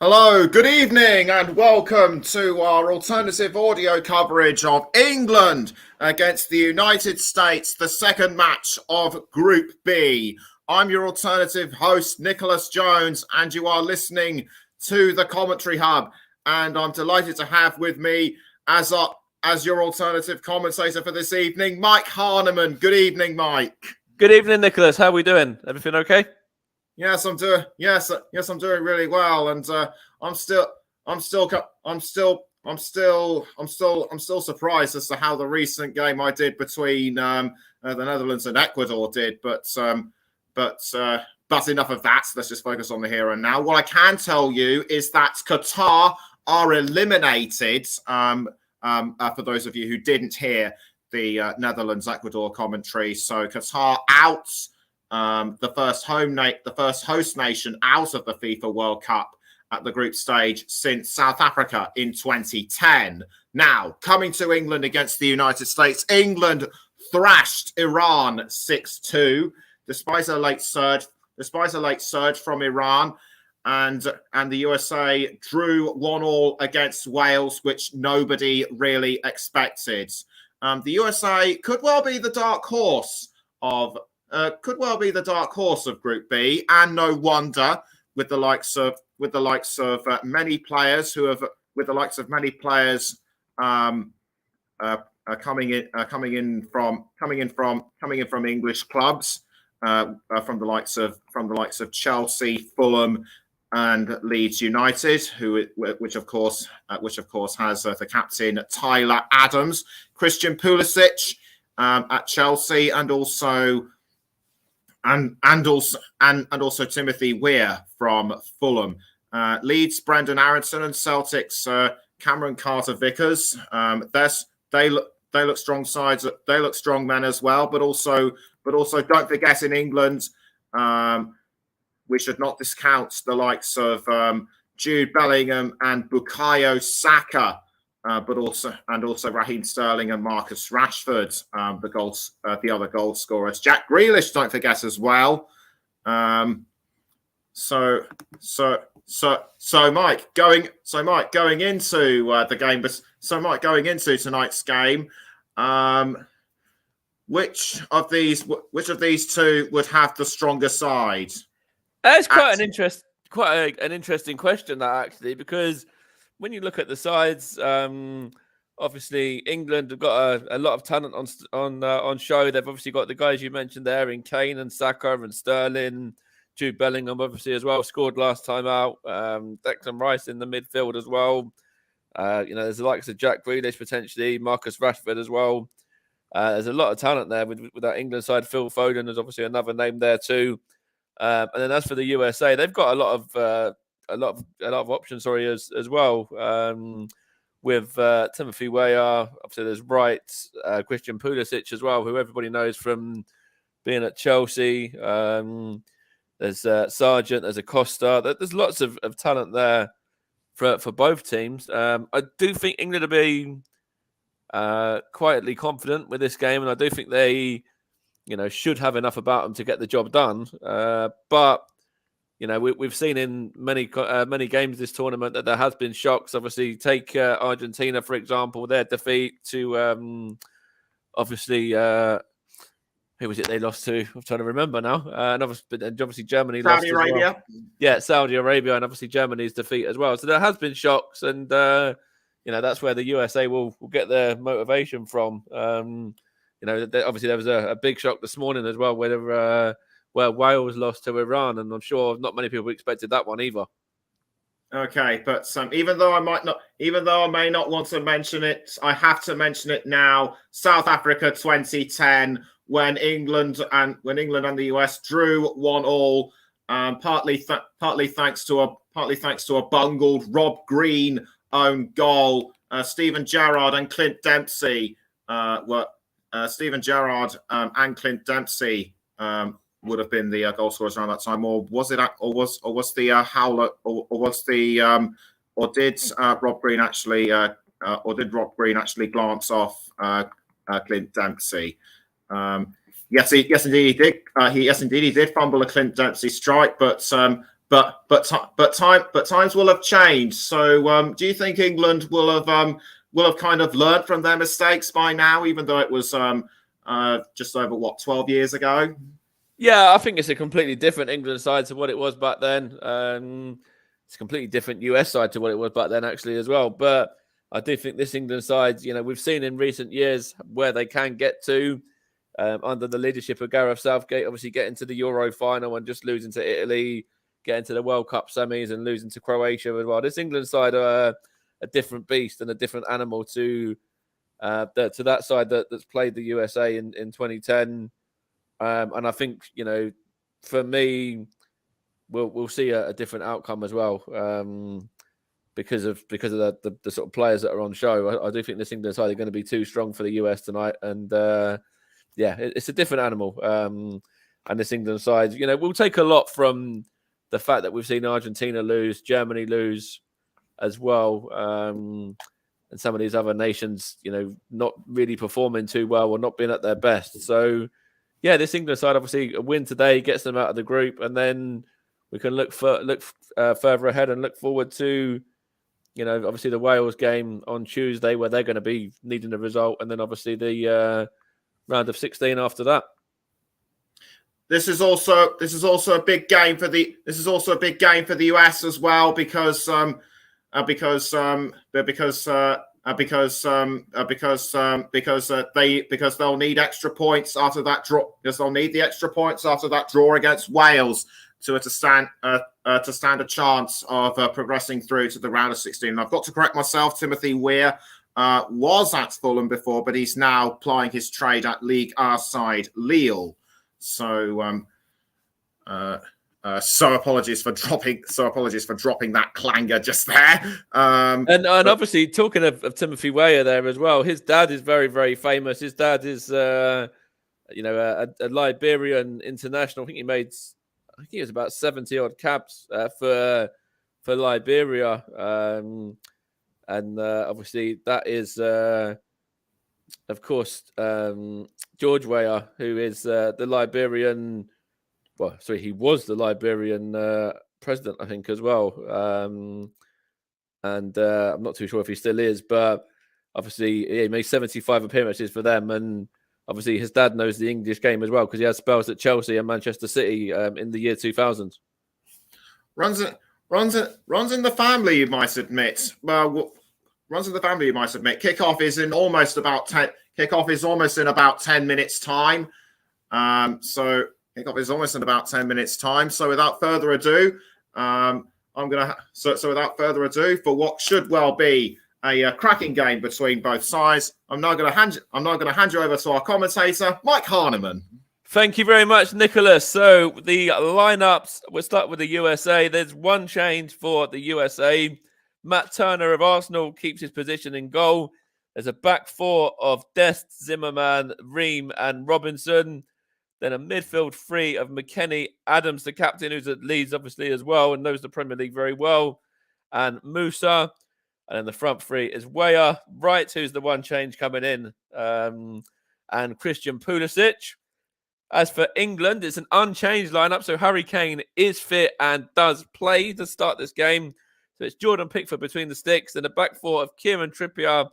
Hello, good evening, and welcome to our alternative audio coverage of England against the United States, the second match of Group B. I'm your alternative host, Nicholas Jones, and you are listening to the Commentary Hub. And I'm delighted to have with me as your alternative commentator for this evening, Mike Harneman. Good evening, Mike. Good evening, Nicholas. How are we doing? Everything okay? Yes, I'm doing. Yes, I'm doing really well, and I'm still surprised as to how the recent game I did between the Netherlands and Ecuador did. But enough of that. Let's just focus on the here and now. What I can tell you is that Qatar are eliminated. For those of you who didn't hear the Netherlands-Ecuador commentary, so Qatar out. The first host nation out of the FIFA World Cup at the group stage since South Africa in 2010. Now, coming to England against the United States, England thrashed Iran 6-2, despite a late surge from Iran, and the USA drew 1-1 against Wales, which nobody really expected. The USA could well be the dark horse of Group B, and no wonder with the likes of many players coming in from English clubs, from the likes of Chelsea, Fulham, and Leeds United, which of course has the captain Tyler Adams, Christian Pulisic at Chelsea, and also Timothy Weah from Fulham. Leeds, Brendan Aronson, and Celtics, Cameron Carter-Vickers. They look strong sides. They look strong men as well. But also don't forget, in England, we should not discount the likes of Jude Bellingham and Bukayo Saka. But also Raheem Sterling and Marcus Rashford, the other goal scorers. Jack Grealish, don't forget as well. So Mike, going into the game, Mike, going into tonight's game, which of these two would have the stronger side? It's quite an interesting question, that, actually, because when you look at the sides, obviously England have got a lot of talent on show. They've obviously got the guys you mentioned there in Kane and Saka and Sterling, Jude Bellingham obviously as well, scored last time out. Declan Rice in the midfield as well. There's the likes of Jack Grealish potentially, Marcus Rashford as well. There's a lot of talent there with that England side. Phil Foden is obviously another name there too. And then as for the USA, they've got a lot of options, as well. With Timothy Weah, obviously there's Wright, Christian Pulisic as well, who everybody knows from being at Chelsea. There's Sargent, there's Acosta. There's lots of talent there for both teams. I do think England will be quietly confident with this game, and I do think they, should have enough about them to get the job done. But we've seen in many games this tournament that there has been shocks. Obviously, take Argentina, for example, their defeat to obviously who was it they lost to? I'm trying to remember now. And obviously Germany lost Saudi Arabia. Well. Yeah, Saudi Arabia, and obviously Germany's defeat as well. So there has been shocks, and that's where the USA will get their motivation from. Obviously there was a big shock this morning as well, where Wales lost to Iran, and I'm sure not many people expected that one either. Okay, but even though I may not want to mention it, I have to mention it now. South Africa 2010, when England and the US drew 1-1, partly thanks to a bungled Rob Green own goal. Steven Gerrard and Clint Dempsey would have been the goal scorers around that time, or was it? Or was the Howler? Or did Rob Green actually? Or did Rob Green actually glance off Clint Dempsey? Yes, indeed he did. He did fumble a Clint Dempsey strike, but times will have changed. So, do you think England will have kind of learned from their mistakes by now, even though it was just over 12 years ago? Yeah, I think it's a completely different England side to what it was back then. It's a completely different US side to what it was back then, actually, as well. But I do think this England side, we've seen in recent years where they can get to under the leadership of Gareth Southgate, obviously getting to the Euro final and just losing to Italy, getting to the World Cup semis and losing to Croatia as well. This England side are a different beast and a different animal to that side that's played the USA in 2010. And I think, for me, we'll see a different outcome as well because of the sort of players that are on show. I do think this England side are going to be too strong for the US tonight, and it's a different animal. And this England side, we'll take a lot from the fact that we've seen Argentina lose, Germany lose as well, and some of these other nations, not really performing too well or not being at their best. So, yeah, this England side, obviously, a win today gets them out of the group, and then we can look further ahead and look forward to, obviously the Wales game on Tuesday, where they're going to be needing a result, and then obviously the round of 16 after that. This is also a big game for the US as well because they'll need extra points after that draw. Because they'll need the extra points after that draw against Wales to stand a chance of progressing through to the round of 16. And I've got to correct myself. Timothy Weir was at Fulham before, but he's now plying his trade at League R side Lille. So apologies for dropping that clanger just there. And obviously, talking of Timothy Weah there as well, his dad is very, very famous. His dad is a Liberian international. I think he was about 70 odd caps for Liberia. And obviously that is of course George Weah, who is the Liberian. Well, sorry, he was the Liberian president, I think, as well. And I'm not too sure if he still is, but obviously he made 75 appearances for them. And obviously his dad knows the English game as well because he had spells at Chelsea and Manchester City in the year 2000. Runs in the family, you might admit. Well, runs in the family, you might admit. Kickoff is almost in about 10 minutes time. So kickoff is almost in about 10 minutes time. So without further ado, without further ado, for what should well be a cracking game between both sides, I'm now going to hand you over to our commentator, Mike Harneman. Thank you very much, Nicholas. So the lineups, we'll start with the USA. There's one change for the USA. Matt Turner of Arsenal keeps his position in goal. There's a back four of Dest, Zimmerman, Ream and Robinson. Then a midfield three of McKennie, Adams, the captain, who's at Leeds, obviously, as well, and knows the Premier League very well, and Musa. And then the front three is Weah, Wright, who's the one change coming in, and Christian Pulisic. As for England, it's an unchanged lineup, so Harry Kane is fit and does play to start this game. So it's Jordan Pickford between the sticks, and a back four of Kieran Trippier,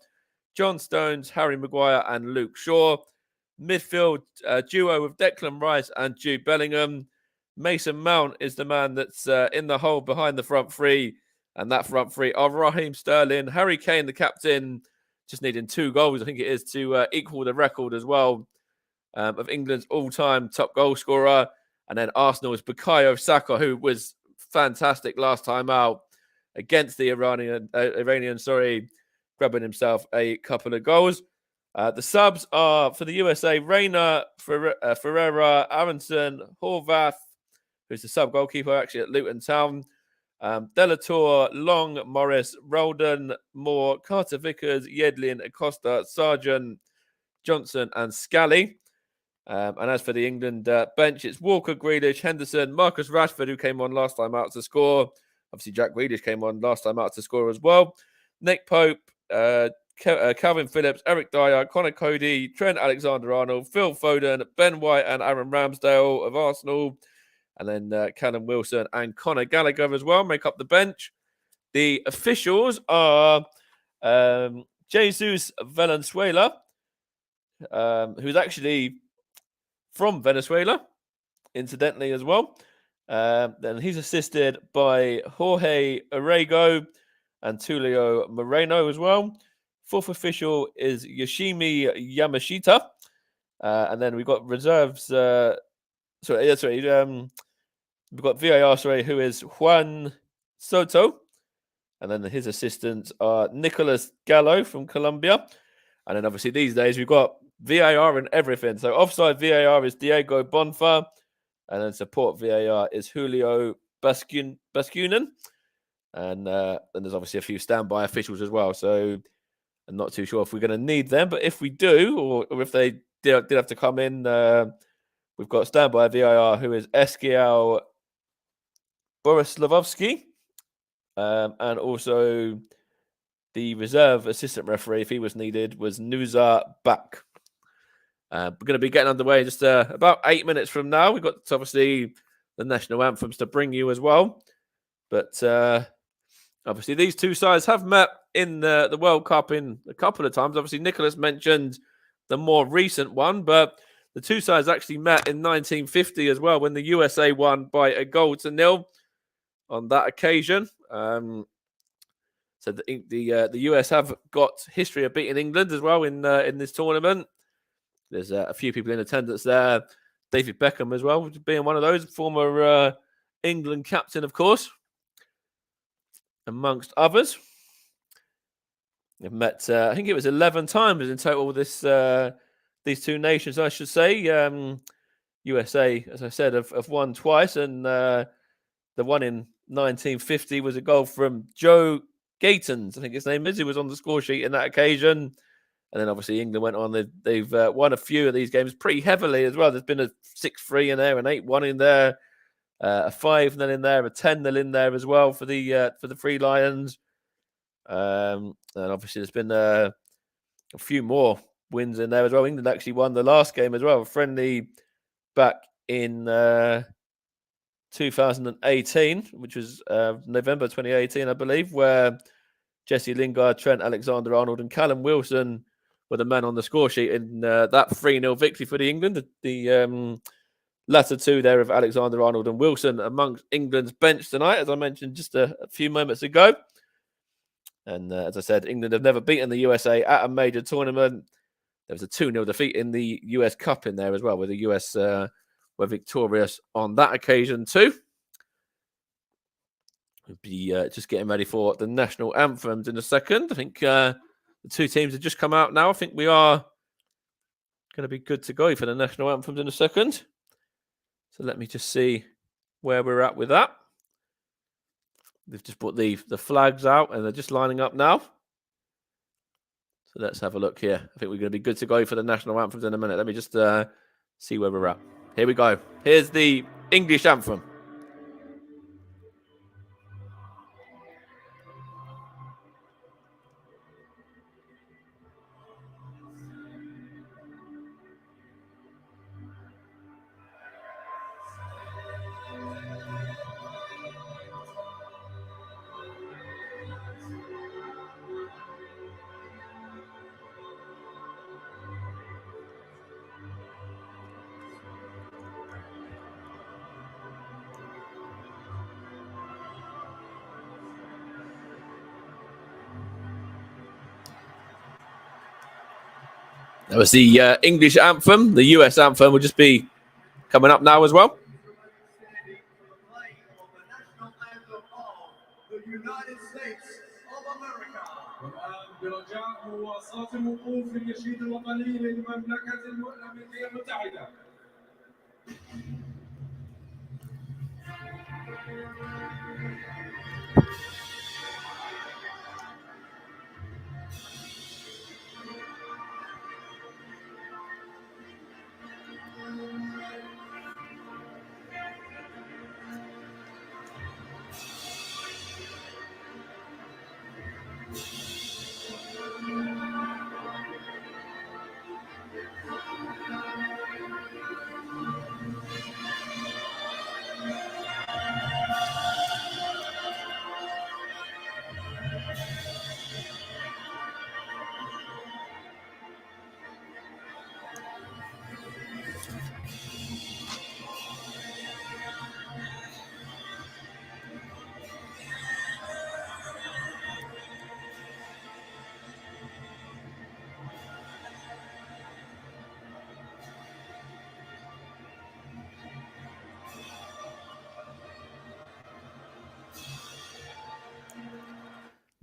John Stones, Harry Maguire, and Luke Shaw. Midfield duo with Declan Rice and Jude Bellingham. Mason Mount is the man that's in the hole behind the front three. And that front three are Raheem Sterling, Harry Kane, the captain, just needing 2 goals, I think it is, to equal the record as well of England's all-time top goal scorer. And then Arsenal's Bukayo Saka, who was fantastic last time out against the Iranian, grabbing himself a couple of goals. The subs are for the USA, Reina, Ferreira, Aronson, Horvath, who's the sub goalkeeper actually at Luton Town, Delatour, Long, Morris, Roldan, Moore, Carter Vickers, Yedlin, Acosta, Sargent, Johnson and Scally. And as for the England bench, it's Walker, Grealish, Henderson, Marcus Rashford, who came on last time out to score. Obviously, Jack Grealish came on last time out to score as well. Nick Pope, Calvin Phillips, Eric Dyer, Connor Cody, Trent Alexander-Arnold, Phil Foden, Ben White and Aaron Ramsdale of Arsenal. And then Callum Wilson and Conor Gallagher as well make up the bench. The officials are Jesus Valenzuela, who's actually from Venezuela, incidentally, as well. Then he's assisted by Jorge Arrego and Tulio Moreno as well. Fourth official is Yoshimi Yamashita. And then we've got reserves. We've got VAR, who is Juan Soto. And then his assistants are Nicolas Gallo from Colombia. And then obviously these days we've got VAR and everything. So offside VAR is Diego Bonfa. And then support VAR is Julio Bascunen. And then there's obviously a few standby officials as well. So I'm not too sure if we're going to need them. But if we do, or if they did have to come in, we've got standby VAR, who is Eskiel Borislavovsky. And also the reserve assistant referee, if he was needed, was Nusa Bak. We're going to be getting underway just about 8 minutes from now. We've got obviously the national anthems to bring you as well. But obviously these two sides have met in the World Cup in a couple of times. Obviously Nicholas mentioned the more recent one, but the two sides actually met in 1950 as well when the USA won by 1-0 on that occasion. So the US have got history of beating England as well in this tournament. There's a few people in attendance there. David Beckham as well, being one of those, former England captain, of course, amongst others. They've met, I think it was 11 times in total. These two nations, I should say. USA, as I said, have won twice, and the one in 1950 was a goal from Joe Gatons, I think his name is, who was on the score sheet in that occasion. And then obviously England went on. They've won a few of these games pretty heavily as well. There's been a 6-3 in there, an 8-1 in there, a 5-0 in there, a 10-0 in there as well for the Three Lions. And obviously there's been a few more wins in there as well. England actually won the last game as well, a friendly back in 2018, which was November 2018, I believe, where Jesse Lingard, Trent Alexander-Arnold and Callum Wilson were the men on the score sheet in that 3-0 victory for the England. The latter two there of Alexander-Arnold and Wilson amongst England's bench tonight, as I mentioned just a few moments ago. And as I said, England have never beaten the USA at a major tournament. There was a 2-0 defeat in the US Cup in there as well, where the US were victorious on that occasion too. We'll be just getting ready for the national anthems in a second. I think the two teams have just come out now. I think we are going to be good to go for the national anthems in a second. So let me just see where we're at with that. They've just put the flags out and they're just lining up now. So let's have a look here. I think we're going to be good to go for the national anthems in a minute. Let me just see where we're at. Here we go. Here's the English anthem. That was the English anthem. The US anthem will just be coming up now as well.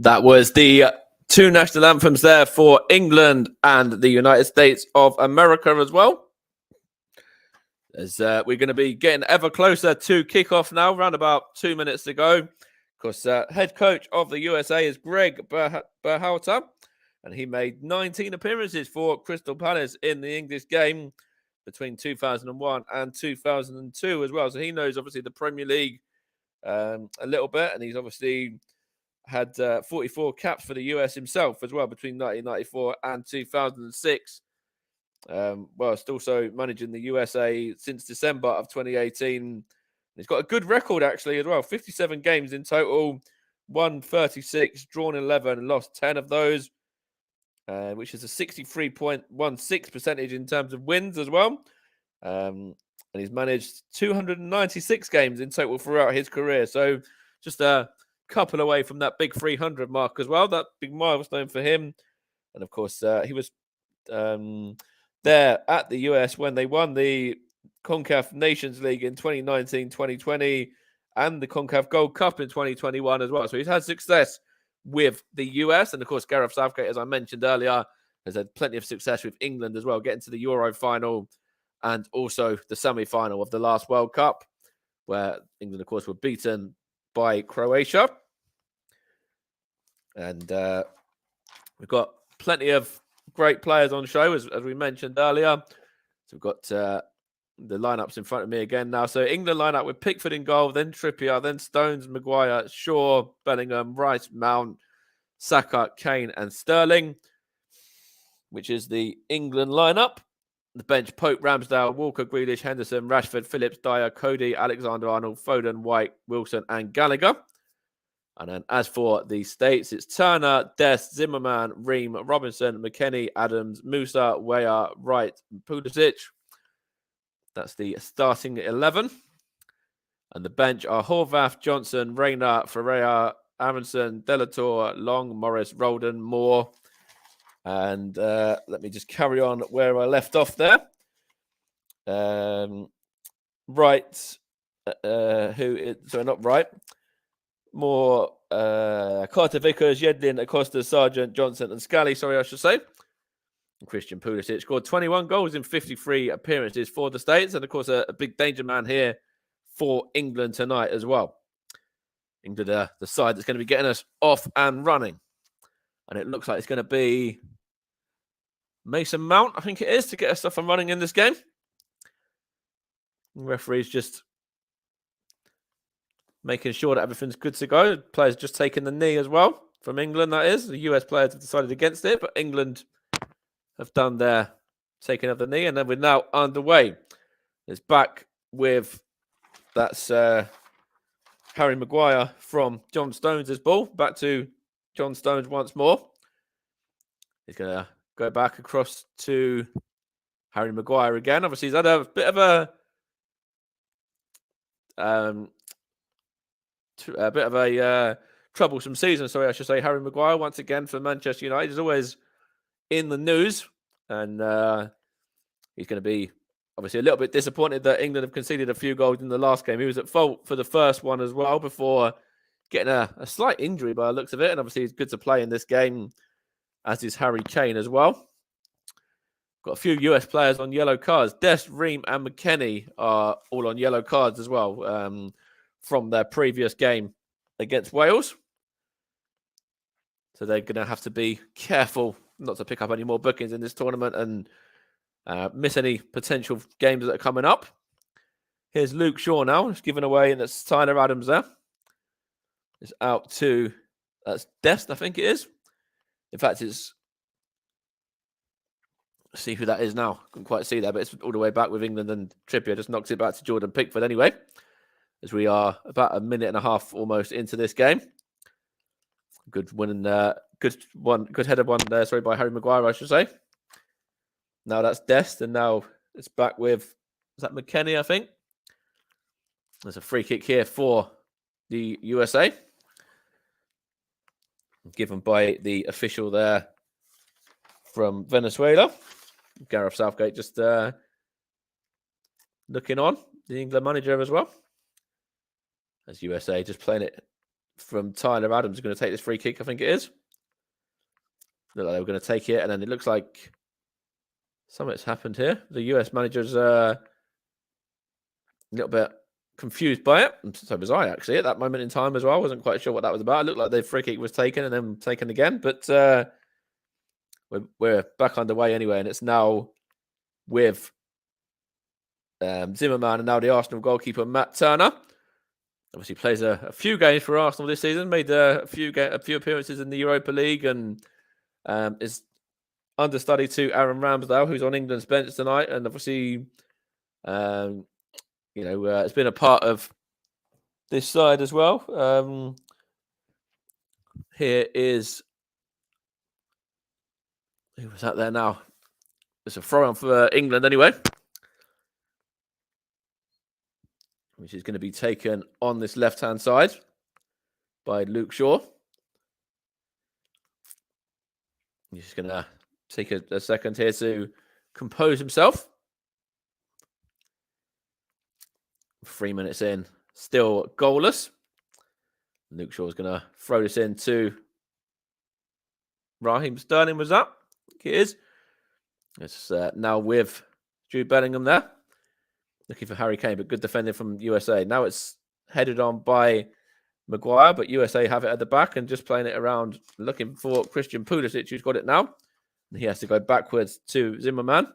That was the two national anthems there for England and the United States of America as well. As we're going to be getting ever closer to kickoff now, around about 2 minutes to go. Of course, head coach of the USA is Greg Berhalter, and he made 19 appearances for Crystal Palace in the English game between 2001 and 2002 as well. So he knows, obviously, the Premier League a little bit, and he's obviously had 44 caps for the US himself as well between 1994 and 2006. Whilst also managing the USA since December of 2018. He's got a good record, actually, as well. 57 games in total, won 36, drawn 11, and lost 10 of those, which is a 63.16 percentage in terms of wins as well. And he's managed 296 games in total throughout his career. So just a couple away from that big 300 mark as well. That big milestone for him. And of course, he was there at the US when they won the CONCACAF Nations League in 2019-2020 and the CONCACAF Gold Cup in 2021 as well. So he's had success with the US. And of course, Gareth Southgate, as I mentioned earlier, has had plenty of success with England as well, getting to the Euro final and also the semi-final of the last World Cup, where England, of course, were beaten by Croatia. And we've got plenty of great players on show, as we mentioned earlier. So we've got the lineups in front of me again now. So England lineup with Pickford in goal, then Trippier, then Stones, Maguire, Shaw, Bellingham, Rice, Mount, Saka, Kane, and Sterling, which is the England lineup. The bench: Pope, Ramsdale, Walker, Grealish, Henderson, Rashford, Phillips, Dyer, Cody, Alexander-Arnold, Foden, White, Wilson, and Gallagher. And then as for the States, it's Turner, Dest, Zimmerman, Ream, Robinson, McKennie, Adams, Musa, Weah, Wright, and Pulisic. That's the starting 11. And the bench are Horvath, Johnson, Rayner, Ferreira, Aronson, Delator, Long, Morris, Roldan, Moore. And let me just carry on where I left off there. Wright, not Wright. More Carter Vickers, Yedlin, Acosta, Sargent, Johnson, and Scally, I should say. And Christian Pulisic scored 21 goals in 53 appearances for the States. And, of course, a big danger man here for England tonight as well. England are the side that's going to be getting us off and running. And it looks like it's going to be Mason Mount, I think it is, to get us off and running in this game. The referee's just making sure that everything's good to go. The players just taking the knee as well from England, that is. The US players have decided against it, but England have done their taking of the knee, and then we're now underway. It's back with, that's Harry Maguire from John Stones' ball. Back to John Stones once more. He's going to go back across to Harry Maguire again. Obviously, he's had a bit of a troublesome season, I should say. Harry Maguire, once again, for Manchester United, is always in the news. And he's going to be, obviously, a little bit disappointed that England have conceded a few goals in the last game. He was at fault for the first one as well, before getting a slight injury by the looks of it. And obviously, he's good to play in this game, as is Harry Kane as well. Got a few US players on yellow cards. Dest, Ream, and McKennie are all on yellow cards as well, from their previous game against Wales. So they're going to have to be careful not to pick up any more bookings in this tournament and miss any potential games that are coming up. Here's Luke Shaw now. It's given away, and that's Tyler Adams there. It's out to, that's Dest, I think it is. In fact, it's, see who that is now. Couldn't quite see that, but it's all the way back with England, and Trippier just knocks it back to Jordan Pickford anyway, as we are about a minute and a half almost into this game. Good win, good header one there, by Harry Maguire, I should say. Now that's Dest, and now it's back with, is that McKennie, I think? There's a free kick here for the USA, given by the official there from Venezuela. Gareth Southgate just looking on, the England manager as well, as USA just playing it from Tyler Adams going to take this free kick, I think it is. Look like they were going to take it, and then it looks like something's happened here. The US manager's a little bit confused by it. And so was I, actually, at that moment in time as well. I wasn't quite sure what that was about. It looked like the free kick was taken and then taken again, but we're back underway anyway, and it's now with Zimmerman and now the Arsenal goalkeeper, Matt Turner. Obviously plays a few games for Arsenal this season, made a few appearances in the Europa League, and is understudy to Aaron Ramsdale, who's on England's bench tonight, and obviously, it's been a part of this side as well. Here is who was that there now? It's a throw-on for England anyway, which is going to be taken on this left-hand side by Luke Shaw. He's just going to take a second here to compose himself. 3 minutes in, still goalless. Luke Shaw is going to throw this in to Raheem Sterling. Was that? I think it is. It's now with Jude Bellingham there. Looking for Harry Kane, but good defending from USA. Now it's headed on by Maguire, but USA have it at the back and just playing it around, looking for Christian Pulisic, who's got it now. And he has to go backwards to Zimmerman.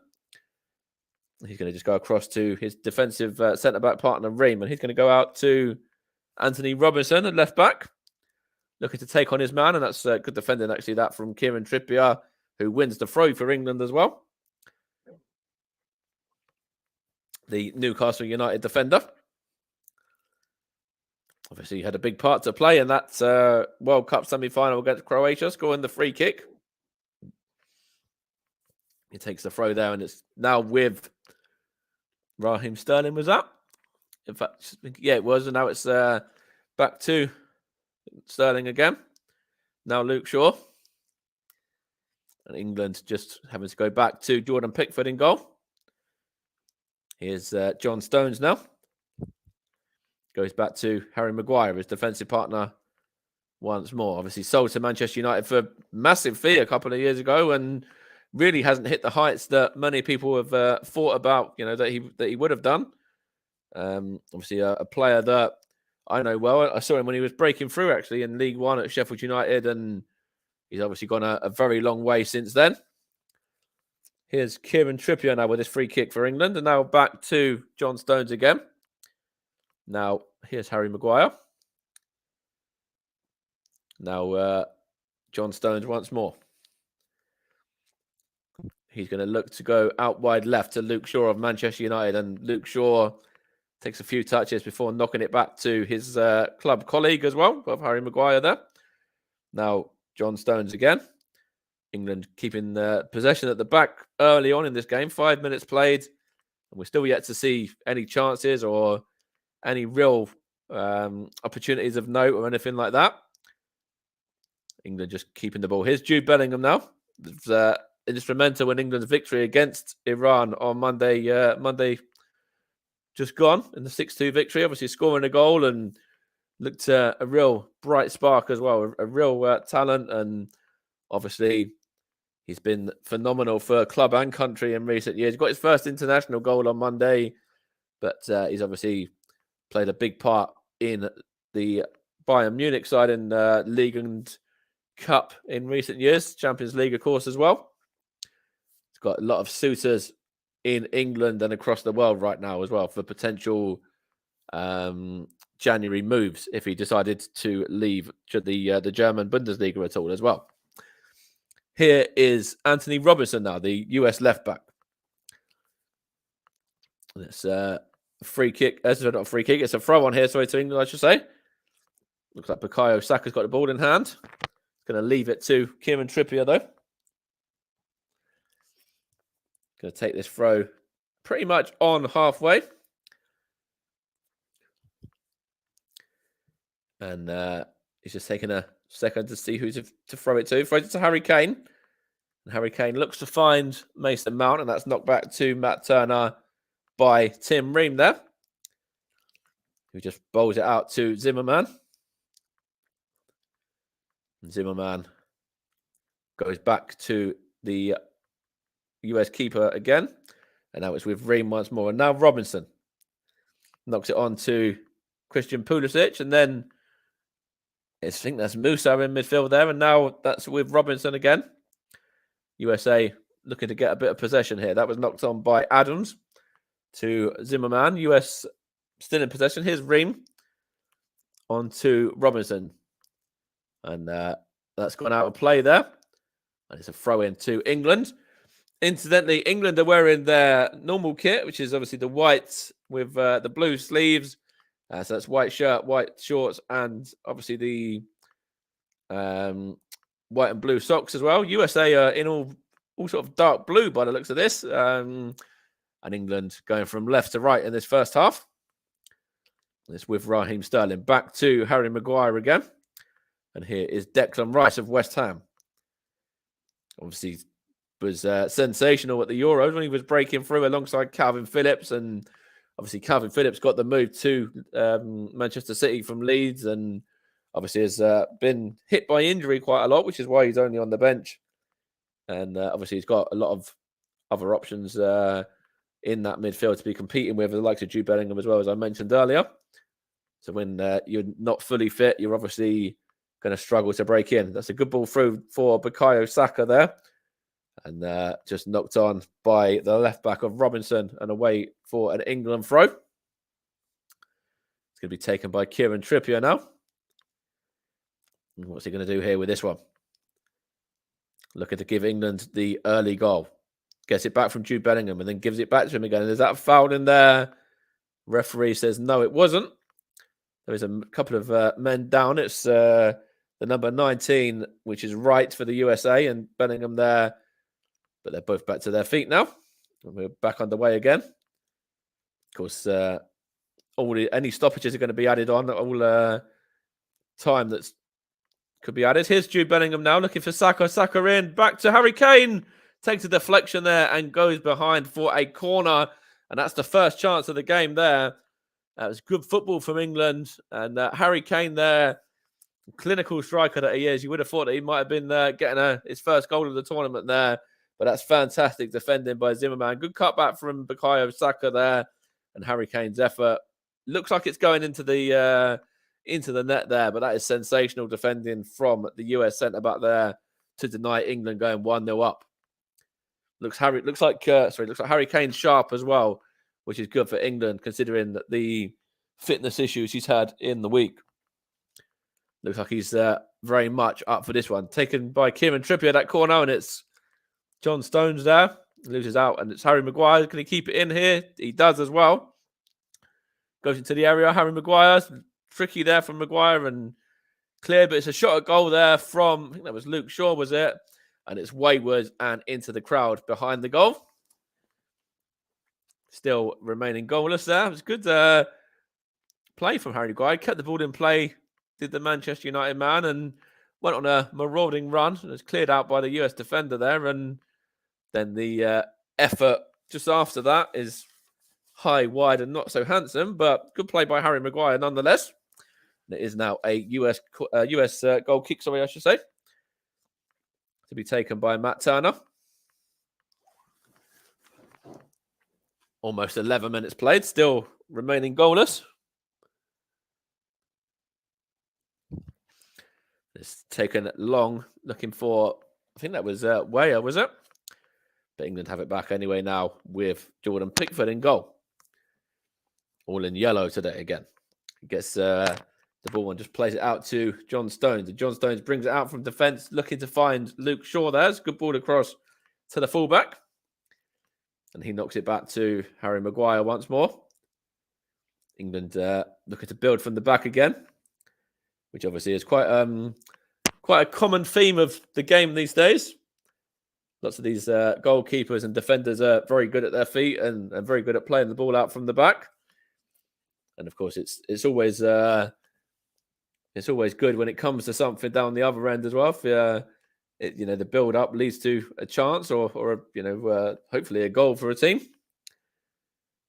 He's going to just go across to his defensive centre-back partner, Ream, and he's going to go out to Anthony Robinson at left-back, looking to take on his man, and that's good defending, actually, that from Kieran Trippier, who wins the throw for England as well. The Newcastle United defender. Obviously, he had a big part to play in that World Cup semi-final against Croatia, scoring the free kick. He takes the throw there, and it's now with Raheem Sterling, was that? In fact, yeah, it was, and now it's back to Sterling again. Now Luke Shaw. And England just having to go back to Jordan Pickford in goal. Here's John Stones now. Goes back to Harry Maguire, his defensive partner, once more. Obviously sold to Manchester United for a massive fee a couple of years ago, and really hasn't hit the heights that many people have thought about, that he would have done. Obviously a player that I know well. I saw him when he was breaking through, actually, in League One at Sheffield United, and he's obviously gone a very long way since then. Here's Kieran Trippier now with his free kick for England, and now back to John Stones again. Now, here's Harry Maguire. Now, John Stones once more. He's going to look to go out wide left to Luke Shaw of Manchester United, and Luke Shaw takes a few touches before knocking it back to his club colleague as well, of Harry Maguire there. Now, John Stones again. England keeping possession at the back early on in this game. 5 minutes played, and we're still yet to see any chances or any real opportunities of note or anything like that. England just keeping the ball. Here's Jude Bellingham now. It's instrumental in England's victory against Iran on Monday just gone in the 6-2 victory. Obviously scoring a goal and looked a real bright spark as well. A real talent, and obviously he's been phenomenal for club and country in recent years. He got his first international goal on Monday, but he's obviously played a big part in the Bayern Munich side in League and Cup in recent years. Champions League, of course, as well. He's got a lot of suitors in England and across the world right now as well for potential January moves if he decided to leave the German Bundesliga at all as well. Here is Anthony Robinson now, the US left back. It's a free kick. It's not a free kick. It's a throw on here. Sorry, to England, I should say. Looks like Bukayo Saka's got the ball in hand. Going to leave it to Kieran Trippier, though. Going to take this throw pretty much on halfway. And he's just taking a second to see who to throw it to. Throws it to Harry Kane. And Harry Kane looks to find Mason Mount, and that's knocked back to Matt Turner by Tim Ream there, who just bowls it out to Zimmerman. Zimmerman goes back to the US keeper again. And now it's with Ream once more. And now Robinson knocks it on to Christian Pulisic. And then I think that's Musa in midfield there. And now that's with Robinson again. USA looking to get a bit of possession here. That was knocked on by Adams to Zimmerman. US still in possession. Here's Ream on to Robinson. And that's gone out of play there. And it's a throw in to England. Incidentally, England are wearing their normal kit, which is obviously the white with the blue sleeves. So that's white shirt, white shorts, and obviously the white and blue socks as well. USA are in all sort of dark blue by the looks of this. And England going from left to right in this first half. And it's with Raheem Sterling. Back to Harry Maguire again. And here is Declan Rice of West Ham. Obviously, was sensational at the Euros when he was breaking through alongside Calvin Phillips. And obviously, Calvin Phillips got the move to Manchester City from Leeds. And obviously has been hit by injury quite a lot, which is why he's only on the bench. And obviously, he's got a lot of other options in that midfield to be competing with, the likes of Jude Bellingham as well, as I mentioned earlier. So when you're not fully fit, you're obviously going to struggle to break in. That's a good ball through for Bukayo Saka there. And just knocked on by the left back of Robinson and away for an England throw. It's going to be taken by Kieran Trippier now. And what's he going to do here with this one? Looking to give England the early goal. Gets it back from Jude Bellingham and then gives it back to him again. And is that a foul in there? Referee says no, it wasn't. There is a couple of men down. It's the number 19, which is right for the USA, and Bellingham there. But they're both back to their feet now. And we're back underway again. Of course, any stoppages are going to be added on. All time that could be added. Here's Jude Bellingham now looking for Saka. Saka in. Back to Harry Kane. Takes a deflection there and goes behind for a corner. And that's the first chance of the game there. That was good football from England. And Harry Kane there, clinical striker that he is. You would have thought that he might have been getting his first goal of the tournament there. But that's fantastic defending by Zimmerman. Good cutback from Bukayo Saka there. And Harry Kane's effort. Looks like it's going into the net there. But that is sensational defending from the US centre-back there to deny England going 1-0 up. Looks like Harry Kane's sharp as well, which is good for England considering the fitness issues he's had in the week. Looks like he's very much up for this one. Taken by Kieran Trippier, that corner, and it's John Stones there. Loses out, and it's Harry Maguire. Can he keep it in here? He does as well. Goes into the area. Harry Maguire. Tricky there from Maguire and clear, but it's a shot at goal there from, I think that was Luke Shaw, was it? And it's wayward and into the crowd behind the goal. Still remaining goalless there. It was good play from Harry Maguire. Kept the ball in play, did the Manchester United man, and went on a marauding run. It was cleared out by the US defender there. And then the effort just after that is high, wide, and not so handsome, but good play by Harry Maguire nonetheless. And it is now a US goal kick, I should say, to be taken by Matt Turner. Almost 11 minutes played, still remaining goalless. It's taken long, looking for, I think that was Weah, was it? But England have it back anyway now with Jordan Pickford in goal. All in yellow today again. He gets the ball and just plays it out to John Stones. And John Stones brings it out from defence, looking to find Luke Shaw there. It's a good ball across to the fullback. And he knocks it back to Harry Maguire once more. England looking to build from the back again, which obviously is quite a common theme of the game these days. Lots of these goalkeepers and defenders are very good at their feet and very good at playing the ball out from the back. And of course, it's always good when it comes to something down the other end as well. If the build up leads to a chance or hopefully a goal for a team.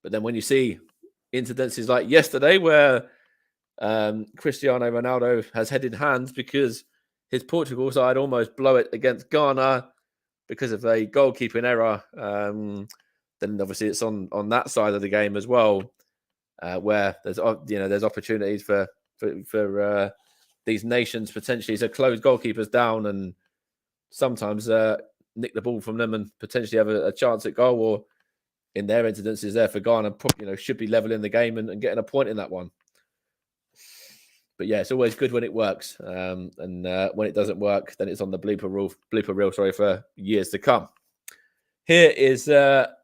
But then when you see incidences like yesterday where Cristiano Ronaldo has headed hands because his Portugal side almost blow it against Ghana because of a goalkeeping error. Then obviously it's on that side of the game as well, where there's opportunities for these nations potentially to close goalkeepers down and sometimes nick the ball from them and potentially have a chance at goal, or in their incidences there for Ghana, should be leveling the game and getting a point in that one. But yeah, it's always good when it works, and when it doesn't work, then it's on the blooper reel for years to come. Here is that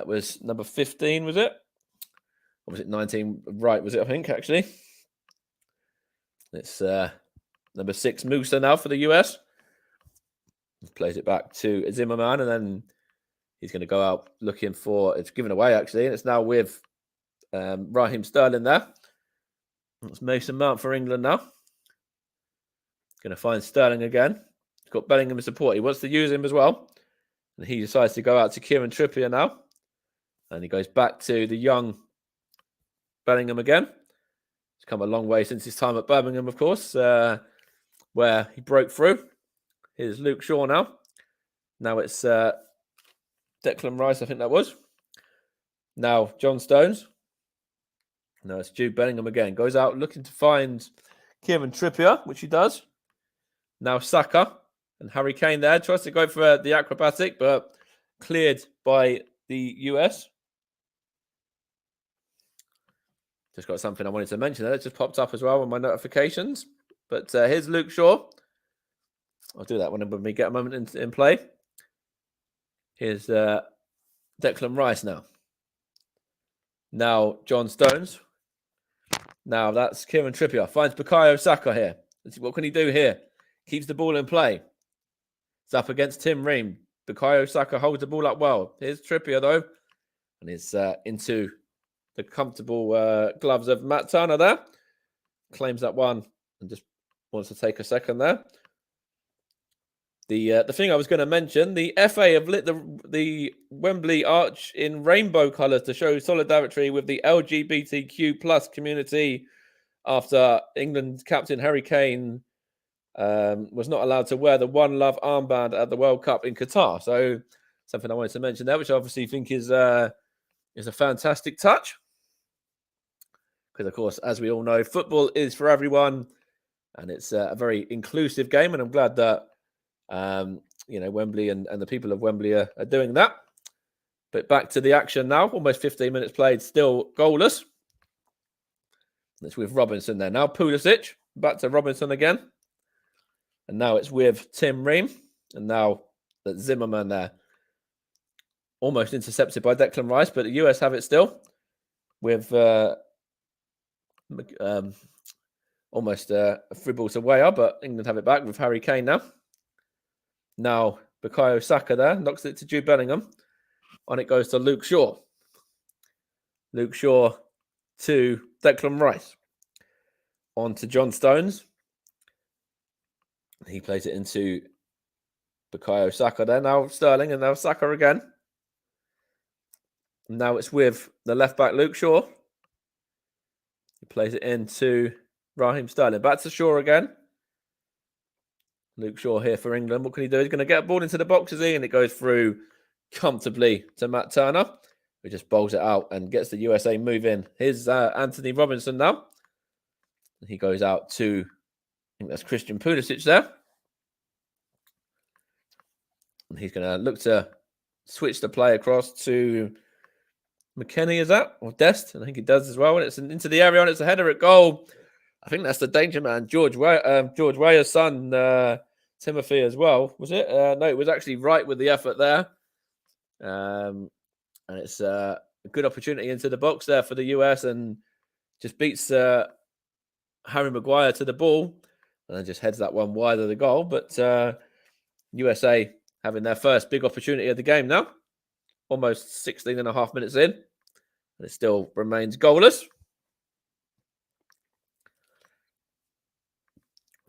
was number 15, was it? Or was it 19? Right, was it? I think actually. It's number 6, Musa now for the US. Plays it back to Zimmerman, and then he's going to go out looking for. It's given away actually, and it's now with Raheem Sterling there. It's Mason Mount for England now. Going to find Sterling again. He's got Bellingham in support. He wants to use him as well. And he decides to go out to Kieran Trippier now. And he goes back to the young Bellingham again. He's come a long way since his time at Birmingham, of course, where he broke through. Here's Luke Shaw now. Now it's Declan Rice, I think that was. Now John Stones. No, it's Jude Bellingham again. Goes out looking to find Kieran Trippier, which he does. Now Saka and Harry Kane there. Tries to go for the acrobatic, but cleared by the US. Just got something I wanted to mention there. It just popped up as well on my notifications. But here's Luke Shaw. I'll do that when we get a moment in play. Here's Declan Rice now. Now John Stones. Now that's Kieran Trippier. Finds Bukayo Saka here. What can he do here? Keeps the ball in play. It's up against Tim Ream. Bukayo Saka holds the ball up well. Here's Trippier though. And it's into the comfortable gloves of Matt Turner there. Claims that one and just wants to take a second there. The thing I was going to mention, the FA have lit the Wembley arch in rainbow colours to show solidarity with the LGBTQ plus community after England captain Harry Kane was not allowed to wear the One Love armband at the World Cup in Qatar. So something I wanted to mention there, which I obviously think is a fantastic touch. Because, of course, as we all know, football is for everyone and it's a very inclusive game. And I'm glad that Wembley and the people of Wembley are doing that. But back to the action now. Almost 15 minutes played, still goalless. It's with Robinson there. Now Pulisic. Back to Robinson again. And now it's with Tim Ream. And now that Zimmerman there. Almost intercepted by Declan Rice, but the US have it still. With almost a free ball to Weah, but England have it back with Harry Kane now. Now, Bukayo Saka there, knocks it to Jude Bellingham. On it goes to Luke Shaw. Luke Shaw to Declan Rice. On to John Stones. He plays it into Bukayo Saka there. Now Sterling and now Saka again. Now it's with the left-back Luke Shaw. He plays it into Raheem Sterling. Back to Shaw again. Luke Shaw here for England. What can he do? He's going to get a ball into the boxes, and it goes through comfortably to Matt Turner, who just bowls it out and gets the USA moving. Here's Anthony Robinson now. He goes out to, I think that's Christian Pulisic there. And he's going to look to switch the play across to McKennie, is that? Or Dest? I think he does as well. And it's into the area, and it's a header at goal. I think that's the danger man, George Weah's son, Timothy, as well. Was it? No, it was actually right with the effort there. And it's a good opportunity into the box there for the US and just beats Harry Maguire to the ball and then just heads that one wide of the goal. But USA having their first big opportunity of the game now. Almost 16 and a half minutes in. And it still remains goalless.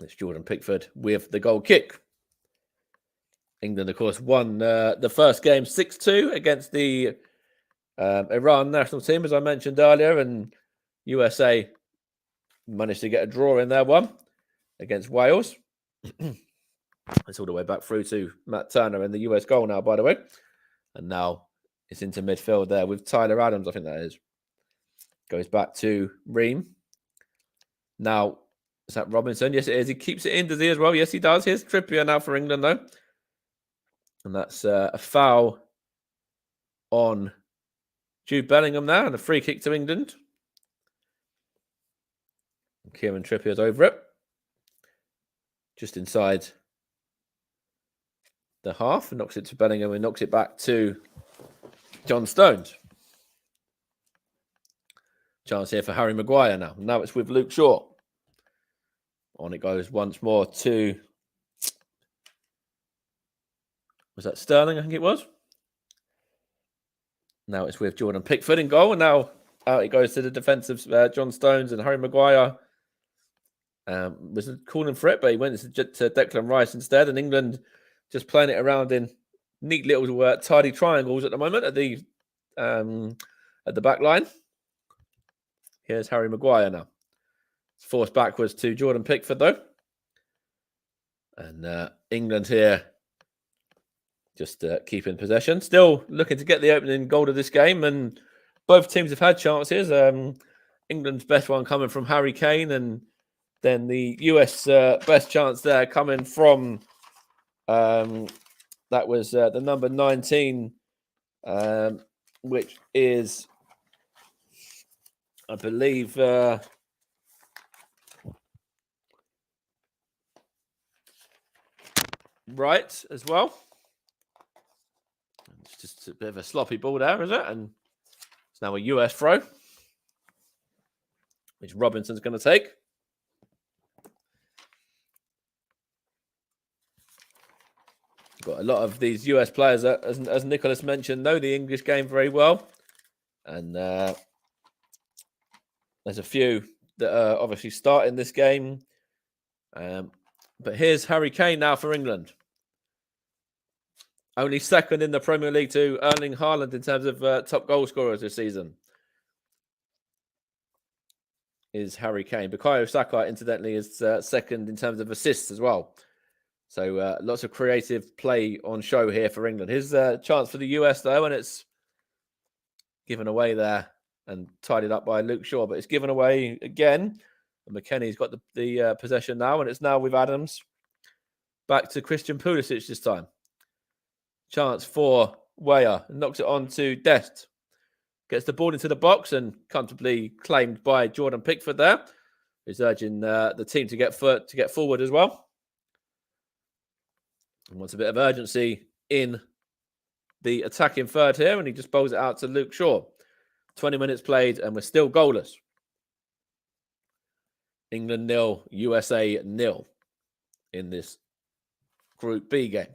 It's Jordan Pickford with the goal kick. England, of course, won the first game 6-2 against the Iran national team, as I mentioned earlier. And USA managed to get a draw in their one against Wales. It's all the way back through to Matt Turner in the US goal now, by the way. And now it's into midfield there with Tyler Adams, I think that is. Goes back to Ream. Now, is that Robinson? Yes, it is. He keeps it in, does he, as well? Yes, he does. Here's Trippier now for England, though. And that's a foul on Jude Bellingham now, and a free kick to England. And Kieran Trippier's over it. Just inside the half, and knocks it to Bellingham and knocks it back to John Stones. Chance here for Harry Maguire now. Now it's with Luke Shaw. On it goes once more to... Was that Sterling, I think it was? Now it's with Jordan Pickford in goal. And now out it goes to the defensive John Stones, and Harry Maguire was calling for it, but he went to Declan Rice instead. And England just playing it around in neat little tidy triangles at the moment at the back line. Here's Harry Maguire now. It's forced backwards to Jordan Pickford, though. And England here just keeping possession. Still looking to get the opening goal of this game. And both teams have had chances. England's best one coming from Harry Kane. And then the US best chance there coming from... that was the number 19, which is... I believe right as well. It's just a bit of a sloppy ball there, is it? And it's now a US throw, which Robinson's going to take. Got a lot of these US players that, as Nicholas mentioned, know the English game very well. And there's a few that are obviously starting this game. But here's Harry Kane now for England. Only second in the Premier League to Erling Haaland in terms of top goal scorers this season is Harry Kane. Bukayo Saka, incidentally, is second in terms of assists as well. So lots of creative play on show here for England. Here's a chance for the US, though, and it's given away there and tidied up by Luke Shaw. But it's given away again. And McKennie's got the possession now, and it's now with Adams. Back to Christian Pulisic this time. Chance for Weah. Knocks it on to Dest. Gets the ball into the box and comfortably claimed by Jordan Pickford there. Who's urging the team to get forward as well. And wants a bit of urgency in the attacking third here, and he just bowls it out to Luke Shaw. 20 minutes played, and we're still goalless. England 0, USA 0 in this Group B game.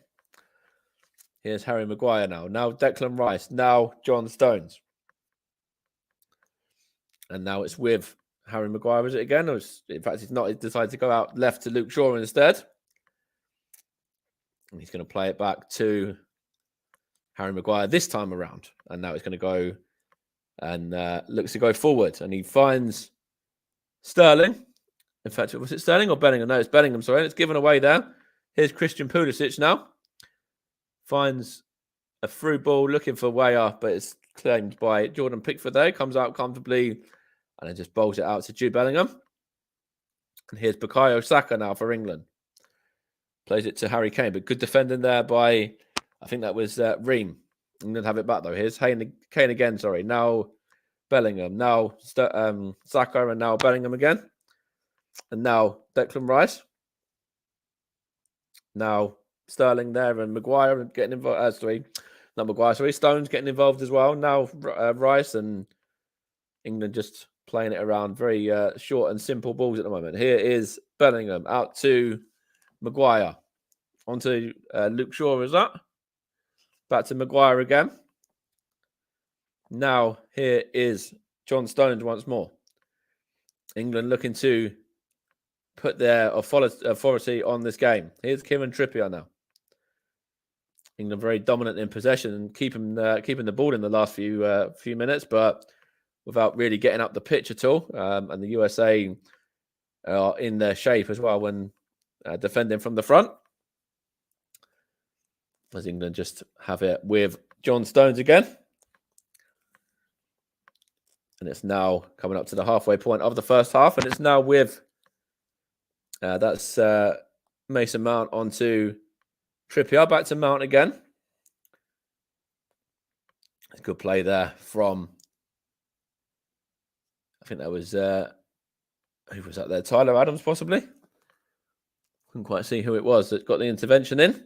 Here's Harry Maguire now. Now Declan Rice. Now John Stones. And now it's with Harry Maguire, is it again? Or in fact, he's not. He's decided to go out left to Luke Shaw instead. And he's going to play it back to Harry Maguire this time around. And now it's going to go and looks to go forward. And he finds Sterling. In fact, was it Sterling or Bellingham? No, it's Bellingham, sorry. It's given away there. Here's Christian Pulisic now. Finds a through ball looking for Weah, but it's claimed by Jordan Pickford there. Comes out comfortably and then just bowls it out to Jude Bellingham. And here's Bukayo Saka now for England. Plays it to Harry Kane, but good defending there by, I think that was Ream. England have it back though. Here's Kane again, sorry. Now Bellingham. Now Saka, and now Bellingham again. And now Declan Rice. Now Sterling there and Maguire getting involved. Not Maguire, sorry. Stones getting involved as well. Now Rice, and England just playing it around. Very short and simple balls at the moment. Here is Bellingham out to Maguire. Onto Luke Shaw, is that? Back to Maguire again. Now here is John Stones once more. England looking to put their authority on this game. Here's Kieran Trippier now. England very dominant in possession and keeping the ball in the last few minutes, but without really getting up the pitch at all. And the USA are in their shape as well when defending from the front. As England just have it with John Stones again. And it's now coming up to the halfway point of the first half. And it's now with, that's Mason Mount onto Trippier. Back to Mount again. It's a good play there from, I think that was, who was that there? Tyler Adams, possibly? Couldn't quite see who it was that got the intervention in.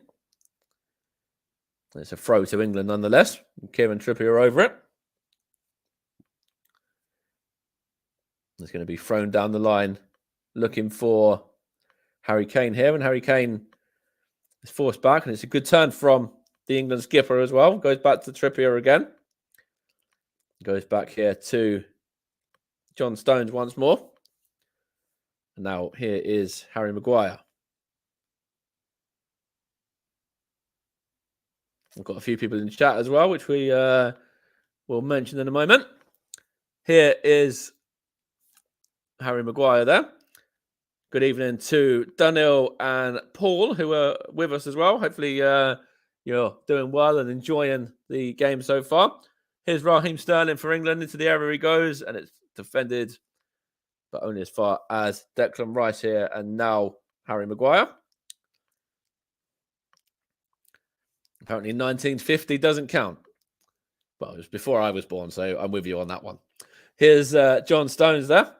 It's a throw to England nonetheless. Kieran Trippier over it. It's going to be thrown down the line, looking for Harry Kane here. And Harry Kane is forced back. And it's a good turn from the England skipper as well. Goes back to Trippier again. Goes back here to John Stones once more. And now here is Harry Maguire. We've got a few people in the chat as well, which we will mention in a moment. Here is Harry Maguire there. Good evening to Daniel and Paul, who are with us as well. Hopefully you're doing well and enjoying the game so far. Here's Raheem Sterling for England. Into the area he goes, and it's defended, but only as far as Declan Rice here, and now Harry Maguire. Apparently 1950 doesn't count. Well, it was before I was born, so I'm with you on that one. Here's John Stones there.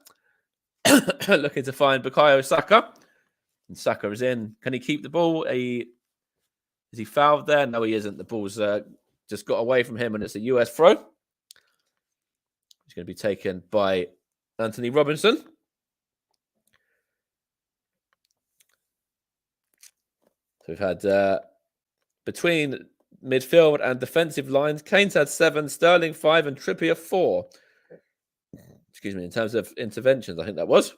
Looking to find Bukayo Saka. And Saka is in. Can he keep the ball? Is he fouled there? No, he isn't. The ball's just got away from him, and it's a US throw. It's going to be taken by Anthony Robinson. So we've had between midfield and defensive lines, Kane's had 7, Sterling 5, and Trippier 4. Excuse me, in terms of interventions, I think that was.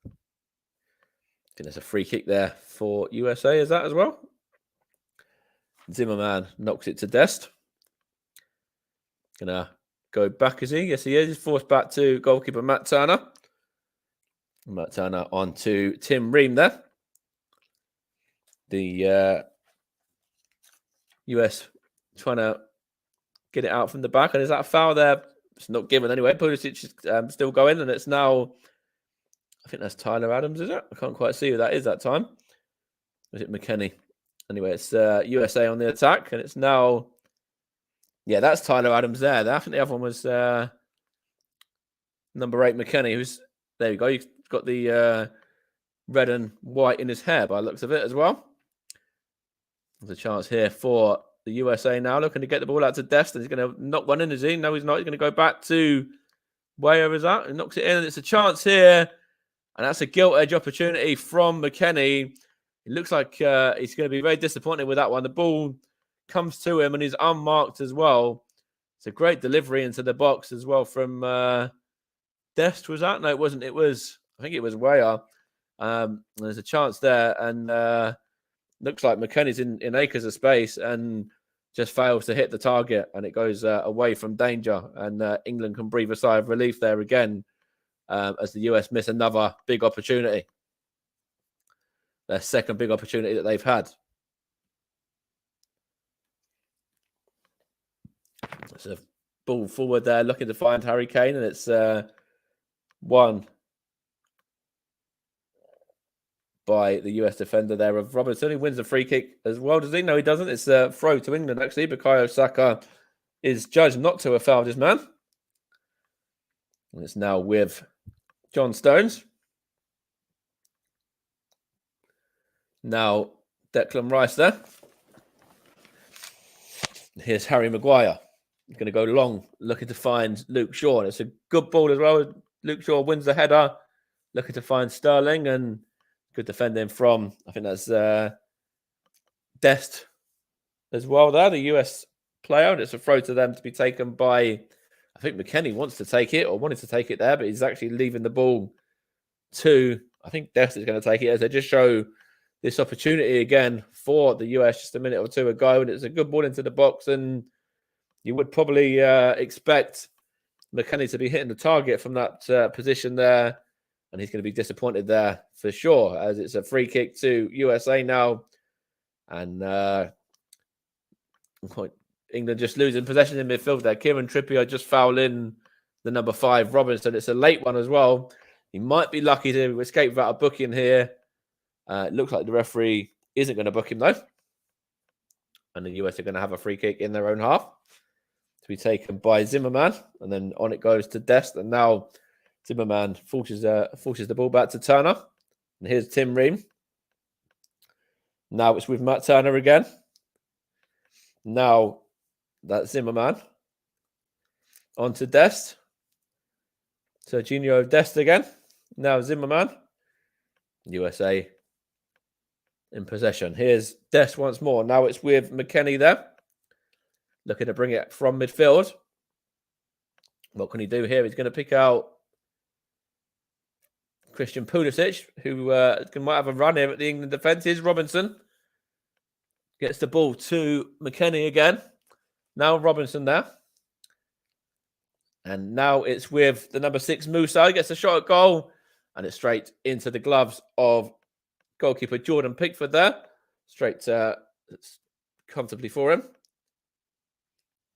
I think there's a free kick there for USA, is that as well? Zimmerman knocks it to Dest. Gonna go back, is he? Yes, he is. He's forced back to goalkeeper Matt Turner. Matt Turner on to Tim Ream there. The US trying to get it out from the back. And is that a foul there? It's not given anyway. Pulisic is still going, and it's now, I think that's Tyler Adams, is it? I can't quite see who that is that time. Was it McKennie? Anyway, it's USA on the attack, and it's now, yeah, that's Tyler Adams there. I think the other one was number 8, McKennie, who's, there you go. You've got the red and white in his hair by the looks of it as well. There's a chance here for the USA now, looking to get the ball out to Dest. He's going to knock one in, is he? No, he's not. He's going to go back to where is that? He knocks it in, and it's a chance here. And that's a gilt edge opportunity from McKennie. It looks like he's going to be very disappointed with that one. The ball comes to him, and he's unmarked as well. It's a great delivery into the box as well from Dest. Was that? No, it wasn't. It was, I think it was Weyer. There's a chance there, and looks like McKennie's in acres of space and just fails to hit the target, and it goes away from danger. And England can breathe a sigh of relief there again as the US miss another big opportunity. Their second big opportunity that they've had. It's a ball forward there, looking to find Harry Kane, and it's won by the US defender there of Robertson. He wins the free kick as well, does he? No, he doesn't. It's a throw to England, actually. Bukayo Saka is judged not to have fouled his man. And it's now with John Stones. Now Declan Rice there. Here's Harry Maguire. He's going to go long, looking to find Luke Shaw. And it's a good ball as well. Luke Shaw wins the header, looking to find Sterling, and good defending from, I think that's Dest as well there, the US player. And it's a throw to them to be taken by, I think McKennie wants to take it or wanted to take it there, but he's actually leaving the ball to, I think Dest is going to take it, as they just show this opportunity again for the US just a minute or two ago. And it's a good ball into the box, and you would probably expect McKennie to be hitting the target from that position there. And he's going to be disappointed there for sure, as it's a free kick to USA now. And England just losing possession in midfield there. Kieran Trippier just fouling the number 5, Robinson. It's a late one as well. He might be lucky to escape without a booking here. It looks like the referee isn't going to book him, though. And the US are going to have a free kick in their own half to be taken by Zimmerman. And then on it goes to Dest. And now Zimmerman forces the ball back to Turner. And here's Tim Ream. Now it's with Matt Turner again. Now that's Zimmerman. On to Dest. Serginho Dest again. Now Zimmerman. USA in possession. Here's Dest once more. Now it's with McKennie there. Looking to bring it from midfield. What can he do here? He's going to pick out Christian Pulisic, who might have a run here at the England defence. Here's Robinson. Gets the ball to McKennie again. Now Robinson there. And now it's with the number 6, Musa. He gets a shot at goal. And it's straight into the gloves of goalkeeper Jordan Pickford there. Straight comfortably for him.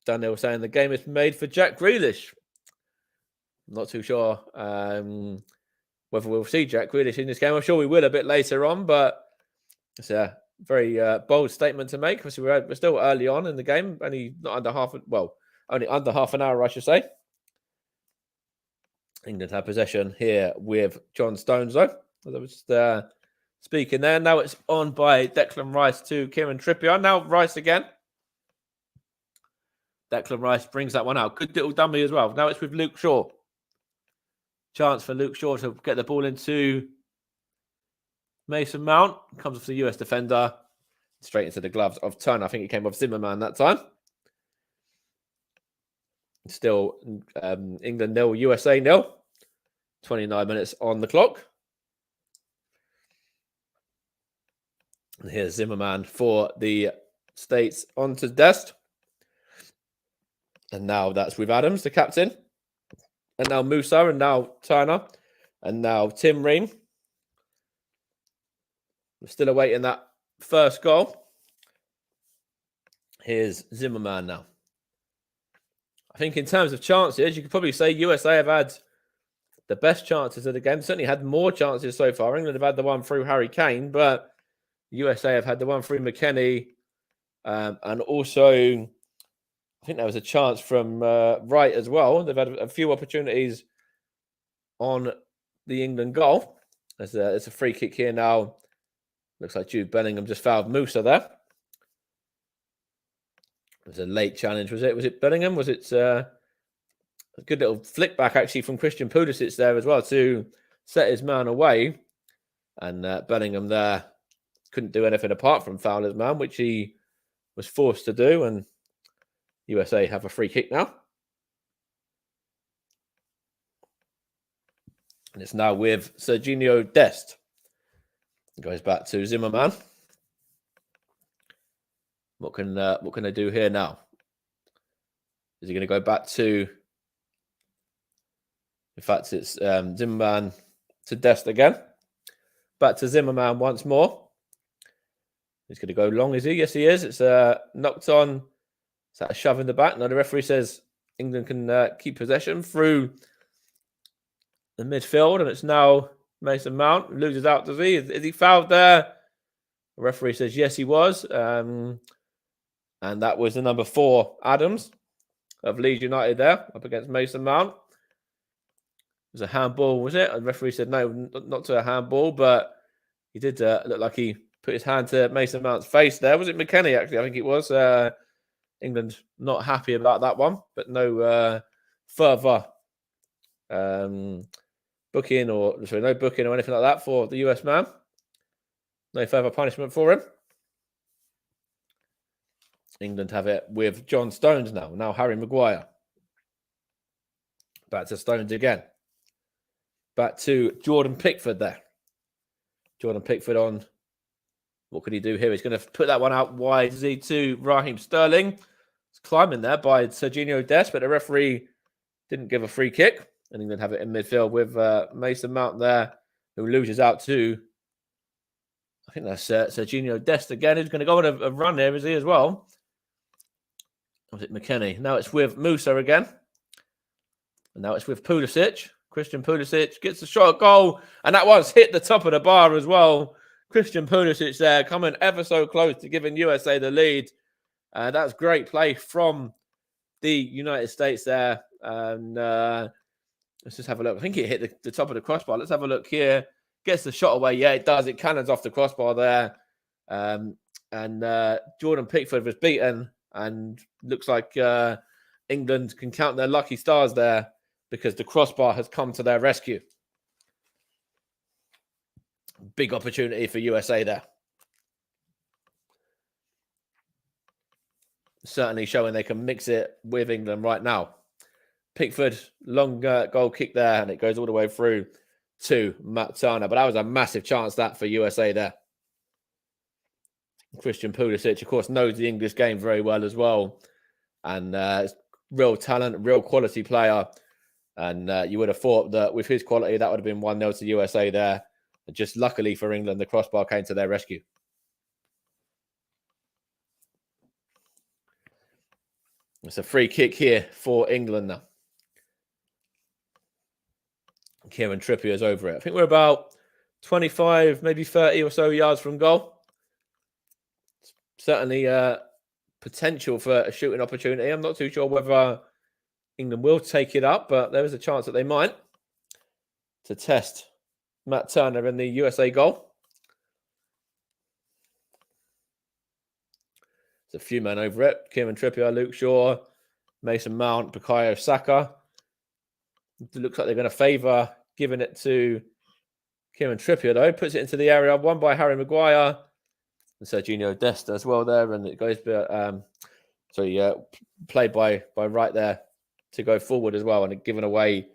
Daniel saying the game is made for Jack Grealish. I'm not too sure whether we'll see Jack Grealish in this game. I'm sure we will a bit later on, but it's a very bold statement to make. Obviously, we're still early on in the game, only under half an hour, I should say. England have possession here with John Stones, though. As I was just speaking there. Now it's on by Declan Rice to Kieran Trippier. Now Rice again. Declan Rice brings that one out. Good little dummy as well. Now it's with Luke Shaw. Chance for Luke Shaw to get the ball into Mason Mount. Comes off the US defender. Straight into the gloves of Turner. I think it came off Zimmerman that time. Still England 0, USA 0. 29 minutes on the clock. And here's Zimmerman for the States onto Dest. And now that's with Adams, the captain. And now Musa, and now Turner. And now Tim Ream. We're still awaiting that first goal. Here's Zimmerman now. I think in terms of chances, you could probably say USA have had the best chances of the game. Certainly had more chances so far. England have had the one through Harry Kane, but USA have had the one through McKennie. And also, I think there was a chance from Wright as well. They've had a few opportunities on the England goal. There's a free kick here now. Looks like Jude Bellingham just fouled Musa there. It was a late challenge, was it? Was it Bellingham? Was it a good little flick back actually from Christian Pulisic there as well to set his man away? And Bellingham there couldn't do anything apart from foul his man, which he was forced to do. And USA have a free kick now. And it's now with Serginho Dest. It goes back to Zimmerman. What can they do here now? Is he going to go back to... In fact, it's Zimmerman to Dest again. Back to Zimmerman once more. He's going to go long, is he? Yes, he is. It's knocked on. Is that a shove in the back? No, the referee says England can keep possession through the midfield. And it's now Mason Mount. Loses out, does he? Is he fouled there? The referee says yes, he was. And that was the number 4, Adams, of Leeds United there, up against Mason Mount. It was a handball, was it? And the referee said no, not to a handball, but he did look like he put his hand to Mason Mount's face there. Was it McKennie, actually? I think it was. England not happy about that one, but no further booking or anything like that for the US man. No further punishment for him. England have it with John Stones now. Now Harry Maguire. Back to Stones again. Back to Jordan Pickford there. Jordan Pickford on. What could he do here? He's going to put that one out wide to Raheem Sterling. It's climbing there by Serginho Dest, but the referee didn't give a free kick. And England have it in midfield with Mason Mount there, who loses out to, I think that's Serginho Dest again, who's going to go on a run there, is he as well? Or was it McKennie? Now it's with Musa again. And now it's with Pulisic. Christian Pulisic gets the shot at goal. And that one's hit the top of the bar as well. Christian Pulisic there coming ever so close to giving USA the lead. That's great play from the United States there. And let's just have a look. I think it hit the top of the crossbar. Let's have a look here. Gets the shot away. Yeah, it does. It cannons off the crossbar there. And Jordan Pickford was beaten. And looks like England can count their lucky stars there because the crossbar has come to their rescue. Big opportunity for USA there. Certainly showing they can mix it with England right now. Pickford, long goal kick there, and it goes all the way through to Matt Turner. But that was a massive chance that for USA there. Christian Pulisic, of course, knows the English game very well as well. And real talent, real quality player. And you would have thought that with his quality, that would have been 1-0 to USA there. But just luckily for England, the crossbar came to their rescue. It's a free kick here for England now. Kieran Trippier is over it. I think we're about 25, maybe 30 or so yards from goal. Certainly potential for a shooting opportunity. I'm not too sure whether England will take it up, but there is a chance that they might to test Matt Turner in the USA goal. There's a few men over it. Kieran Trippier, Luke Shaw, Mason Mount, Bukayo Saka. It looks like they're going to favour giving it to Kieran Trippier, though. Puts it into the area. Won by Harry Maguire. And Serginho Dest as well there. And it goes, played by Wright there to go forward as well. And given away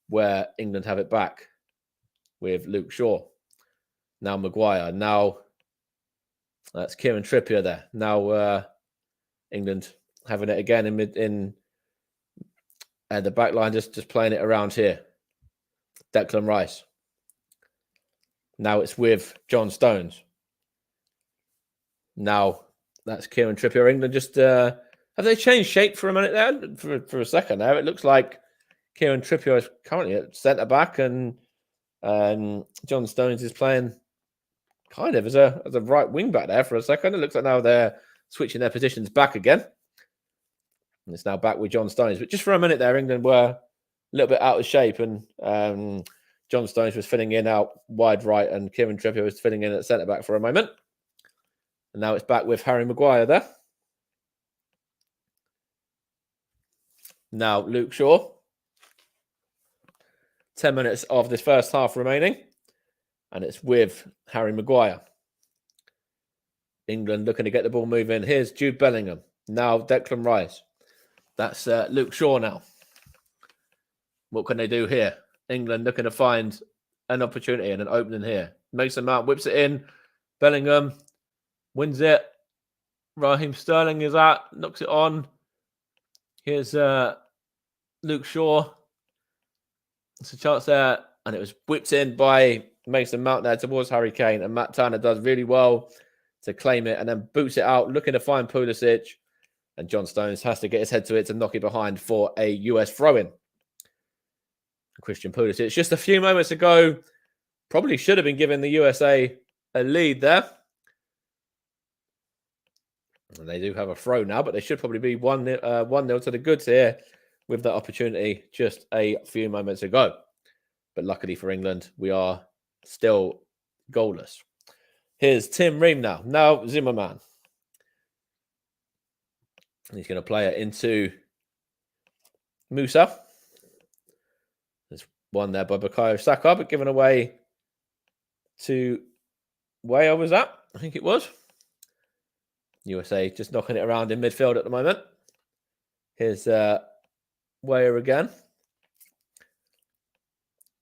where England have it back with Luke Shaw. Now Maguire. Now that's Kieran Trippier there. Now England having it again in the back line, just playing it around here. Declan Rice. Now it's with John Stones. Now that's Kieran Trippier. England just have they changed shape for a minute there? For a second there, it looks like Kieran Trippier is currently at centre back, and John Stones is playing kind of as a right wing back there for a second. It looks like now they're switching their positions back again. And it's now back with John Stones. But just for a minute there, England were a little bit out of shape, and John Stones was filling in out wide right, and Kieran Trippier was filling in at centre back for a moment. And now it's back with Harry Maguire there. Now Luke Shaw. 10 minutes of this first half remaining. And it's with Harry Maguire. England looking to get the ball moving. Here's Jude Bellingham. Now Declan Rice. That's Luke Shaw now. What can they do here? England looking to find an opportunity and an opening here. Mason Mount whips it in. Bellingham wins it. Raheem Sterling is out. Knocks it on. Here's Luke Shaw. It's a chance there. And it was whipped in by Mason Mount there towards Harry Kane. And Matt Turner does really well to claim it and then boots it out, looking to find Pulisic. And John Stones has to get his head to it to knock it behind for a US throw-in. Christian Pulisic, just a few moments ago, probably should have been giving the USA a lead there. And they do have a throw now, but they should probably be 1-0 to the goods here with that opportunity just a few moments ago. But luckily for England, we are still goalless. Here's Tim Ream now. Now Zimmerman. He's going to play it into Musa. There's one there by Bukayo Saka, but given away to where was that? I think it was. USA just knocking it around in midfield at the moment. Here's Weyer again.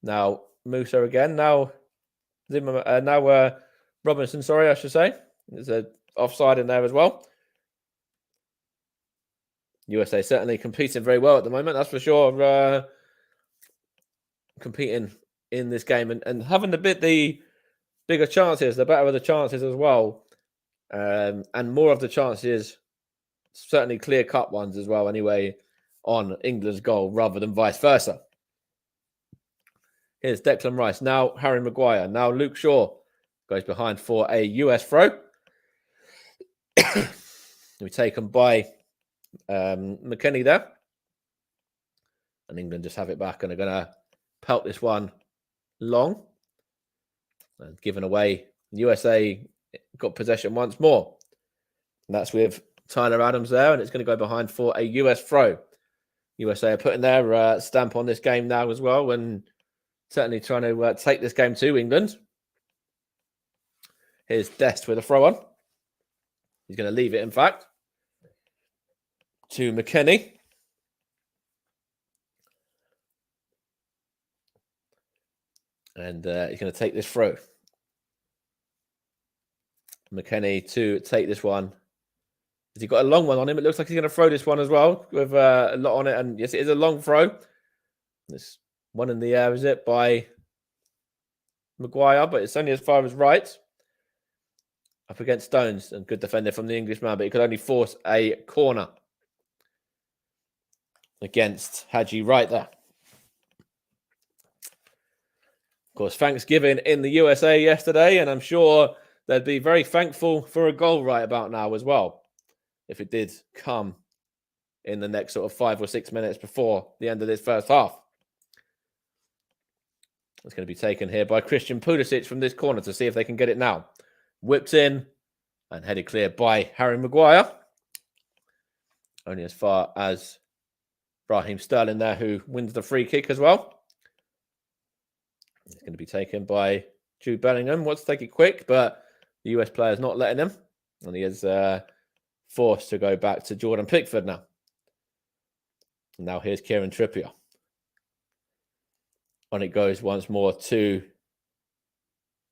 Now Musa again. Now Zimmerman. Now Robinson. Sorry, I should say. There's an offside in there as well. USA certainly competing very well at the moment, that's for sure. Competing in this game and having the bigger chances, the better of the chances as well. And more of the chances, certainly clear-cut ones as well, anyway, on England's goal rather than vice versa. Here's Declan Rice. Now Harry Maguire. Now Luke Shaw goes behind for a US throw. We're taken by McKennie there. And England just have it back and are going to pelt this one long. And given away. USA got possession once more. And that's with Tyler Adams there. And it's going to go behind for a US throw. USA are putting their stamp on this game now as well. And certainly trying to take this game to England. Here's Dest with a throw on. He's going to leave it, in fact, to McKennie. And he's going to take this throw. McKennie to take this one. Has he got a long one on him? It looks like he's going to throw this one as well with a lot on it. And yes, it is a long throw. This one in the air, is it, by Maguire, but it's only as far as right. Up against Stones, and good defender from the Englishman, but he could only force a corner against Haji right there. Of course, Thanksgiving in the USA yesterday, and I'm sure they'd be very thankful for a goal right about now as well, if it did come in the next sort of 5 or 6 minutes before the end of this first half. It's going to be taken here by Christian Pulisic from this corner to see if they can get it now. Whipped in and headed clear by Harry Maguire. Only as far as Raheem Sterling there, who wins the free kick as well. It's going to be taken by Jude Bellingham. Wants to take it quick, but the US player's not letting him. And he is forced to go back to Jordan Pickford now. And now here's Kieran Trippier. On it goes once more to...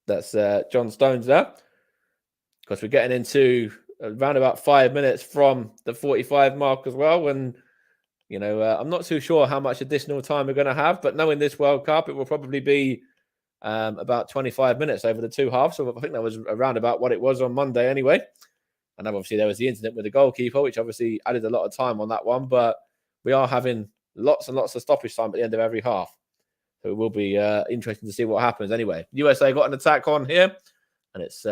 That's John Stones there. Because we're getting into around about 5 minutes from the 45 mark as well. And, you know, I'm not too sure how much additional time we're going to have. But knowing this World Cup, it will probably be about 25 minutes over the two halves. So I think that was around about what it was on Monday anyway. And obviously there was the incident with the goalkeeper, which obviously added a lot of time on that one. But we are having lots and lots of stoppage time at the end of every half. So it will be interesting to see what happens anyway. USA got an attack on here. And it's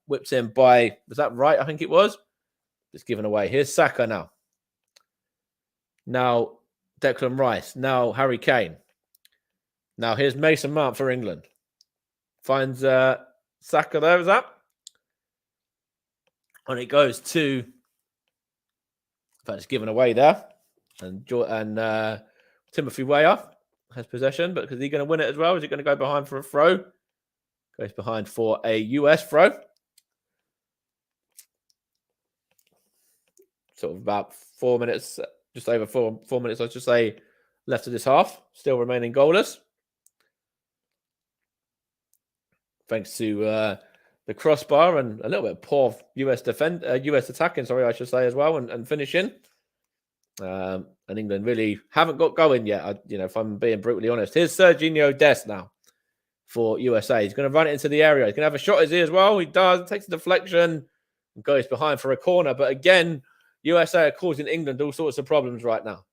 whipped in by, was that right? I think it was. It's given away. Here's Saka now. Now Declan Rice. Now Harry Kane. Now here's Mason Mount for England. Finds Saka there, is that? And it goes to, in fact, it's given away there. And Timothy Weah has possession, but is he going to win it as well? Is he going to go behind for a throw? Goes behind for a US throw. Sort of about 4 minutes, just over four minutes, I should say, left of this half. Still remaining goalless. Thanks to the crossbar and a little bit of poor US attacking, I should say, as well, and finishing. And England really haven't got going yet, if I'm being brutally honest. Here's Serginho Dest now for USA. He's going to run it into the area. He's going to have a shot as he as well. He does. Takes a deflection and goes behind for a corner. But again, USA are causing England all sorts of problems right now.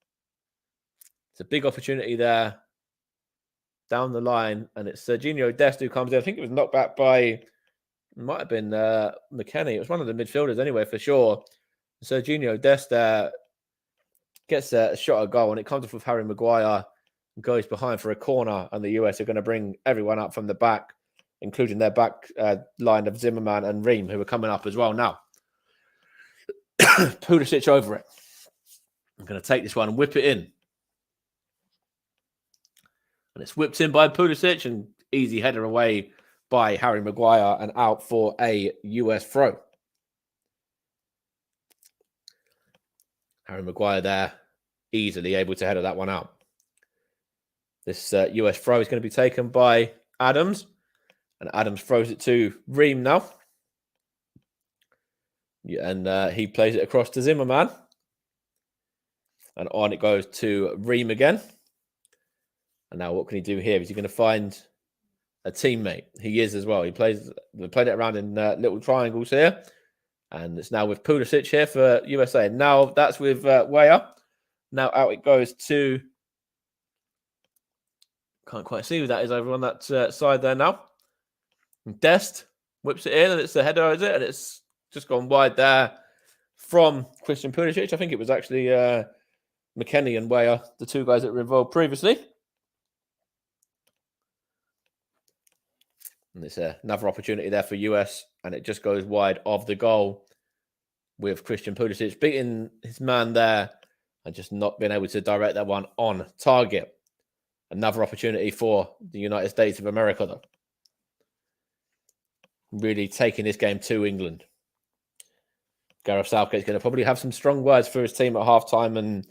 It's a big opportunity there down the line. And it's Serginho Dest who comes in. I think it was knocked back by, it might have been McKennie. It was one of the midfielders anyway, for sure. Serginho Dest gets a shot at goal, and it comes off with Harry Maguire. Goes behind for a corner, and the US are going to bring everyone up from the back, including their back line of Zimmerman and Ream, who are coming up as well now. Pulisic over it. I'm going to take this one and whip it in. And it's whipped in by Pulisic, and easy header away by Harry Maguire and out for a US throw. Harry Maguire there, easily able to header that one out. This US throw is going to be taken by Adams. And Adams throws it to Ream now. Yeah, and he plays it across to Zimmerman. And on it goes to Ream again. And now what can he do here? Is he going to find a teammate? He is as well. We played it around in little triangles here. And it's now with Pulisic here for USA. Now that's with Weah. Now out it goes to... Can't quite see who that is over on that side there now. Dest whips it in, and it's the header, is it? And it's just gone wide there from Christian Pulisic. I think it was actually McKennie and Weah, the two guys that were involved previously. And it's another opportunity there for US, and it just goes wide of the goal with Christian Pulisic beating his man there and just not being able to direct that one on target. Another opportunity for the United States of America, though. Really taking this game to England. Gareth Southgate's going to probably have some strong words for his team at halftime, and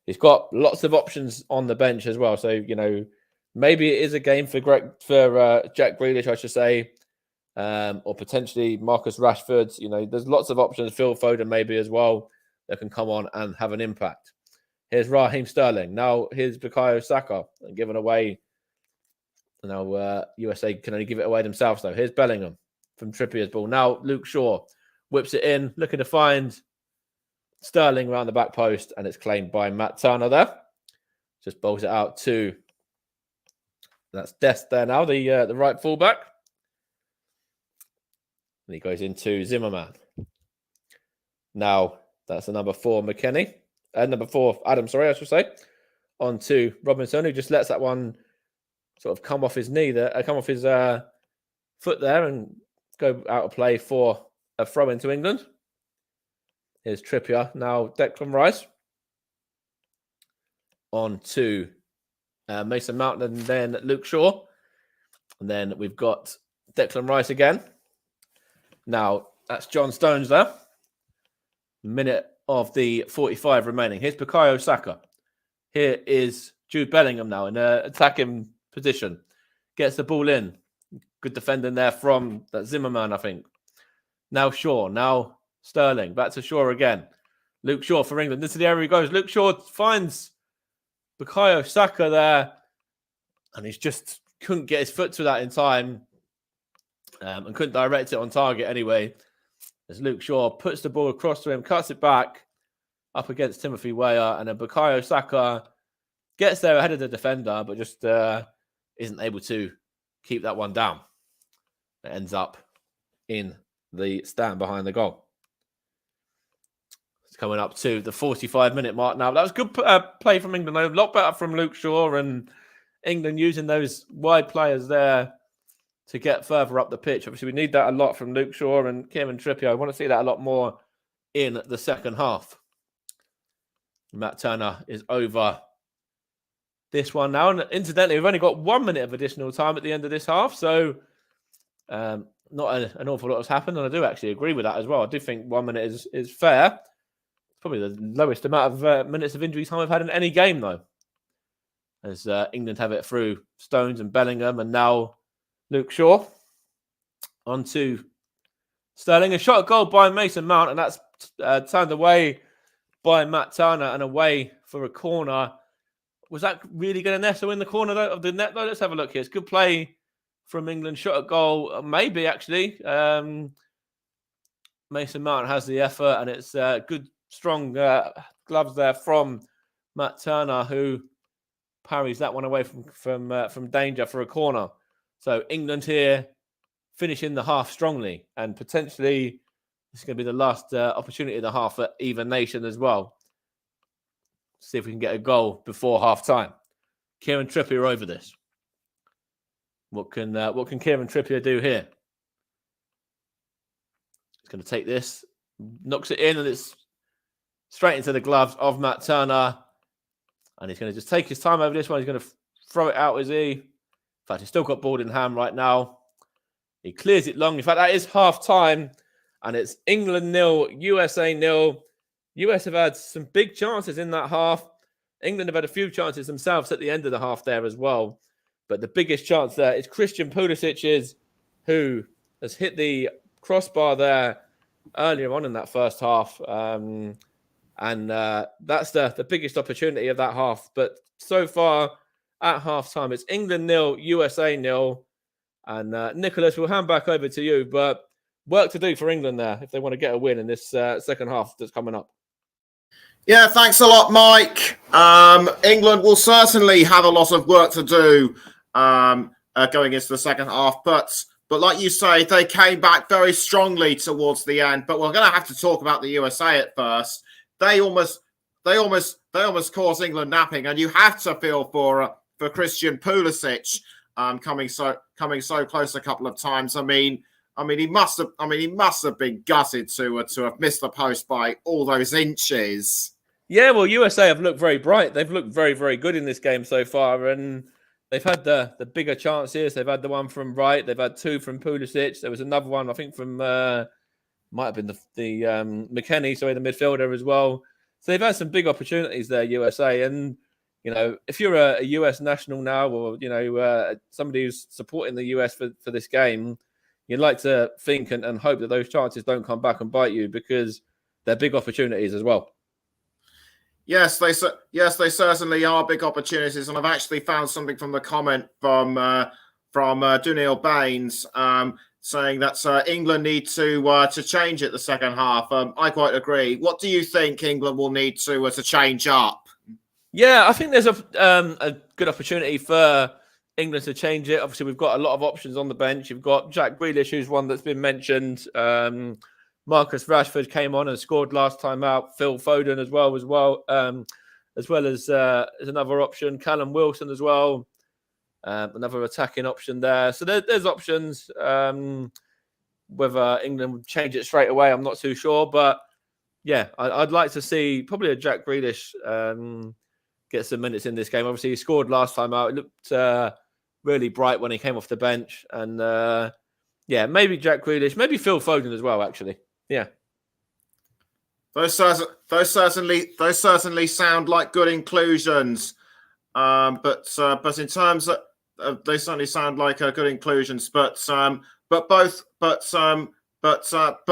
he's got lots of options on the bench as well. So, you know, maybe it is a game for Jack Grealish, I should say, or potentially Marcus Rashford. You know, there's lots of options. Phil Foden maybe as well that can come on and have an impact. Here's Raheem Sterling. Now here's Bukayo Saka given away. Now USA can only give it away themselves though. Here's Bellingham from Trippier's ball. Now Luke Shaw whips it in, looking to find Sterling around the back post, and it's claimed by Matt Turner there. Just bowls it out to... That's Dest there now, the right fullback. And he goes into Zimmerman. Now, that's the number 4, McKennie. Number 4, Adam, I should say. On to Robinson, who just lets that one sort of come off his knee there, come off his foot there and go out of play for a throw into England. Here's Trippier. Now Declan Rice. On to Mason Mount and then Luke Shaw. And then we've got Declan Rice again. Now, that's John Stones there. Minute of the 45 remaining. Here's Bukayo Saka. Here is Jude Bellingham now in an attacking position. Gets the ball in. Good defending there from that Zimmerman, I think. Now Shaw. Now Sterling. Back to Shaw again. Luke Shaw for England. This is the area he goes. Luke Shaw finds Bukayo Saka there. And he's just couldn't get his foot to that in time. And couldn't direct it on target anyway. As Luke Shaw puts the ball across to him, cuts it back up against Timothy Weah, and then Bukayo Saka gets there ahead of the defender, but just isn't able to keep that one down. It ends up in the stand behind the goal. It's coming up to the 45-minute mark now. That was good play from England. A lot better from Luke Shaw, and England using those wide players there to get further up the pitch. Obviously, we need that a lot from Luke Shaw and Kieran Trippier. I want to see that a lot more in the second half. Matt Turner is over this one now. And incidentally, we've only got 1 minute of additional time at the end of this half. So not an awful lot has happened. And I do actually agree with that as well. I do think 1 minute is fair. It's probably the lowest amount of minutes of injury time we've had in any game, though. As England have it through Stones and Bellingham, and now Luke Shaw. On to Sterling. A shot goal by Mason Mount, and that's turned away by Matt Turner and away for a corner. Was that really going to nestle in the corner of the net, though? Let's have a look here. It's good play from England. Shot a goal. Maybe, actually. Mason Mount has the effort, and it's good, strong gloves there from Matt Turner, who parries that one away from danger for a corner. So England here finishing the half strongly, and potentially this is going to be the last opportunity of the half at even nation as well. See if we can get a goal before half time. Kieran Trippier over this. What can Kieran Trippier do here? He's going to take this, knocks it in, and it's straight into the gloves of Matt Turner. And he's going to just take his time over this one. He's going to throw it out, is he? In fact, he's still got ball in hand right now. He clears it long. In fact, that is half time. And it's England 0, USA 0. US have had some big chances in that half. England have had a few chances themselves at the end of the half there as well. But the biggest chance there is Christian Pulisic's, who has hit the crossbar there earlier on in that first half. And And that's the biggest opportunity of that half. But so far at halftime, it's England 0, USA 0. And Nicholas, we'll hand back over to you. But work to do for England there if they want to get a win in this second half that's coming up. Yeah, thanks a lot, Mike. England will certainly have a lot of work to do going into the second half. But like you say, they came back very strongly towards the end. But we're going to have to talk about the USA at first. They almost caused England napping, and you have to feel for Christian Pulisic coming so close a couple of times. I mean, he must have been gutted to have missed the post by all those inches. Yeah, well, USA have looked very bright. They've looked very, very good in this game so far, and they've had the bigger chances. They've had the one from Wright. They've had two from Pulisic. There was another one, I think, from might have been the McKennie, sorry, the midfielder as well. So they've had some big opportunities there, USA. And, you know, if you're a US national now, or, you know, somebody who's supporting the US for this game, you'd like to think and hope that those chances don't come back and bite you, because they're big opportunities as well. Yes, they certainly are big opportunities. And I've actually found something from the comment from Dunil Baines, saying that England need to change it the second half. I quite agree. What do you think England will need to change up? Yeah, I think there's a good opportunity for England to change it. Obviously, we've got a lot of options on the bench. You've got Jack Grealish, who's one that's been mentioned. Marcus Rashford came on and scored last time out. Phil Foden as well, as well as another option. Callum Wilson as well. Another attacking option there. So there's options. Whether England would change it straight away, I'm not too sure. But yeah, I'd like to see probably a Jack Grealish get some minutes in this game. Obviously, he scored last time out. It looked really bright when he came off the bench. And yeah, maybe Jack Grealish, maybe Phil Foden as well, actually. Yeah. Those certainly sound like good inclusions. But in terms of they certainly sound like good inclusions. But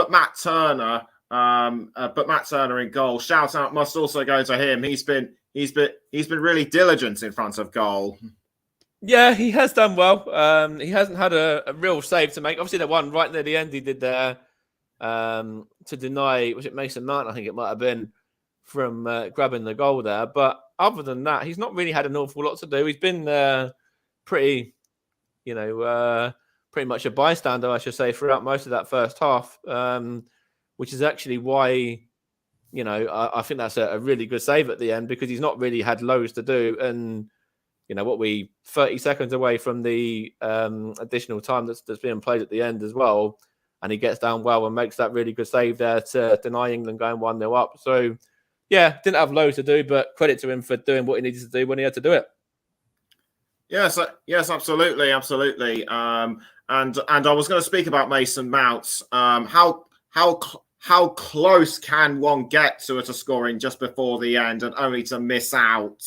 Matt Turner, in goal. Shout out must also go to him. He's been really diligent in front of goal. Yeah, he has done well. He hasn't had a real save to make. Obviously, the one right near the end he did there to deny, was it Mason Mount? I think it might have been, from grabbing the goal there. But other than that, he's not really had an awful lot to do. He's been pretty much a bystander, I should say, throughout most of that first half, which is actually why, you know, I think that's a really good save at the end, because he's not really had loads to do. And, you know, 30 seconds away from the additional time that's being played at the end as well. And he gets down well and makes that really good save there to deny England going 1-0 up. So, yeah, didn't have loads to do, but credit to him for doing what he needed to do when he had to do it. Yes, absolutely. And I was going to speak about Mason Mount. How close can one get to scoring just before the end and only to miss out?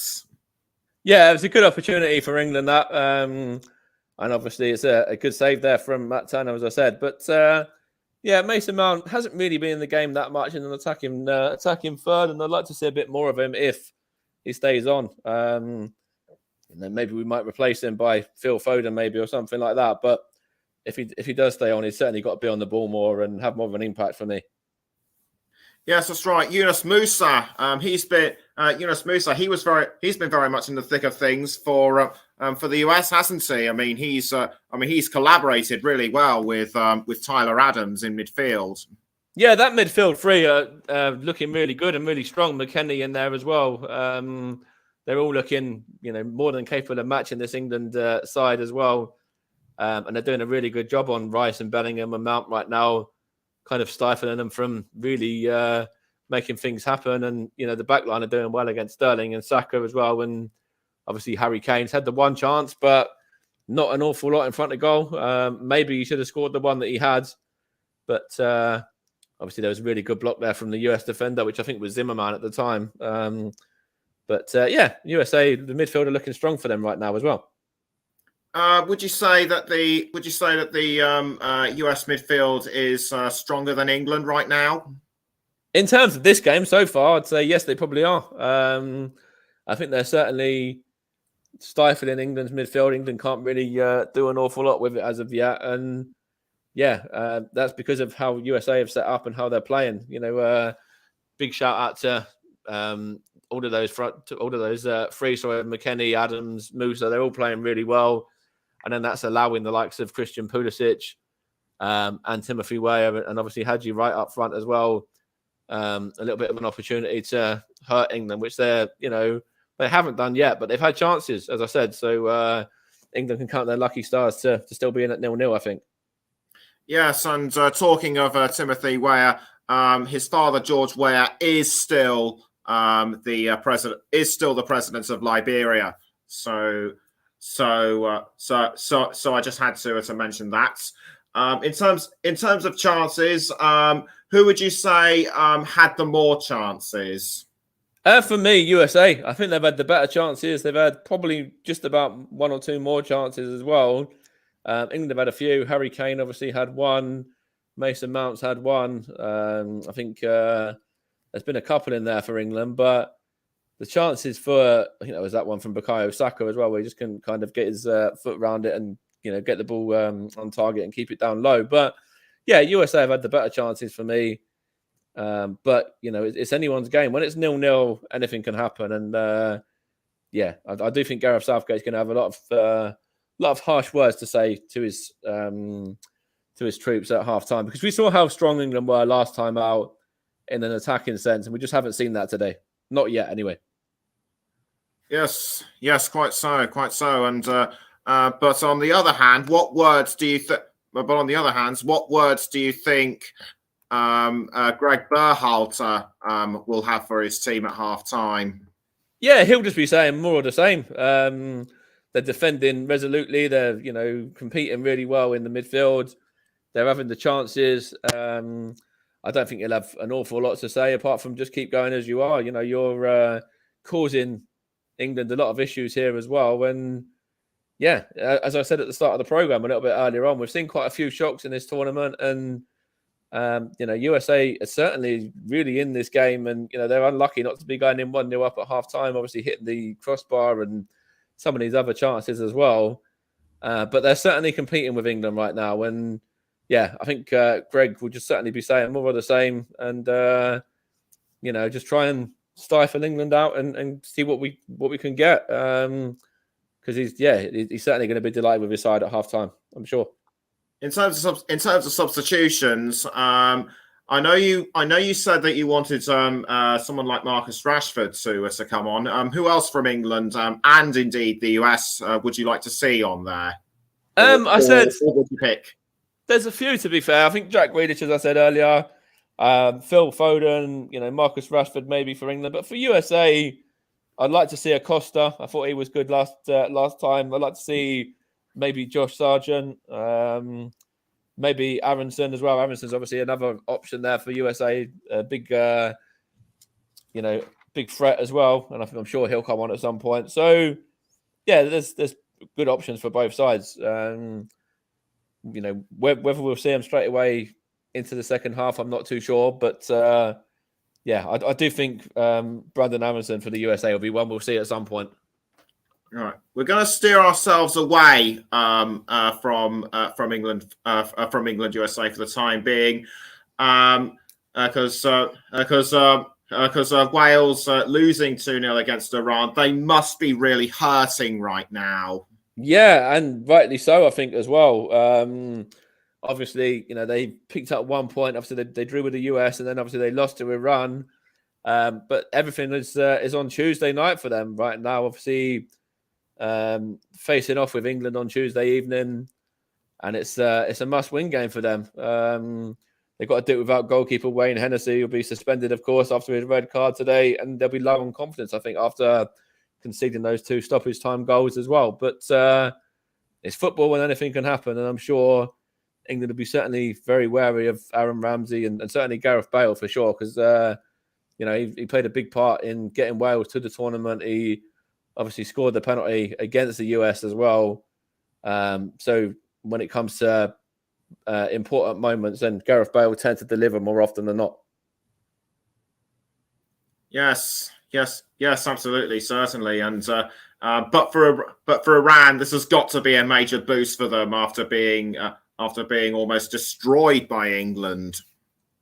Yeah, it was a good opportunity for England, that. And obviously, it's a good save there from Matt Turner, as I said. But yeah, Mason Mount hasn't really been in the game that much in an attacking third, and I'd like to see a bit more of him if he stays on. And then maybe we might replace him by Phil Foden, maybe, or something like that. But if he does stay on, he's certainly got to be on the ball more and have more of an impact for me. Yes, that's right. Yunus Musa. He's been very much in the thick of things for the US, hasn't he? I mean, he's collaborated really well with Tyler Adams in midfield. Yeah, that midfield three are looking really good and really strong. McKennie in there as well. They're all looking, you know, more than capable of matching this England side as well. And they're doing a really good job on Rice and Bellingham and Mount right now, kind of stifling them from really making things happen. And, you know, the back line are doing well against Sterling and Saka as well. And obviously Harry Kane's had the one chance, but not an awful lot in front of goal. Maybe he should have scored the one that he had. But obviously there was a really good block there from the US defender, which I think was Zimmerman at the time. But yeah, USA, the midfield are looking strong for them right now as well. Would you say that the US midfield is stronger than England right now? In terms of this game so far, I'd say yes, they probably are. I think they're certainly stifling England's midfield. England can't really do an awful lot with it as of yet, and that's because of how USA have set up and how they're playing. Big shout out to all of those three. So McKennie, Adams, Musa, they're all playing really well, and then that's allowing the likes of Christian Pulisic and Timothy Weah, and obviously Hadji right up front as well. A little bit of an opportunity to hurt England, which they haven't done yet, but they've had chances, as I said. So England can count their lucky stars to still be in at 0-0, I think. Yes, and talking of Timothy Weah, his father George Weah is still the president of Liberia. So I just had to mention that. In terms of chances, who would you say had the more chances? For me, USA. I think they've had the better chances. They've had probably just about one or two more chances as well. England have had a few. Harry Kane obviously had one. Mason Mount's had one. I think there's been a couple in there for England, but the chances for, was that one from Bukayo Saka as well, where he just can kind of get his foot around it and, get the ball on target and keep it down low. But yeah, USA have had the better chances for me. But, it's anyone's game. When it's 0-0, anything can happen. And I do think Gareth Southgate's going to have a lot of harsh words to say to his troops at half-time, because we saw how strong England were last time out in an attacking sense, and we just haven't seen that today. Not yet, anyway. Yes, quite so. And but on the other hand, what words do you think? But on the other hand, what words do you think Greg Berhalter will have for his team at half-time? Yeah, he'll just be saying more of the same. They're defending resolutely. They're, competing really well in the midfield. They're having the chances. I don't think he'll have an awful lot to say apart from just keep going as you are. You're causing England a lot of issues here as well. And as I said at the start of the program a little bit earlier on, we've seen quite a few shocks in this tournament, and USA is certainly really in this game, and they're unlucky not to be going in 1-0 up at half time, obviously hitting the crossbar and some of these other chances as well. But they're certainly competing with England right now, and I think Greg will just certainly be saying more of the same, and just try and stifle England out and see what we can get. Because he's certainly going to be delighted with his side at half time, I'm sure. In terms of substitutions, I know you said that you wanted someone like Marcus Rashford to come on. Who else from England and indeed the US would you like to see on there? I said, what would you pick? There's a few, to be fair. I think Jack Grealish, as I said earlier, Phil Foden, Marcus Rashford maybe for England, but for USA, I'd like to see Acosta. I thought he was good last time. I'd like to see maybe Josh Sargent, maybe Aronson as well. Aronson's obviously another option there for USA. A big, big threat as well, and I'm sure he'll come on at some point. So, there's good options for both sides. Whether we'll see him straight away into the second half, I'm not too sure, but. I do think Brandon Aronson for the USA will be one we'll see at some point. All right, we're going to steer ourselves away from England USA for the time being, because Wales losing 2-0 against Iran, they must be really hurting right now. Yeah, and rightly so, I think as well. Obviously, they picked up 1 point. Obviously, they drew with the US, and then obviously they lost to Iran. But everything is on Tuesday night for them right now. Obviously, facing off with England on Tuesday evening, and it's a must-win game for them. They've got to do it without goalkeeper Wayne Hennessy, who'll be suspended, of course, after his red card today, and they'll be low on confidence, I think, after conceding those 2 stoppage time goals as well. But it's football, and anything can happen, and I'm sure England will be certainly very wary of Aaron Ramsey and certainly Gareth Bale for sure, because he played a big part in getting Wales to the tournament. He obviously scored the penalty against the US as well. So when it comes to important moments, then Gareth Bale tends to deliver more often than not. Yes, absolutely, certainly. And but for Iran, this has got to be a major boost for them after being almost destroyed by England.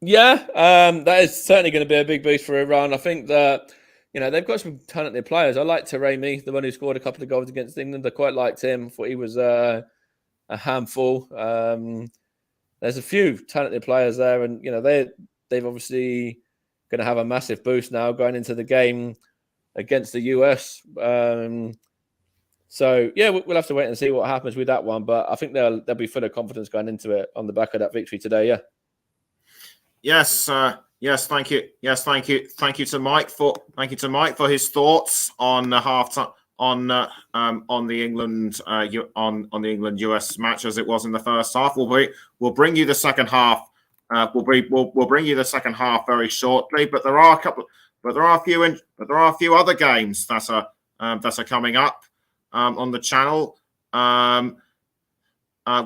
Yeah, that is certainly going to be a big boost for Iran. I think that they've got some talented players. I like Taremi, the one who scored a couple of goals against England. I quite liked him. Thought he was a handful. There's a few talented players there, and they've obviously going to have a massive boost now going into the game against the US. So yeah, we'll have to wait and see what happens with that one. But I think they'll be full of confidence going into it on the back of that victory today. Yeah. Yes. Thank you. Yes, thank you to Mike for his thoughts on the halftime on the England on the England US match as it was in the first half. We'll bring you the second half. We'll bring you the second half very shortly. But there are a few other games that are coming up on the channel.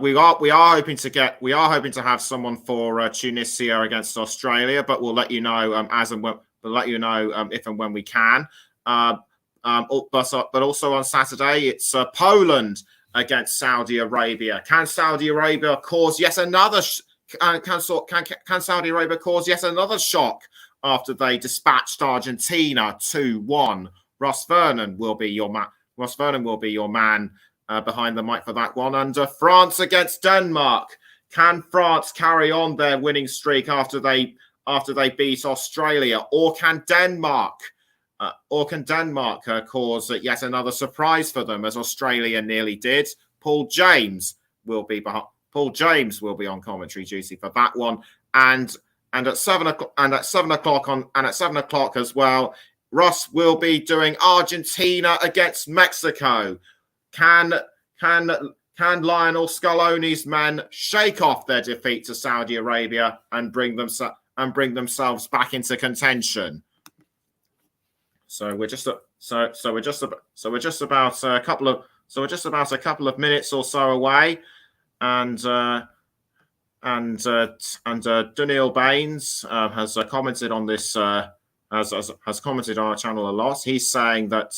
We are hoping to have someone for Tunisia against Australia, but we'll let you know if and when we can. But also on Saturday, it's Poland against Saudi Arabia. Can Saudi Arabia cause yet another? Can Saudi Arabia cause yet another shock after they dispatched Argentina 2-1? Ross Vernon will be your man behind the mic for that one. And France against Denmark. Can France carry on their winning streak after they beat Australia, or can Denmark cause yet another surprise for them, as Australia nearly did? Paul James will be on commentary duty for that one, and at 7 o'clock as well, Ross will be doing Argentina against Mexico. Can Lionel Scaloni's men shake off their defeat to Saudi Arabia and bring themselves back into contention? So we're just about a couple of minutes or so away, and Daniil Baines has commented on this. Has commented on our channel a lot. He's saying that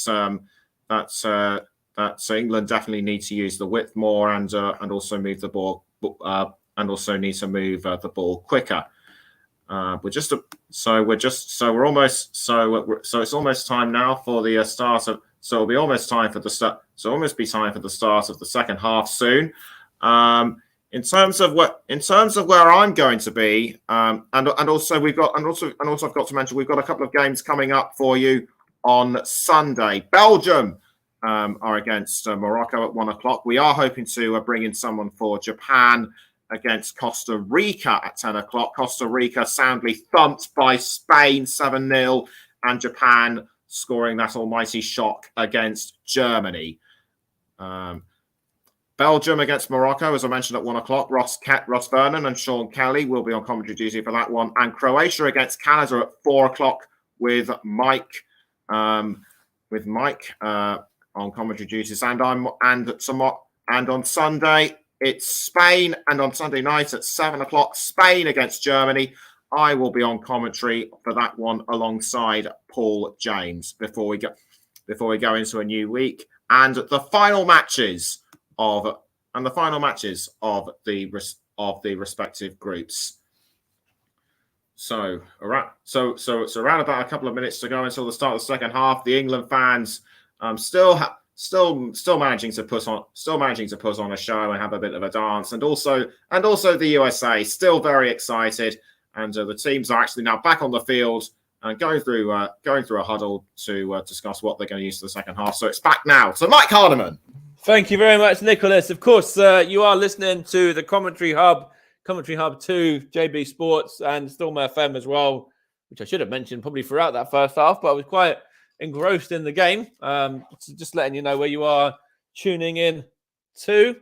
England definitely need to use the width more and also move the ball need to move the ball quicker. It's almost time now for the start of. So it'll be almost time for the start. So almost be time for the start of the second half soon. In terms of where I'm going to be, and also I've got to mention we've got a couple of games coming up for you on Sunday. Belgium are against Morocco at 1 o'clock. We are hoping to bring in someone for Japan against Costa Rica at 10 o'clock. Costa Rica soundly thumped by Spain 7-0, and Japan scoring that almighty shock against Germany. Belgium against Morocco, as I mentioned, at 1 o'clock. Ross Vernon and Sean Kelly will be on commentary duty for that one. And Croatia against Canada at 4 o'clock with Mike on commentary duties. And on Sunday it's Spain, and on Sunday night at 7 o'clock, Spain against Germany. I will be on commentary for that one alongside Paul James before we go into a new week. And the final matches of the respective groups. So it's around about a couple of minutes to go until the start of the second half. The England fans still managing to put on a show and have a bit of a dance, and also the USA still very excited, and the teams are actually now back on the field and going through a huddle to discuss what they're going to use for the second half. So it's back now. So Mike Hardiman. Thank you very much, Nicholas. Of course, you are listening to the Commentary Hub 2, JB Sports, and Storm FM as well, which I should have mentioned probably throughout that first half, but I was quite engrossed in the game. Just letting you know where you are tuning in to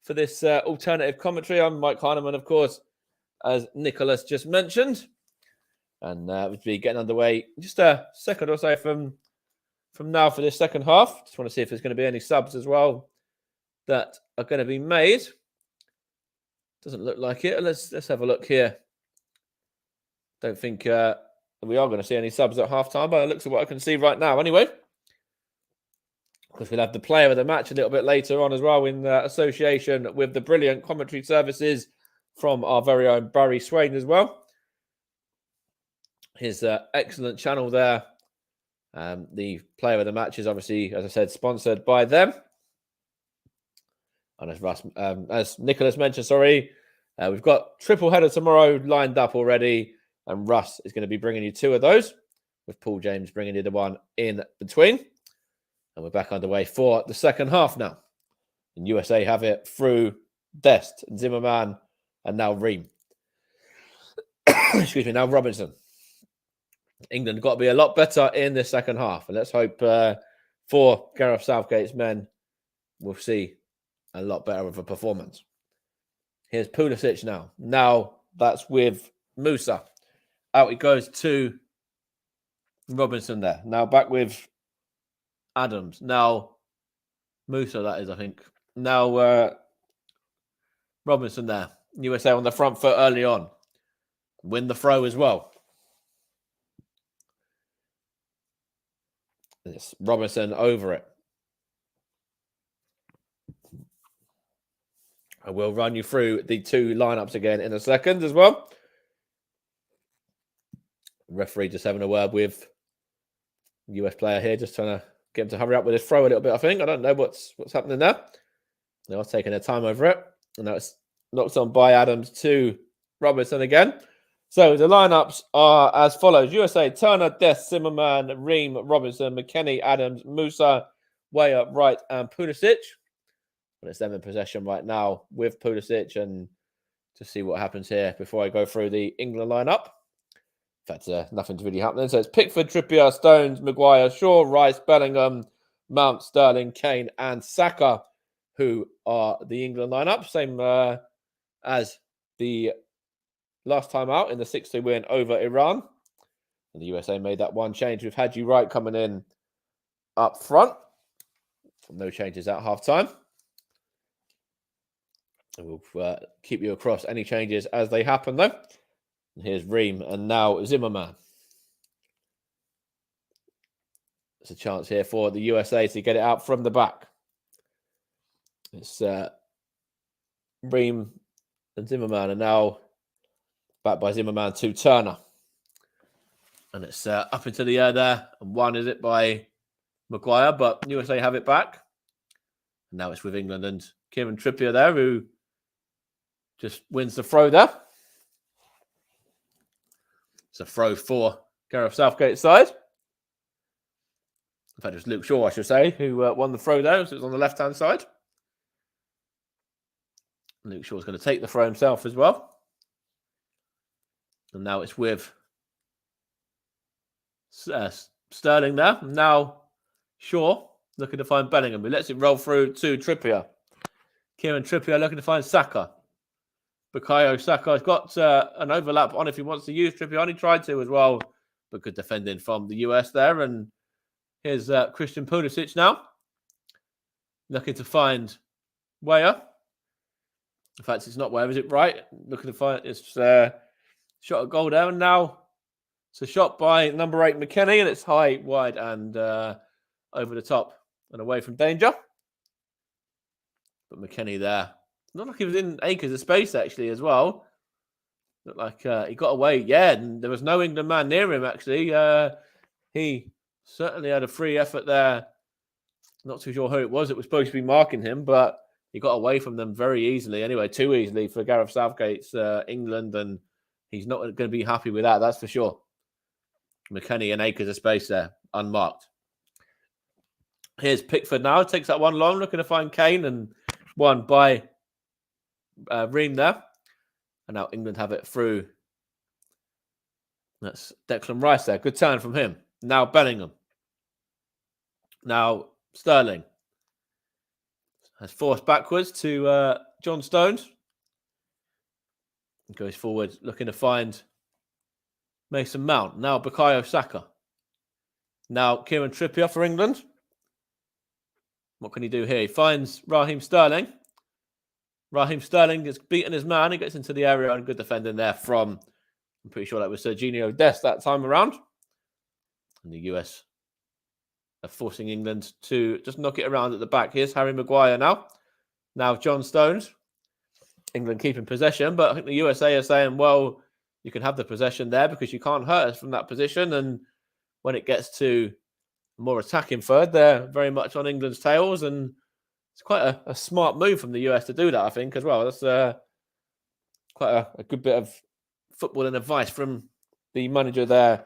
for this alternative commentary. I'm Mike Heineman, of course, as Nicholas just mentioned. And we'll be getting underway just a second or so from now for this second half. Just want to see if there's going to be any subs as well that are going to be made. Doesn't look like it. Let's have a look here. Don't think we are going to see any subs at half-time, but it looks at what I can see right now anyway. Because we'll have the player of the match a little bit later on as well in association with the brilliant commentary services from our very own Barry Swain as well. His excellent channel there. The player of the match is obviously, as I said, sponsored by them. And as Nicholas mentioned, we've got triple header tomorrow lined up already. And Russ is going to be bringing you 2 of those, with Paul James bringing you the one in between. And we're back underway for the second half now. And USA have it through Dest, Zimmerman, and now Ream. Excuse me, now Robinson. England got to be a lot better in the second half. And let's hope for Gareth Southgate's men, we'll see a lot better of a performance. Here's Pulisic now. Now that's with Musa. Out it goes to Robinson there. Now back with Adams. Now Musa, that is, I think. Now Robinson there. USA on the front foot early on. Win the throw as well. It's Robinson over it. I will run you through the 2 lineups again in a second as well. Referee just having a word with US player here, just trying to get him to hurry up with his throw a little bit, I think. I don't know what's happening there. They are taking their time over it. And now it's knocked on by Adams to Robinson again. So the lineups are as follows. USA, Turner, Dest, Zimmerman, Ream, Robinson, McKennie, Adams, Musa, Weah, Wright, and Pulisic. And it's them in possession right now with Pulisic, and to see what happens here before I go through the England lineup. In fact, nothing's really happening. So it's Pickford, Trippier, Stones, Maguire, Shaw, Rice, Bellingham, Mount, Sterling, Kane, and Saka, who are the England lineup. Same as the last time out in the 6-2 win over Iran. And the USA made that one change with Haji Wright coming in up front. No changes at half-time. And we'll keep you across any changes as they happen, though. And here's Ream and now Zimmerman. There's a chance here for the USA to get it out from the back. It's Ream and Zimmerman, and now back by Zimmerman to Turner. And it's up into the air there. And one is it by Maguire, but USA have it back. And now it's with England and Kieran Trippier there, who just wins the throw there. It's a throw for Gareth Southgate's side. In fact, it was Luke Shaw, I should say, who won the throw there. So it's on the left-hand side. Luke Shaw's going to take the throw himself as well. And now it's with Sterling there. Now Shaw looking to find Bellingham. He lets it roll through to Trippier. Kieran Trippier looking to find Saka. Bukayo Saka has got an overlap on if he wants to use Trippier. He tried to as well, but good defending from the US there. And here's Christian Pulisic now. Looking to find Weah. In fact, it's not Weah, is it right? Looking to find it's shot a goal down. Now it's a shot by number 8 McKennie, and it's high, wide, and over the top and away from danger. But McKennie there. Not like he was in acres of space, actually, as well. Looked like he got away. Yeah, and there was no England man near him, actually. He certainly had a free effort there. Not too sure who it was. It was supposed to be marking him, but he got away from them very easily. Anyway, too easily for Gareth Southgate's England, and he's not going to be happy with that, that's for sure. McKennie and acres of space there, unmarked. Here's Pickford now. Takes that one long, looking to find Kane, and one by Ream there. And now England have it through. That's Declan Rice there. Good turn from him. Now Bellingham. Now Sterling. Has forced backwards to John Stones. Goes forward, looking to find Mason Mount. Now Bukayo Saka. Now Kieran Trippier for England. What can he do here? He finds Raheem Sterling. Raheem Sterling has beaten his man. He gets into the area and good defending there from I'm pretty sure that was Serginho Dest that time around. And the US are forcing England to just knock it around at the back. Here's Harry Maguire now. Now John Stones. England keeping possession, but I think the USA are saying, well, you can have the possession there because you can't hurt us from that position. And when it gets to more attacking third, they're very much on England's tails. And it's quite a smart move from the US to do that, I think, as well. That's quite a good bit of footballing advice from the manager there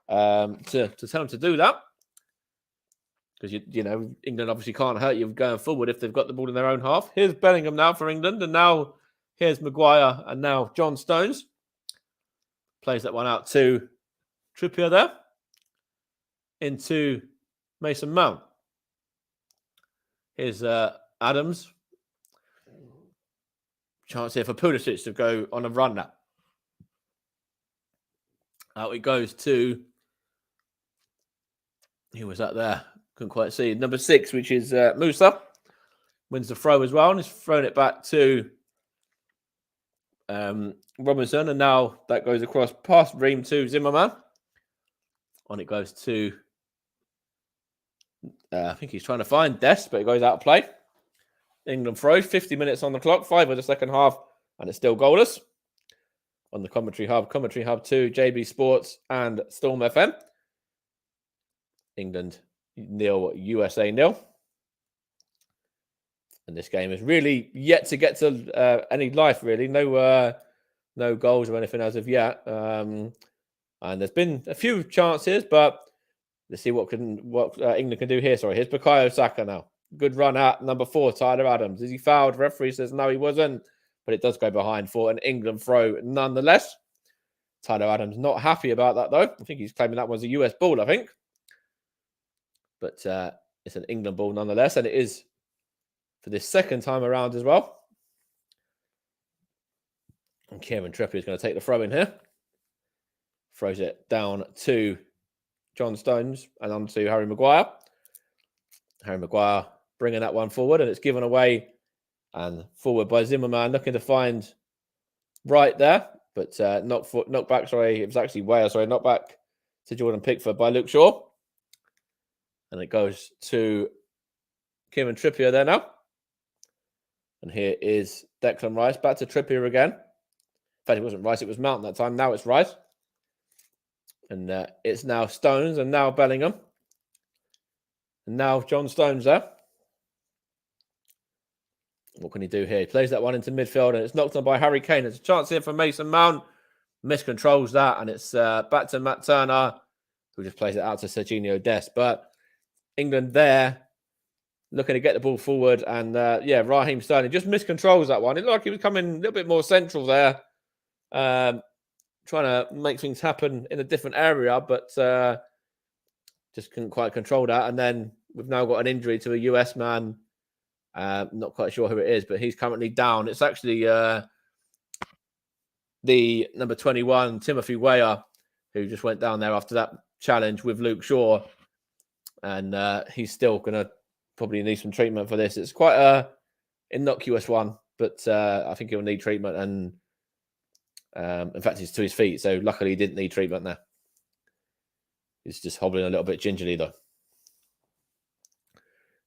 to tell them to do that. Because, you know, England obviously can't hurt you going forward if they've got the ball in their own half. Here's Bellingham now for England. And now here's Maguire. And now John Stones plays that one out to Trippier there. Into Mason Mount. Here's Adams. Chance here for Pulisic to go on a run now. Out it goes to... Who was that there? Couldn't quite see. Number 6, which is Musa. Wins the throw as well. And he's thrown it back to Robinson. And now that goes across past Ream to Zimmerman. On it goes to... I think he's trying to find Dest, but it goes out of play. England throw. 50 minutes on the clock. 5 of the second half. And it's still goalless. On the Commentary Hub 2, JB Sports and Storm FM. England 0, USA 0. And this game is really yet to get to any life, really. No goals or anything as of yet. And there's been a few chances, but let's see what England can do here. Sorry, here's Bukayo Saka now. Good run at number 4, Tyler Adams. Is he fouled? Referee says no, he wasn't. But it does go behind for an England throw nonetheless. Tyler Adams not happy about that, though. I think he's claiming that was a US ball, I think. But it's an England ball nonetheless. And it is for this second time around as well. And Kieran Trippier is going to take the throw in here. Throws it down to John Stones and on to Harry Maguire. Harry Maguire bringing that one forward, and it's given away and forward by Zimmerman, looking to find right there, but knocked back. Sorry, it was actually Wales. Sorry, knocked back to Jordan Pickford by Luke Shaw, and it goes to Kieran Trippier there now. And here is Declan Rice back to Trippier again. In fact, it wasn't Rice; it was Mount that time. Now it's Rice. And it's now Stones and now Bellingham. And now John Stones there. What can he do here? He plays that one into midfield and it's knocked on by Harry Kane. There's a chance here for Mason Mount. Miscontrols that and it's back to Matt Turner, who just plays it out to Serginho Dest. But England there looking to get the ball forward. And Raheem Sterling just miscontrols that one. It looked like he was coming a little bit more central there. Trying to make things happen in a different area, but just couldn't quite control that. And then we've now got an injury to a US man. Not quite sure who it is, but he's currently down. It's actually the number 21, Timothy Weah, who just went down there after that challenge with Luke Shaw. And he's still going to probably need some treatment for this. It's quite a innocuous one, but I think he'll need treatment. And in fact, he's to his feet, so luckily he didn't need treatment there. He's just hobbling a little bit gingerly, though.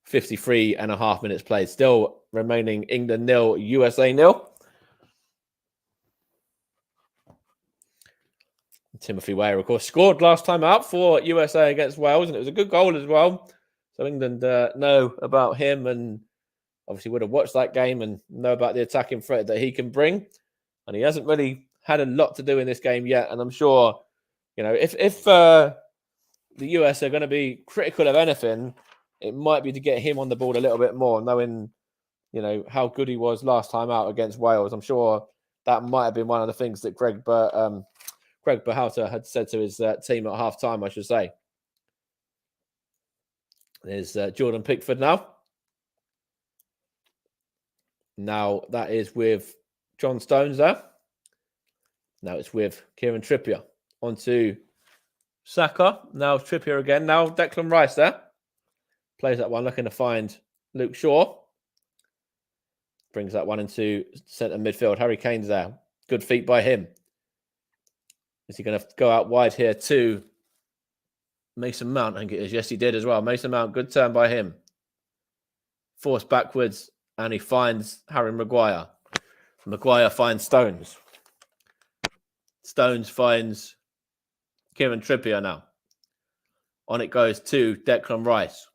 53.5 minutes played. Still remaining England 0, USA 0. Timothy Weah, of course, scored last time out for USA against Wales, and it was a good goal as well. So England know about him and obviously would have watched that game and know about the attacking threat that he can bring. And he hasn't really had a lot to do in this game yet. And I'm sure, you know, if the US are going to be critical of anything, it might be to get him on the ball a little bit more, knowing, you know, how good he was last time out against Wales. I'm sure that might have been one of the things that Greg Berhalter had said to his team at half-time, I should say. There's Jordan Pickford now. Now that is with John Stones there. Now it's with Kieran Trippier. On to Saka. Now Trippier again. Now Declan Rice there. Plays that one, looking to find Luke Shaw. Brings that one into centre midfield. Harry Kane's there. Good feet by him. Is he going to go out wide here to Mason Mount? I think it is. Yes, he did as well. Mason Mount, good turn by him. Forced backwards, and he finds Harry Maguire. Maguire finds Stones. Stones finds Kieran Trippier now. On it goes to Declan Rice.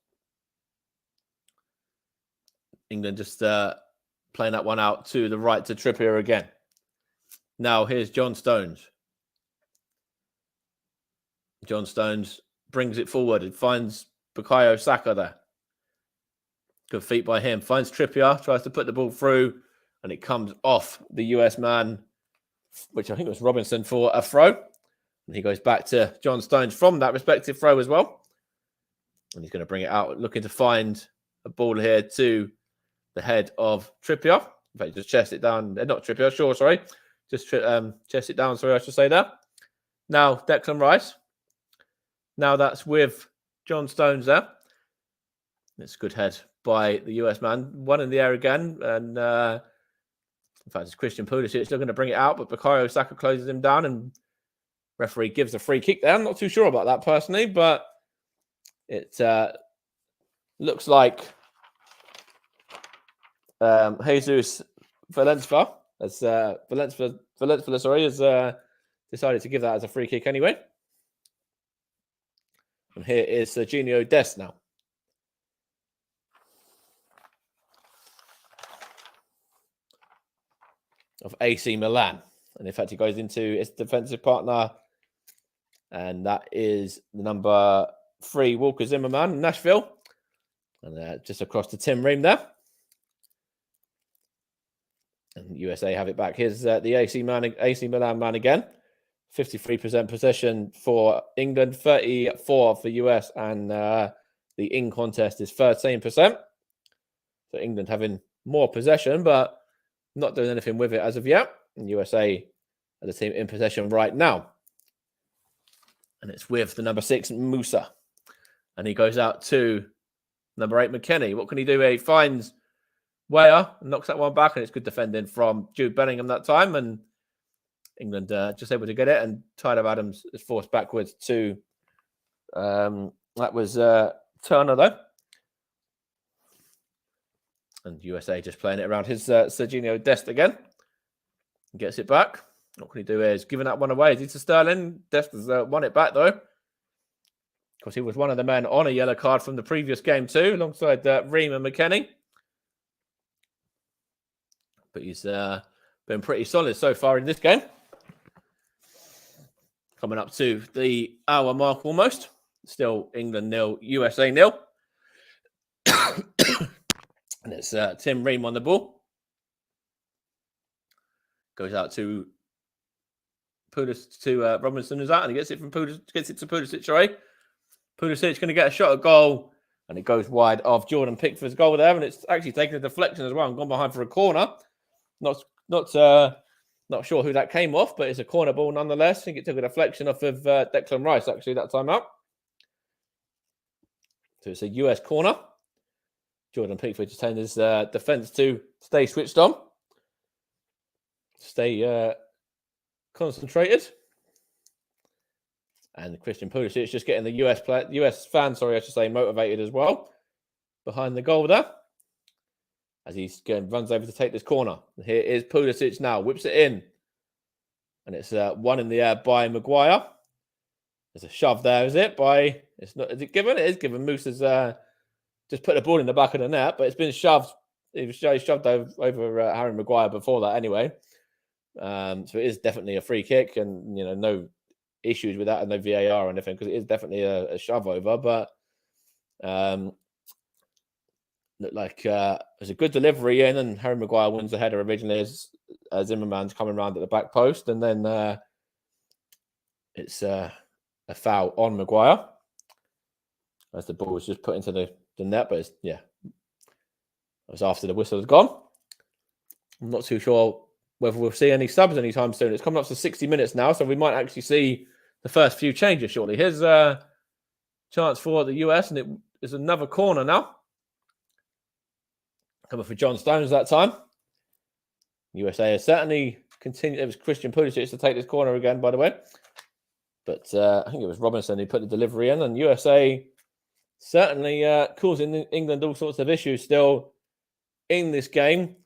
England just playing that one out to the right to Trippier again. Now here's John Stones. John Stones brings it forward. It finds Bukayo Saka there. Good feet by him. Finds Trippier, tries to put the ball through, and it comes off the US man, which I think was Robinson, for a throw. And he goes back to John Stones from that respective throw as well. And he's going to bring it out, looking to find a ball here to the head of Trippier. In fact, just chest it down. Not Trippier, sure, sorry. Just chest it down, sorry, I should say that. Now, Declan Rice. Now that's with John Stones there. It's a good head by the US man. One in the air again. And in fact, it's Christian Pulisic looking to bring it out, but Bukayo Saka closes him down and referee gives a free kick there. I'm not too sure about that personally, but it looks like Jesus Valencia has decided to give that as a free kick anyway. And here is Serginho Dest now. Of AC Milan. And in fact, he goes into its defensive partner. And that is the number 3, Walker Zimmerman, Nashville. And just across to Tim Ream there. And USA have it back. Here's the AC Milan man again. 53% possession for England, 34 for US, and the in contest is 13%. So England having more possession, but not doing anything with it as of yet. And USA are the team in possession right now. And it's with the number 6, Musa. And he goes out to number 8, McKennie. What can he do? He finds Weah and knocks that one back, and it's good defending from Jude Bellingham that time. And England just able to get it, and Tyler Adams is forced backwards to that was Turner though, and USA just playing it around his Serginho Dest again. Gets it back. What can he do here? He's giving that one away. Is it to Sterling? Dest has won it back though. Of course, he was one of the men on a yellow card from the previous game too, alongside Ream and McKennie. But he's been pretty solid so far in this game. Coming up to the hour mark almost. Still England 0, USA 0. And it's Tim Ream on the ball. Goes out to Robinson, who's out, and he gets it to Pulisic, right? Pulisic going to get a shot at goal, and it goes wide of Jordan Pickford's goal there, and it's actually taken a deflection as well and gone behind for a corner. Not sure who that came off, but it's a corner ball nonetheless. I think it took a deflection off of Declan Rice, actually, that time out. So it's a US corner. Jordan Pickford just telling his defence to stay switched on. Stay concentrated. And Christian Pulisic just getting the US fan, motivated as well. Behind the goal there. As he runs over to take this corner. And here is Pulisic now. Whips it in. And it's one in the air by Maguire. There's a shove there, is it? Is it given? It is given. Moose has just put the ball in the back of the net, but it's been shoved. It was shoved over Harry Maguire before that anyway. So it is definitely a free kick, and no issues with that and no VAR or anything, because it is definitely a shove over. But looked like it was a good delivery in, and Harry Maguire wins the header originally as Zimmerman's coming around at the back post, and then it's a foul on Maguire as the ball was just put into the net, but it was after the whistle was gone. I'm not too sure whether we'll see any subs anytime soon. It's coming up to 60 minutes now, so we might actually see the first few changes shortly. Here's a chance for the US, and it is another corner now. Coming for John Stones that time. USA has certainly continued. It was Christian Pulisic to take this corner again, by the way. But I think it was Robinson who put the delivery in, and USA certainly causing England all sorts of issues still in this game.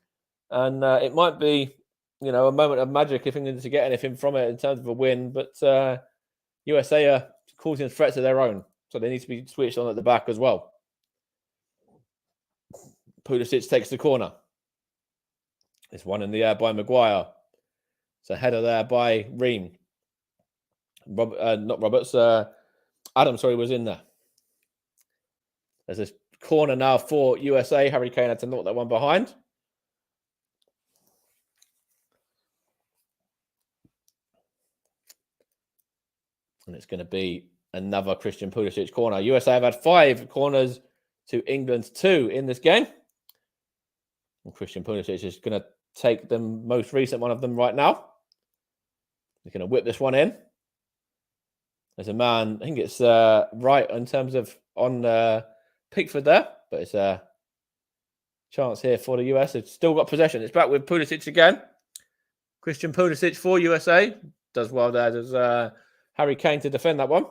And it might be, a moment of magic if England to get anything from it in terms of a win. But USA are causing threats of their own, so they need to be switched on at the back as well. Pulisic takes the corner. It's one in the air by Maguire. It's a header there by Ream. Not Roberts. Adam, was in there. There's a corner now for USA. Harry Kane had to knock that one behind. And it's going to be another Christian Pulisic corner. USA have had 5 corners to England's 2 in this game. And Christian Pulisic is going to take the most recent one of them right now. He's going to whip this one in. There's a man, I think it's right in terms of on Pickford there, but it's a chance here for the US. They've still got possession. It's back with Pulisic again. Christian Pulisic for USA. Does well there. There's Harry Kane to defend that one.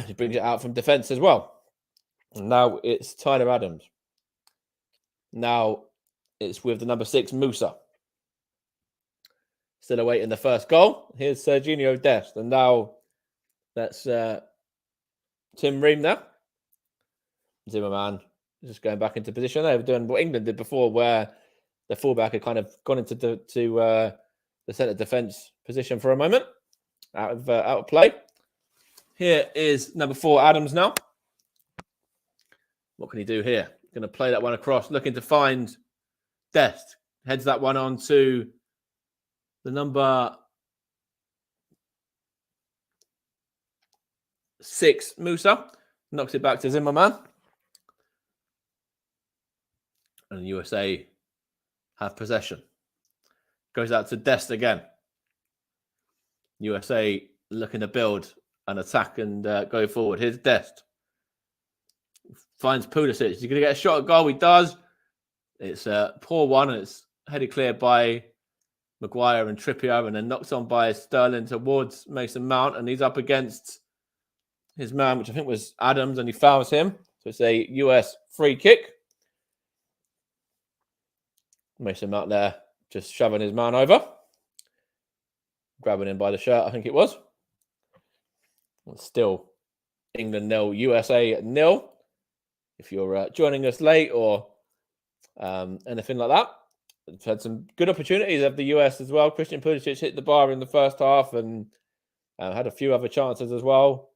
He brings it out from defence as well. And now it's Tyler Adams. Now it's with the number 6, Musa. Still awaiting the first goal. Here's Serginho Dest. And now that's Tim Ream there. Zimmerman just going back into position. They were doing what England did before, where the fullback had kind of gone into the centre defence position for a moment, out of play. Here is number 4, Adams now. What can he do here? Going to play that one across, looking to find Dest. Heads that one on to the number 6, Musa. Knocks it back to Zimmerman. And USA have possession. Goes out to Dest again. USA looking to build an attack and go forward. Here's Dest. Finds Pulisic. He's going to get a shot at goal. He does. It's a poor one, and it's headed clear by Maguire and Trippier, and then knocked on by Sterling towards Mason Mount, and he's up against his man, which I think was Adams, and he fouls him. So it's a US free kick. Mason Mount there just shoving his man over. Grabbing him by the shirt, I think it was. And still England 0, USA 0. If you're joining us late or anything like that. We've had some good opportunities of the US as well. Christian Pulisic hit the bar in the first half and had a few other chances as well.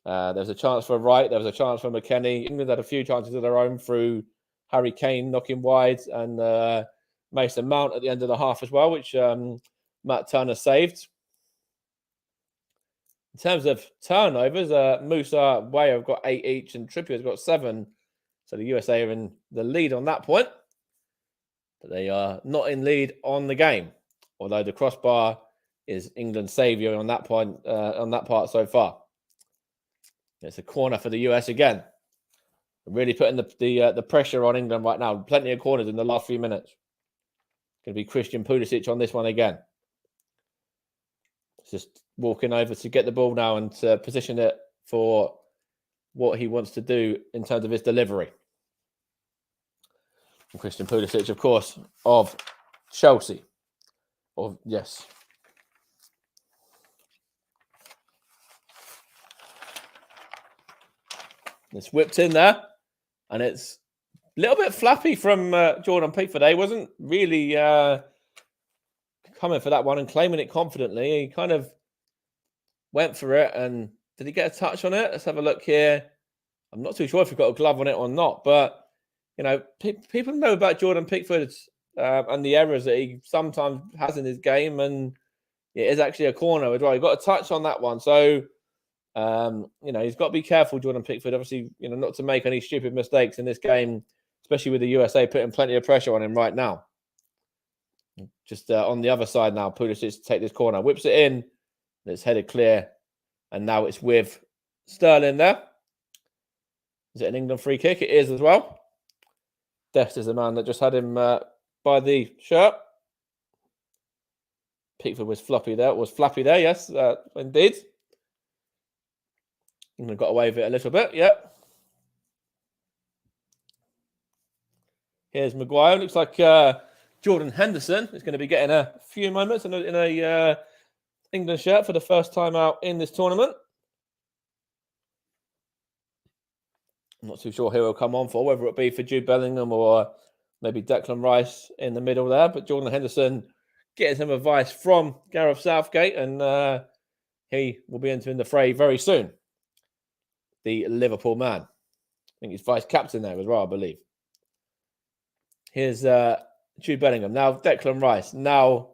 There was a chance for Wright. There was a chance for McKennie. England had a few chances of their own through Harry Kane knocking wide and Mason Mount at the end of the half as well, which Matt Turner saved. In terms of turnovers, Musa, Weah have got 8 each and Trippier's got 7. So the USA are in the lead on that point. But they are not in lead on the game, although the crossbar is England's saviour on that point, on that part so far. It's a corner for the US again. Really putting the pressure on England right now. Plenty of corners in the last few minutes. Going to be Christian Pulisic on this one again. Just walking over to get the ball now and position it for what he wants to do in terms of his delivery. And Christian Pulisic, of course, of Chelsea. Yes. It's whipped in there. And it's a little bit flappy from Jordan Pickford. He wasn't really coming for that one and claiming it confidently. He kind of went for it. And did he get a touch on it? Let's have a look here. I'm not too sure if he got a glove on it or not. But, you know, people know about Jordan Pickford and the errors that he sometimes has in his game. And it is actually a corner as well. He got a touch on that one. So, you know, he's got to be careful, Jordan Pickford, obviously, you know, not to make any stupid mistakes in this game, especially with the USA putting plenty of pressure on him right now. Just on the other side now, Pulisic to take this corner, whips it in, and it's headed clear, and now it's with Sterling there. Is it an England free kick? It is as well. Dest is the man that just had him by the shirt. Pickford was floppy there. Was flappy there, yes, indeed. England got away with it a little bit, yep. Here's Maguire. Looks like Jordan Henderson is going to be getting a few moments in a England shirt for the first time out in this tournament. I'm not too sure who he'll come on for, whether it be for Jude Bellingham or maybe Declan Rice in the middle there. But Jordan Henderson getting some advice from Gareth Southgate, and he will be entering the fray very soon. The Liverpool man. I think he's vice captain there as well, I believe. Here's Jude Bellingham. Now Declan Rice. Now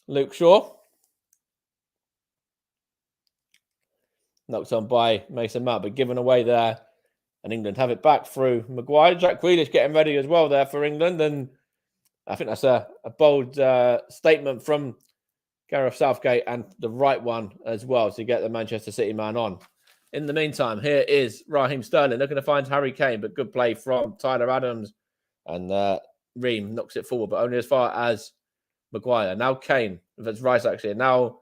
Luke Shaw. Knocked on by Mason Mount, but given away there. And England have it back through Maguire. Jack Grealish getting ready as well there for England. And I think that's a bold statement from Gareth Southgate, and the right one as well, to get the Manchester City man on. In the meantime, here is Raheem Sterling looking to find Harry Kane, but good play from Tyler Adams. And Ream knocks it forward, but only as far as Maguire. Now Kane, that's Rice actually. Now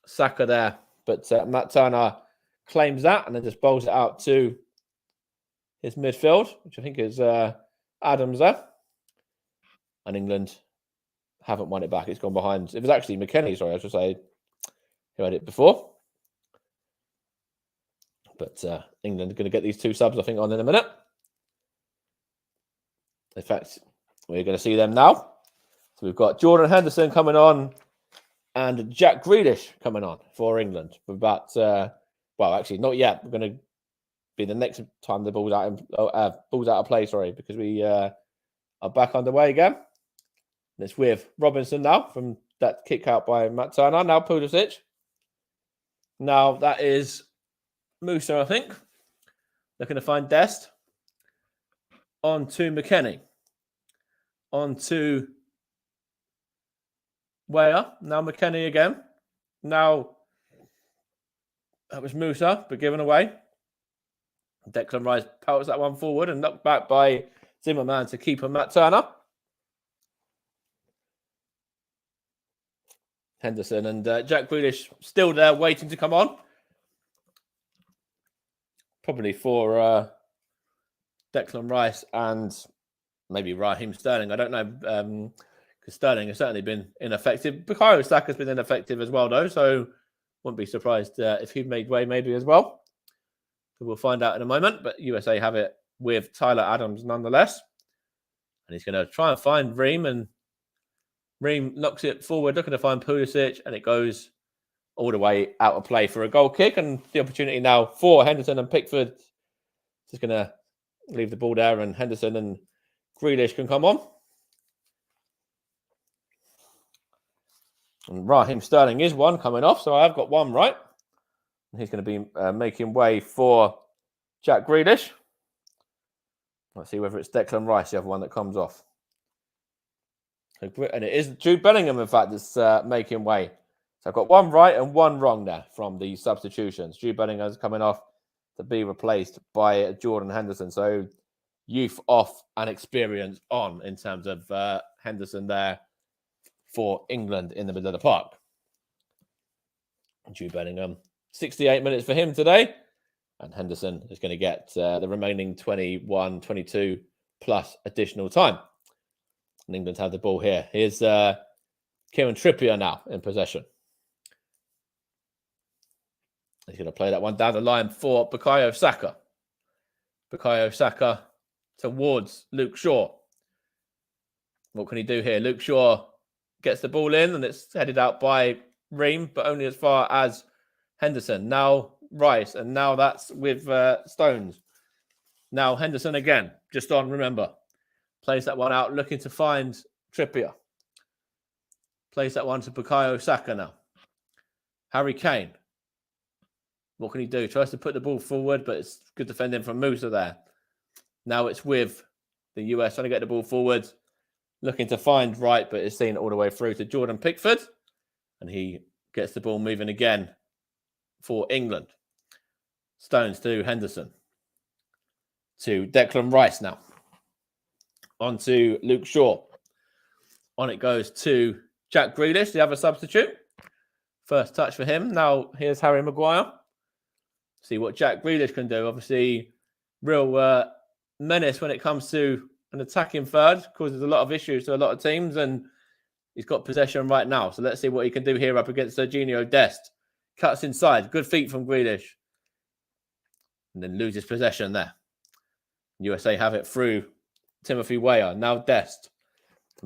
Saka there, but Matt Turner claims that and then just bowls it out to his midfield, which I think is Adams there. And England haven't won it back. It's gone behind. It was actually McKennie, sorry, I should say, who had it before. But England are going to get these two subs, I think, on in a minute. In fact, we're going to see them now. So we've got Jordan Henderson coming on and Jack Grealish coming on for England. For about, well, actually, not yet. We're going to be the next time the ball's out of play, sorry, because we are back underway again. And it's with Robinson now from that kick out by Matt Turner. Now Pulisic. Now that is Musa, I think. Looking to find Dest. On to McKennie. On to Weah. Now McKennie again. Now that was Musa, but given away. Declan Rice pelts that one forward and knocked back by Zimmerman to keeper Matt Turner. Henderson and Jack Grealish still there waiting to come on. Probably for Declan Rice and maybe Raheem Sterling. I don't know, because Sterling has certainly been ineffective. Bukayo Saka's been ineffective as well, though, so wouldn't be surprised if he made way maybe as well. So we'll find out in a moment, but USA have it with Tyler Adams nonetheless. And he's going to try and find Ream, and Ream knocks it forward, looking to find Pulisic, and it goes all the way out of play for a goal kick. And the opportunity now for Henderson and Pickford. Just going to leave the ball there, and Henderson and Grealish can come on. And Raheem Sterling is one coming off, so I've got one right. And he's going to be making way for Jack Grealish. Let's see whether it's Declan Rice, the other one that comes off. And it is Jude Bellingham, in fact, that's making way. So I've got one right and one wrong there from the substitutions. Jude Bellingham is coming off to be replaced by Jordan Henderson. So youth off and experience on in terms of Henderson there for England in the middle of the park. Jude Bellingham, 68 minutes for him today. And Henderson is going to get the remaining 21, 22 plus additional time. And England have the ball here. Here's Kieran Trippier now in possession. He's going to play that one down the line for Bukayo Saka. Bukayo Saka towards Luke Shaw. What can he do here? Luke Shaw gets the ball in, and it's headed out by Ream, but only as far as Henderson. Now Rice, and now that's with Stones. Now Henderson again, just on, remember. Plays that one out, looking to find Trippier. Plays that one to Bukayo Saka now. Harry Kane. What can he do? Tries to put the ball forward, but it's good defending from Musa there. Now it's with the US trying to get the ball forward. Looking to find Wright, but it's seen all the way through to Jordan Pickford. And he gets the ball moving again for England. Stones to Henderson. To Declan Rice now. On to Luke Shaw. On it goes to Jack Grealish, the other substitute. First touch for him. Now here's Harry Maguire. See what Jack Grealish can do. Obviously, real menace when it comes to an attacking third. Causes a lot of issues to a lot of teams, and he's got possession right now. So let's see what he can do here up against Serginho Dest. Cuts inside. Good feet from Grealish. And then loses possession there. USA have it through Timothy Weah. Now Dest.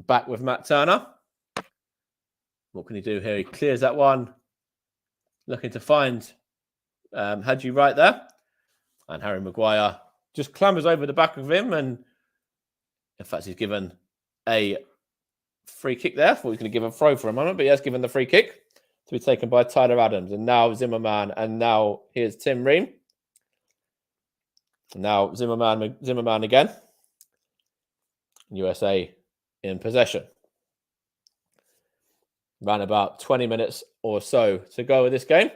Back with Matt Turner. What can he do here? He clears that one. Looking to find Hadji right there. And Harry Maguire just clambers over the back of him. And in fact, he's given a free kick there. I thought he was going to give a throw for a moment, but he has given the free kick to be taken by Tyler Adams. And now Zimmerman. And now here's Tim Ream. Now Zimmerman again. USA in possession. Around about 20 minutes or so to go with this game.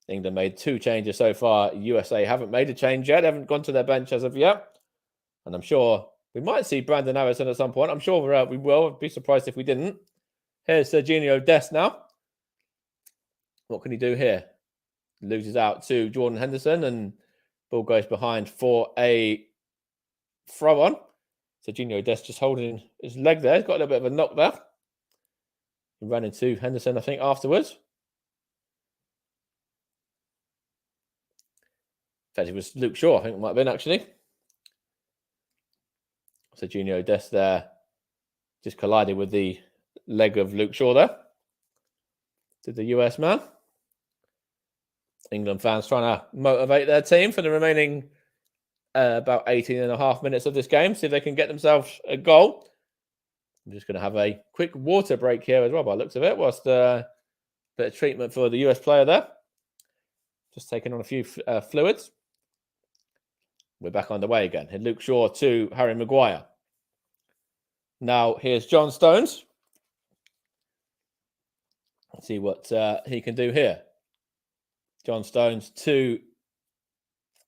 England made 2 changes so far. USA haven't made a change yet. They haven't gone to their bench as of yet. And I'm sure we might see Brandon Harrison at some point. I'm sure we will. I'd be surprised if we didn't. Here's Serginho Dest now. What can he do here? Loses out to Jordan Henderson and ball goes behind for a throw on. Serginho Dest just holding his leg there. He's got a little bit of a knock there. He ran into Henderson, I think, afterwards. In fact, it was Luke Shaw, I think it might have been, actually. Serginho Dest there just collided with the leg of Luke Shaw there. Did the US man. England fans trying to motivate their team for the remaining about 18 and a half minutes of this game. See if they can get themselves a goal. I'm just going to have a quick water break here as well, by the looks of it, whilst a bit of treatment for the US player there. Just taking on a few fluids. We're back on the way again. Luke Shaw to Harry Maguire. Now here's John Stones. Let's see what he can do here. John Stones to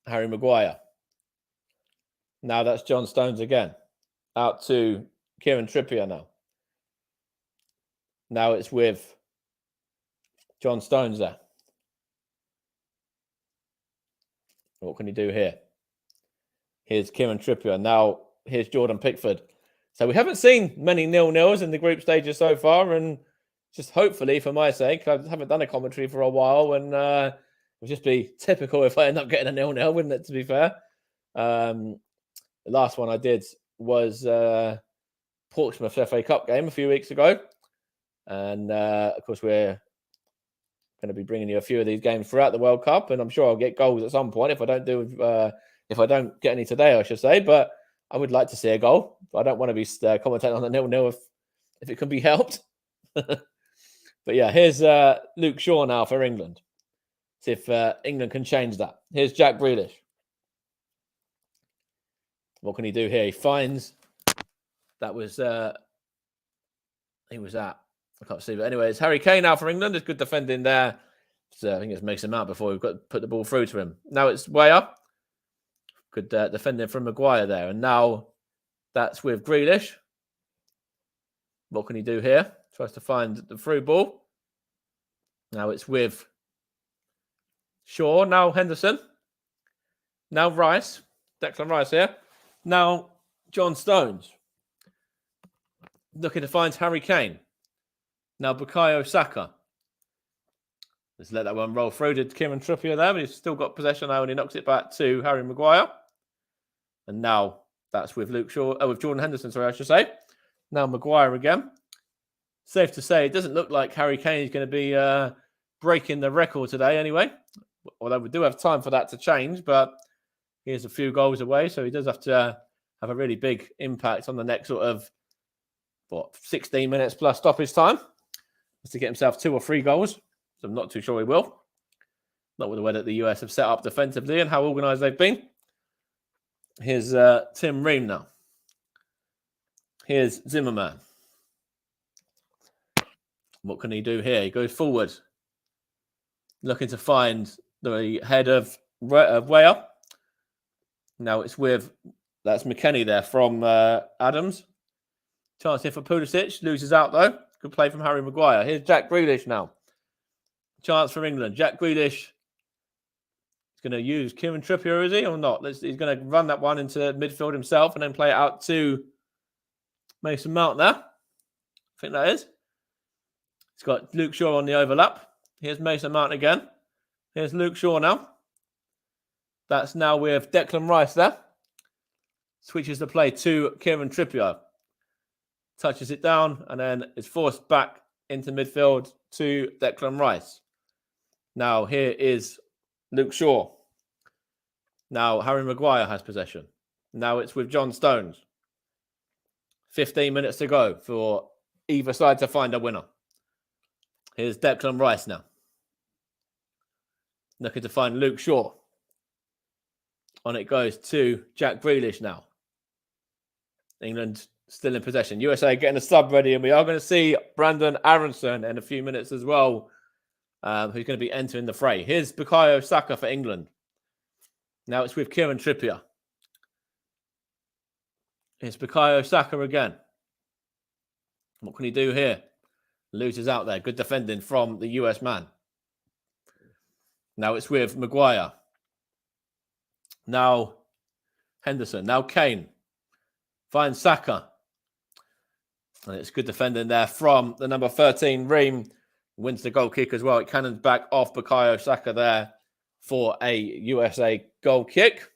Harry Maguire. Now that's John Stones again. Out to Kieran Trippier now. Now it's with John Stones there. What can he do here? Here's Kieran Trippier. Now here's Jordan Pickford. So we haven't seen many 0-0s in the group stages so far, and just hopefully, for my sake, I haven't done a commentary for a while, and it would just be typical if I end up getting a 0-0, wouldn't it, to be fair? The last one I did was Portsmouth FA Cup game a few weeks ago. And, of course, we're going to be bringing you a few of these games throughout the World Cup, and I'm sure I'll get goals at some point if I don't get any today, I should say. But I would like to see a goal. I don't want to be commentating on the 0-0 if it can be helped. But yeah, here's Luke Shaw now for England. See if England can change that. Here's Jack Grealish. What can he do here? He finds that was he was at. I can't see, but anyway, it's Harry Kane now for England. There's good defending there. So I think it's Mason Mount before we've got to put the ball through to him. Now it's Weah. Good defending from Maguire there. And now that's with Grealish. What can he do here? Tries to find the through ball. Now it's with Shaw. Now Henderson. Now Rice. Declan Rice here. Now John Stones. Looking to find Harry Kane. Now Bukayo Saka. Let's let that one roll through to Kieran Trippier there, but he's still got possession now and he knocks it back to Harry Maguire. And now that's with Luke Shaw, with Jordan Henderson, sorry, I should say. Now Maguire again. Safe to say, it doesn't look like Harry Kane is going to be breaking the record today anyway. Although we do have time for that to change, but he's a few goals away, so he does have to have a really big impact on the next sort of 16 minutes plus stoppage time just to get himself 2 or 3 goals. So I'm not too sure he will. Not with the way that the US have set up defensively and how organised they've been. Here's Tim Ream now. Here's Zimmerman. What can he do here? He goes forward, looking to find the head of Weah. Now it's that's McKennie there from Adams. Chance here for Pulisic. Loses out though. Good play from Harry Maguire. Here's Jack Grealish now. Chance for England. Jack Grealish is going to use Kieran Trippier, is he, or not? He's going to run that one into midfield himself and then play it out to Mason Mount there. I think that is. He's got Luke Shaw on the overlap. Here's Mason Mount again. Here's Luke Shaw now. That's now with Declan Rice there. Switches the play to Kieran Trippier. Touches it down and then is forced back into midfield to Declan Rice. Now here is Luke Shaw. Now Harry Maguire has possession. Now it's with John Stones. 15 minutes to go for either side to find a winner. Here's Declan Rice now. Looking to find Luke Shaw. On it goes to Jack Grealish now. England still in possession. USA getting a sub ready, and we are going to see Brandon Aronson in a few minutes as well, who's going to be entering the fray. Here's Bukayo Saka for England. Now it's with Kieran Trippier. Here's Bukayo Saka again. What can he do here? Loses out there. Good defending from the US man. Now it's with Maguire. Now Henderson. Now Kane. Finds Saka. And it's good defending there from the number 13, Ream. Wins the goal kick as well. It cannons back off Bukayo Saka there for a USA goal kick.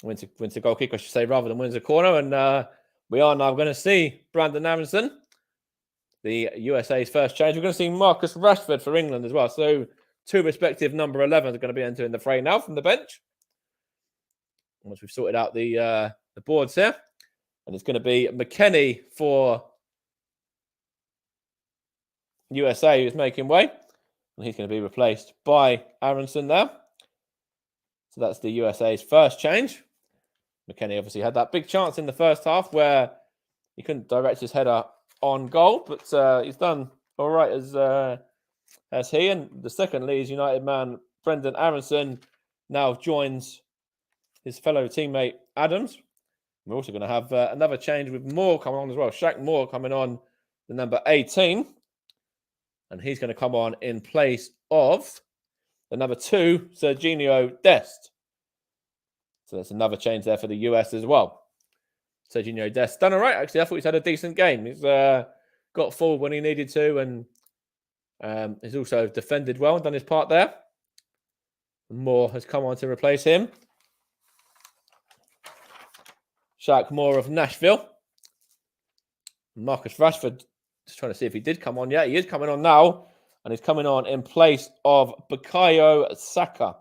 Wins the goal kick, I should say, rather than wins the corner. And we are now going to see Brandon Aronson, the USA's first change. We're going to see Marcus Rashford for England as well. So two respective number 11s are going to be entering the fray now from the bench. Once we've sorted out the boards here. And it's going to be McKennie for USA who's making way. And he's going to be replaced by Aronson there. So that's the USA's first change. McKennie obviously had that big chance in the first half where he couldn't direct his header on goal, but he's done all right as he. And the second Leeds United man, Brendan Aronson, now joins his fellow teammate Adams. We're also going to have another change with Moore coming on as well. Shaq Moore coming on, the number 18. And he's going to come on in place of the number 2, Serginho Dest. So that's another change there for the US as well. Serginho Dest done all right, actually. I thought he's had a decent game. He's got forward when he needed to, and he's also defended well and done his part there. Moore has come on to replace him. Shaq Moore of Nashville. Marcus Rashford, just trying to see if he did come on. Yeah, he is coming on now. And he's coming on in place of Bukayo Saka.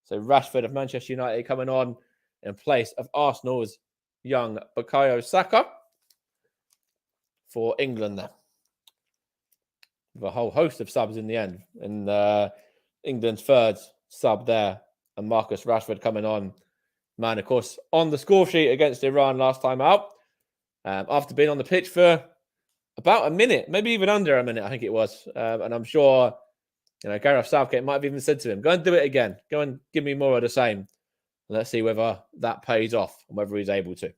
So Rashford of Manchester United coming on in place of Arsenal's young Bukayo Saka for England there. With a whole host of subs in the end. And England's third sub there. And Marcus Rashford coming on. Man, of course, on the score sheet against Iran last time out. After being on the pitch for about a minute, maybe even under a minute, I think it was. And I'm sure, Gareth Southgate might have even said to him, go and do it again. Go and give me more of the same. Let's see whether that pays off and whether he's able to.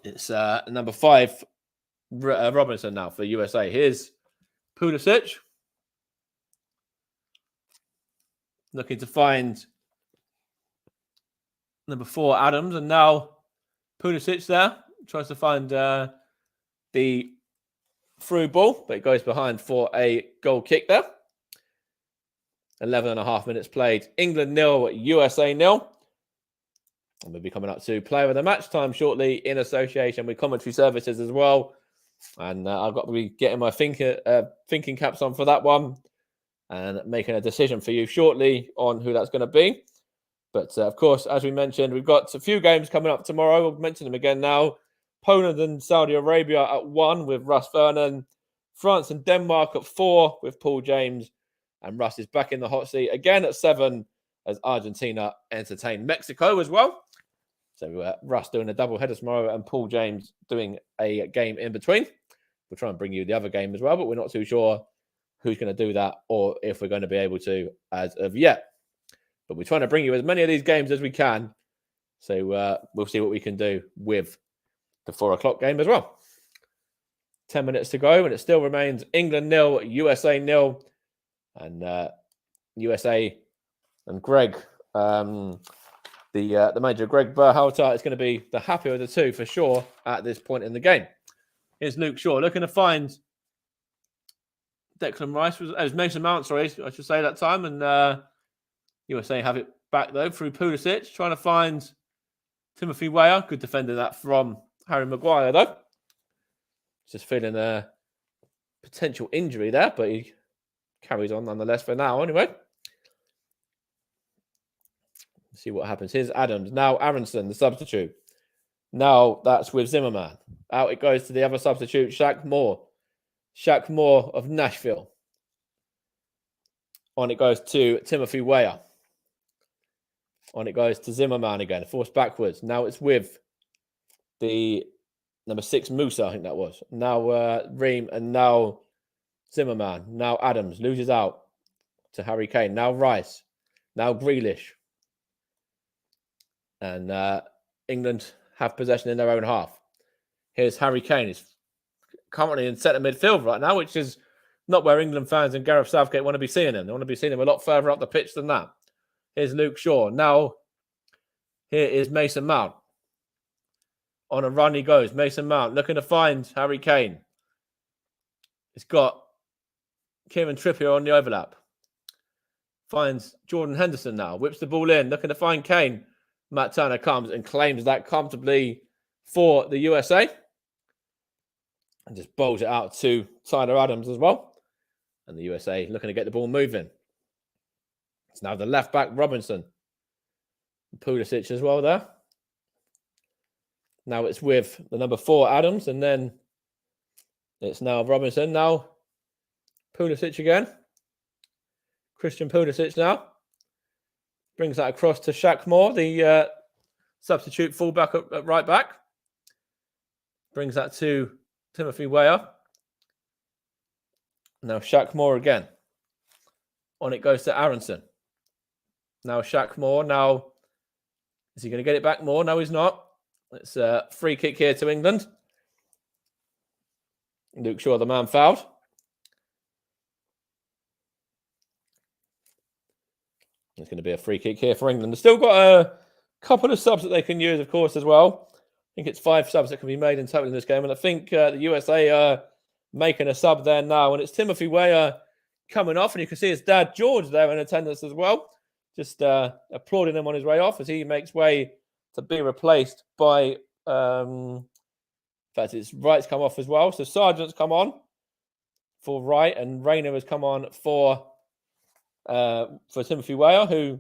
It's number 5, Robinson now for USA. Here's Pulisic. Looking to find number 4, Adams. And now Pulisic there. Tries to find the through ball, but it goes behind for a goal kick there. 11.5 minutes played. England 0, USA 0. And we'll be coming up to player of the match time shortly in association with commentary services as well. And I've got to be getting my thinking caps on for that one and making a decision for you shortly on who that's going to be. But of course, as we mentioned, we've got a few games coming up tomorrow. We'll mention them again now. Poland and Saudi Arabia at 1 with Russ Vernon. France and Denmark at 4 with Paul James. And Russ is back in the hot seat again at 7 as Argentina entertain Mexico as well. So Russ doing a double header tomorrow and Paul James doing a game in between. We'll try and bring you the other game as well, but we're not too sure who's going to do that or if we're going to be able to as of yet. But we're trying to bring you as many of these games as we can. So we'll see what we can do with the 4 o'clock game as well. 10 minutes to go, and it still remains England 0, USA 0, and USA and Greg, the manager, Greg Berhalter, is going to be the happier of the two for sure at this point in the game. Here's Luke Shaw looking to find Declan Rice. It was Mason Mount, sorry, I should say that time, and USA have it back though through Pulisic, trying to find Timothy Weah. Good defender that from Harry Maguire though. Just feeling a potential injury there, but he carries on nonetheless for now anyway. Let's see what happens. Here's Adams. Now Aronson, the substitute. Now that's with Zimmerman. Out it goes to the other substitute, Shaq Moore. Shaq Moore of Nashville. On it goes to Timothy Weah. On it goes to Zimmerman again, forced backwards. Now it's with the number 6, Musa, I think that was. Now Ream, and now Zimmerman. Now Adams loses out to Harry Kane. Now Rice. Now Grealish. And England have possession in their own half. Here's Harry Kane. He's currently in centre midfield right now, which is not where England fans and Gareth Southgate want to be seeing him. They want to be seeing him a lot further up the pitch than that. Here's Luke Shaw. Now, here is Mason Mount. On a run he goes. Mason Mount looking to find Harry Kane. It's got Kieran Trippier on the overlap. Finds Jordan Henderson now. Whips the ball in. Looking to find Kane. Matt Turner comes and claims that comfortably for the USA. And just bowls it out to Tyler Adams as well. And the USA looking to get the ball moving. It's now the left back, Robinson. Pulisic as well there. Now it's with the number 4, Adams. And then it's now Robinson. Now Pulisic again. Christian Pulisic now. Brings that across to Shaq Moore, the substitute fullback at right back. Brings that to Timothy Weah. Now Shaq Moore again. On it goes to Aronson. Now Shaq Moore. Now, is he going to get it back more? No, he's not. It's a free kick here to England. Luke Shaw, the man fouled. It's going to be a free kick here for England. They've still got a couple of subs that they can use, of course, as well. I think it's 5 subs that can be made in total in this game. And I think the USA are making a sub there now. And it's Timothy Weah coming off. And you can see his dad, George, there in attendance as well. Just applauding him on his way off as he makes way to be replaced by... in fact, it's Wright's come off as well. So Sargent's come on for Wright. And Rayner has come on for Timothy Weah, who,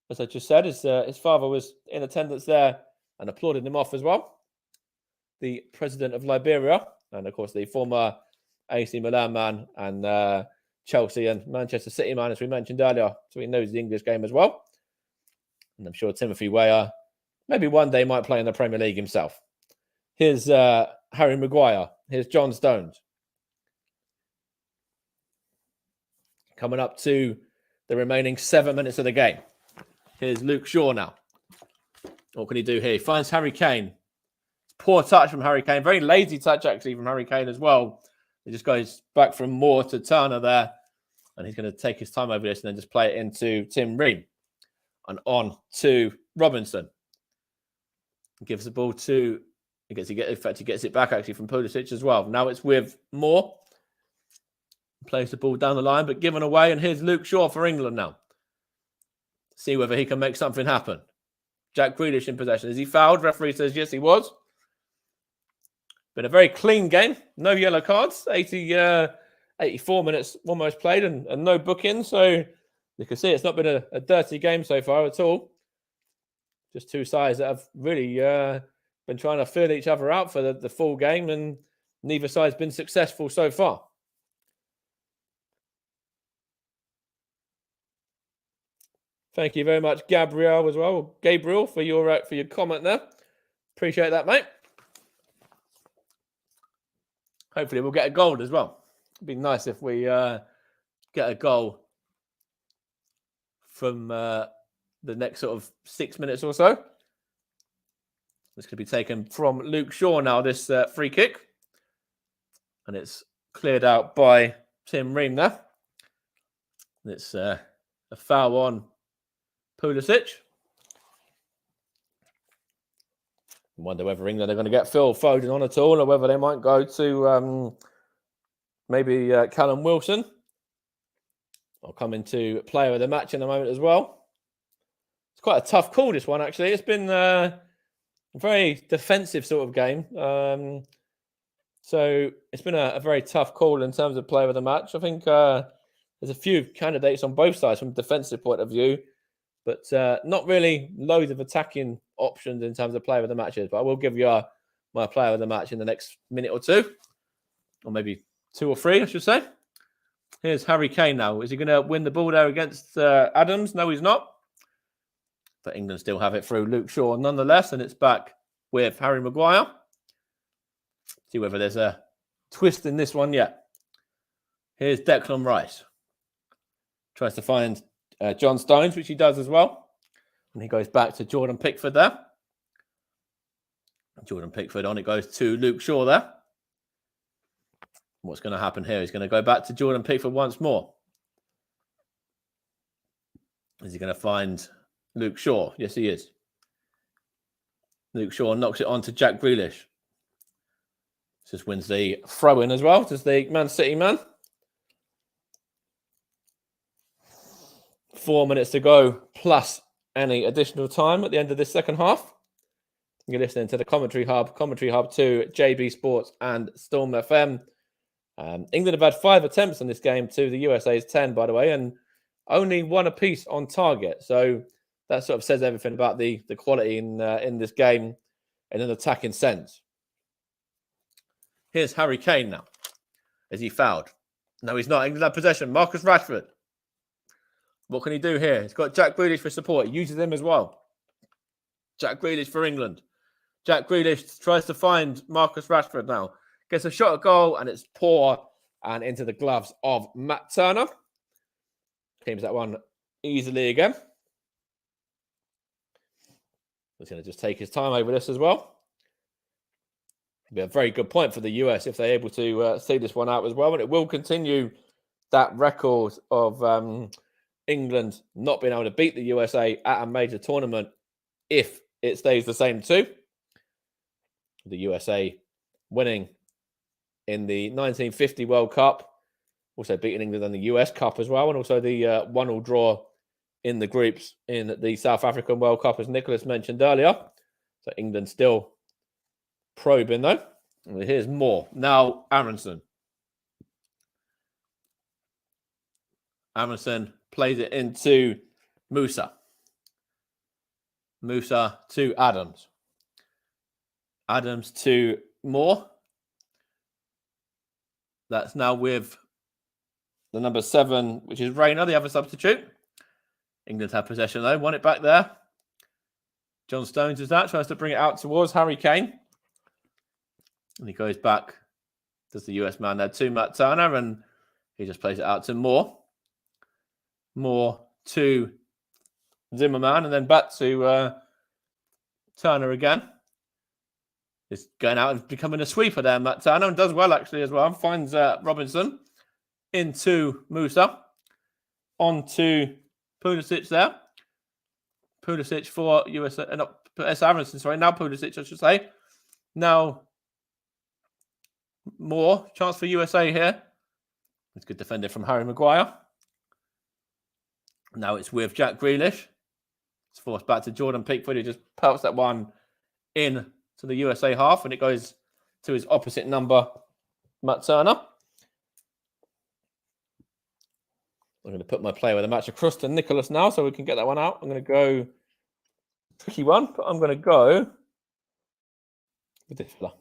as I just said, his father was in attendance there and applauded him off as well. The president of Liberia, and of course the former AC Milan man and Chelsea and Manchester City man, as we mentioned earlier, so he knows the English game as well. And I'm sure Timothy Weah maybe one day might play in the Premier League himself. Here's Harry Maguire. Here's John Stones. Coming up to the remaining 7 minutes of the game. Here's Luke Shaw now. What can he do here? He finds Harry Kane. Poor touch from Harry Kane. Very lazy touch, actually, from Harry Kane as well. He just goes back from Moore to Turner there. And he's going to take his time over this and then just play it into Tim Ream. And on to Robinson. He gives the ball to... he gets it back, actually, from Pulisic as well. Now it's with Moore. Plays the ball down the line, but given away. And here's Luke Shaw for England now. See whether he can make something happen. Jack Grealish in possession. Is he fouled? Referee says yes, he was. Been a very clean game. No yellow cards. 84 minutes almost played and no booking. So you can see it's not been a dirty game so far at all. Just two sides that have really been trying to feel each other out for the full game, and neither side's been successful so far. Thank you very much, Gabriel, as well. Gabriel, for your comment there. Appreciate that, mate. Hopefully we'll get a goal as well. It'd be nice if we get a goal from the next sort of 6 minutes or so. This could be taken from Luke Shaw now, this free kick. And it's cleared out by Tim Ream there. And it's a foul on Pulisic. I wonder whether England are going to get Phil Foden on at all, or whether they might go to maybe Callum Wilson. I'll come into player of the match in a moment as well. It's quite a tough call, this one, actually. It's been a very defensive sort of game. So it's been a very tough call in terms of player of the match. I think there's a few candidates on both sides from a defensive point of view, but not really loads of attacking options in terms of player of the matches. But I will give you my player of the match in the next minute or two, or maybe 2 or 3, I should say. Here's Harry Kane now. Is he going to win the ball there against Adams? No, he's not. But England still have it through Luke Shaw nonetheless, and it's back with Harry Maguire. See whether there's a twist in this one yet. Here's Declan Rice. Tries to find John Stones, which he does as well. And he goes back to Jordan Pickford there. Jordan Pickford on it goes to Luke Shaw there. What's going to happen here? He's going to go back to Jordan Pickford once more. Is he going to find Luke Shaw? Yes, he is. Luke Shaw knocks it on to Jack Grealish. Just wins the throw-in as well. Does the Man City man. 4 minutes to go, plus any additional time at the end of this second half. You're listening to the Commentary Hub 2, JB Sports and Storm FM. England have had 5 attempts on this game to the USA's 10, by the way, and only 1 apiece on target. So that sort of says everything about the quality in this game in an attacking sense. Here's Harry Kane now. Is he fouled? No, he's not. England have possession. Marcus Rashford. What can he do here? He's got Jack Grealish for support. He uses him as well. Jack Grealish for England. Jack Grealish tries to find Marcus Rashford now. Gets a shot at goal, and it's poor and into the gloves of Matt Turner. Claims that one easily again. He's going to just take his time over this as well. It'll be a very good point for the US if they're able to see this one out as well. And it will continue that record of England not being able to beat the USA at a major tournament if it stays the same too. The USA winning in the 1950 World Cup, also beating England in the US Cup as well, and also the 1-1 draw in the groups in the South African World Cup, as Nicholas mentioned earlier. So England still probing though. And here's more. Now Aronson. Aronson plays it into Musa. Musa to Adams. Adams to Moore. That's now with the number 7, which is Rayner, the other substitute. England have possession though. Want it back there. John Stones is that. Tries to bring it out towards Harry Kane. And he goes back. Does the US man there to Matt Turner. And he just plays it out to Moore. Moore to Zimmerman. And then back to Turner again. He's going out and becoming a sweeper there, Matt Turner. And does well actually as well. Finds Robinson into Musa. On to Pulisic there. Pulisic for USA. Not Aronson, sorry. Now Pulisic, I should say. Now Moore. Chance for USA here. It's good defended from Harry Maguire. Now it's with Jack Grealish. It's forced back to Jordan Pickford, who just pelts that one in to the USA half, and it goes to his opposite number, Matt Turner. I'm going to put my player of the match across to Nicholas now so we can get that one out. I'm going to go tricky one, but I'm going to go with this fella.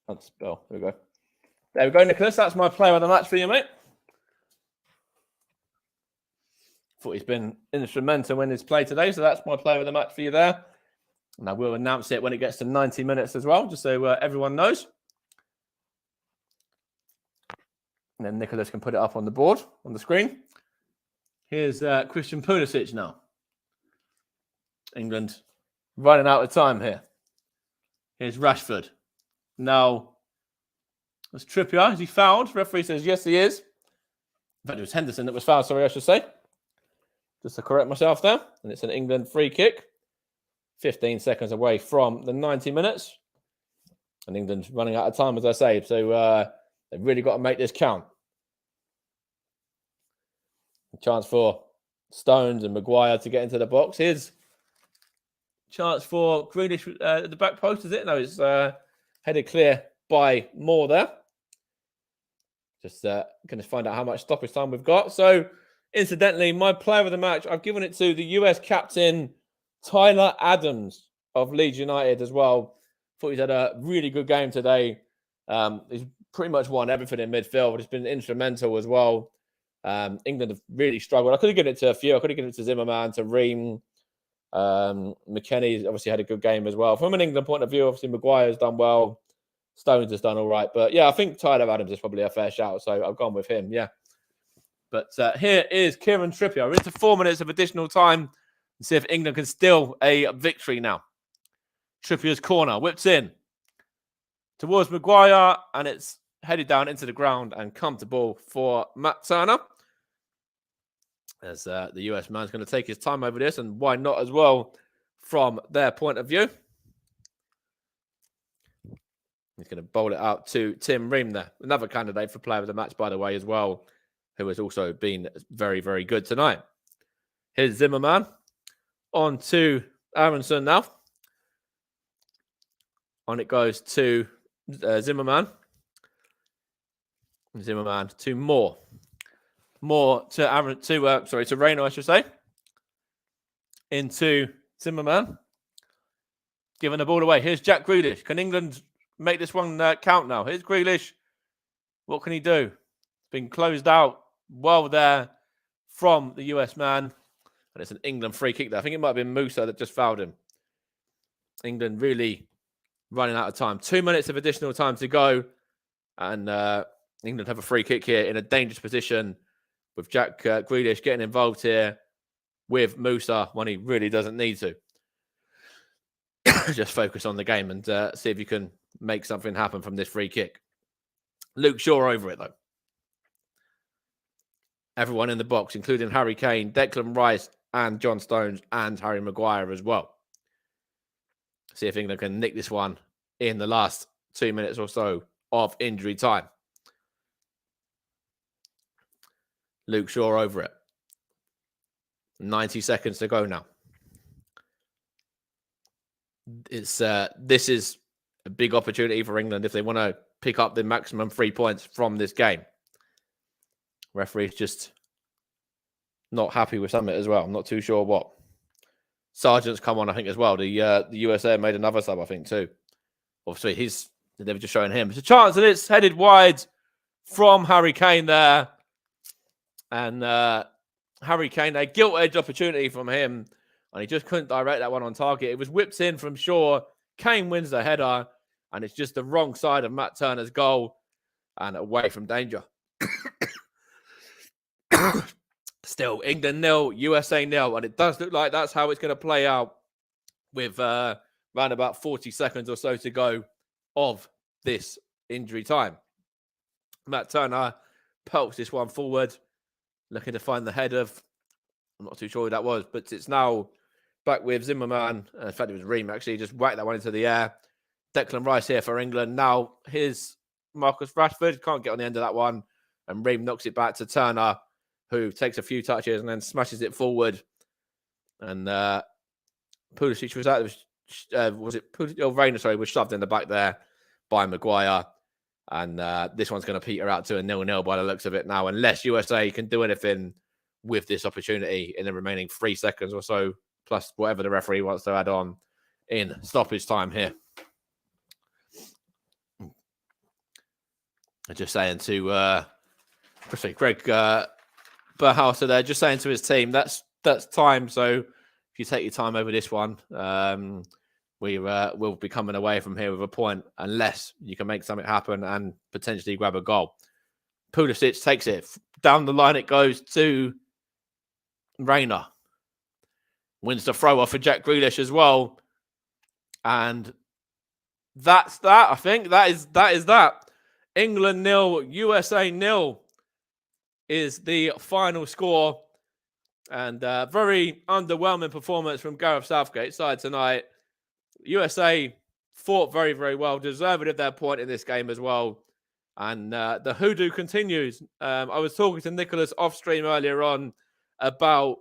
Can't spell. There we go. There we go, Nicholas. That's my player of the match for you, mate. Thought he's been instrumental in his play today, so that's my player of the match for you there. And I will announce it when it gets to 90 minutes as well, just so everyone knows. And then Nicholas can put it up on the board, on the screen. Here's Christian Pulisic now. England running out of time here. Here's Rashford. Now, it's Trippier. Is he fouled? Referee says yes, he is. In fact, it was Henderson that was fouled, sorry, I should say. Just to correct myself there. And it's an England free kick. 15 seconds away from the 90 minutes. And England's running out of time, as I say. So they've really got to make this count. A chance for Stones and Maguire to get into the box. Here's chance for Grealish at the back post, is it? No, it's headed clear by Moore there. Just going to find out how much stoppage time we've got. So, incidentally, my player of the match, I've given it to the US captain, Tyler Adams of Leeds United as well. Thought he's had a really good game today. He's pretty much won everything in midfield. He's been instrumental as well. England have really struggled. I could have given it to a few. I could have given it to Zimmerman, to Ream. McKennie's obviously had a good game as well. From an England point of view, obviously Maguire's done well. Stones has done all right. But yeah, I think Tyler Adams is probably a fair shout. So I've gone with him, yeah. But here is Kieran Trippier. We're into 4 minutes of additional time. And see if England can steal a victory now. Trippier's corner, whips in towards Maguire. And it's headed down into the ground and comfortable for Matt Turner. As the US man's going to take his time over this. And why not as well from their point of view. He's going to bowl it out to Tim Ream there. Another candidate for player of the match, by the way, as well, who has also been very, very good tonight. Here's Zimmerman. On to Aronson now. On it goes to Zimmerman. Zimmerman to Moore. Moore to Aaron, to Reino, I should say. Into Zimmerman. Giving the ball away. Here's Jack Grealish. Can England make this one count now? Here's Grealish. What can he do? It's been closed out well there from the US man. And it's an England free kick there. I think it might have been Musa that just fouled him. England really running out of time. 2 minutes of additional time to go. And England have a free kick here in a dangerous position with Jack Grealish getting involved here with Musa when he really doesn't need to. Just focus on the game and see if you can make something happen from this free kick. Luke Shaw over it, though. Everyone in the box, including Harry Kane, Declan Rice, and John Stones, and Harry Maguire as well. See if England can nick this one in the last 2 minutes or so of injury time. Luke Shaw over it. 90 seconds to go now. This is a big opportunity for England if they want to pick up the maximum 3 points from this game. Referee's just not happy with something as well. I'm not too sure what. Sargent's come on, I think, as well. The USA made another sub, I think, too. Obviously, they were just showing him. There's a chance that it's headed wide from Harry Kane there. And Harry Kane, a gilt-edged opportunity from him. And he just couldn't direct that one on target. It was whipped in from Shaw. Kane wins the header. And it's just the wrong side of Matt Turner's goal. And away from danger. Still, England 0, USA 0. And it does look like that's how it's going to play out with around about 40 seconds or so to go of this injury time. Matt Turner pelts this one forward, looking to find the head of, I'm not too sure who that was, but it's now back with Zimmerman. In fact, it was Ream, actually. Just whacked that one into the air. Declan Rice here for England. Now, here's Marcus Rashford. Can't get on the end of that one. And Ream knocks it back to Turner, who takes a few touches and then smashes it forward. And Pulisic was out. Was it Pulisic? Oh, Reina, sorry, was shoved in the back there by Maguire. And this one's going to peter out to a 0-0 by the looks of it now, unless USA can do anything with this opportunity in the remaining 3 seconds or so, plus whatever the referee wants to add on in stoppage time here. Just saying to Greg Berhauser there, just saying to his team, that's time. So if you take your time over this one, we will be coming away from here with a point unless you can make something happen and potentially grab a goal. Pulisic takes it. Down the line it goes to Reina. wins the throw off for Jack Grealish as well. And that's that. I think that is that. England 0, USA 0 is the final score. And very underwhelming performance from Gareth Southgate's side tonight. USA fought very, very well, deserved of their point in this game as well. And the hoodoo continues. I was talking to Nicholas off stream earlier on about,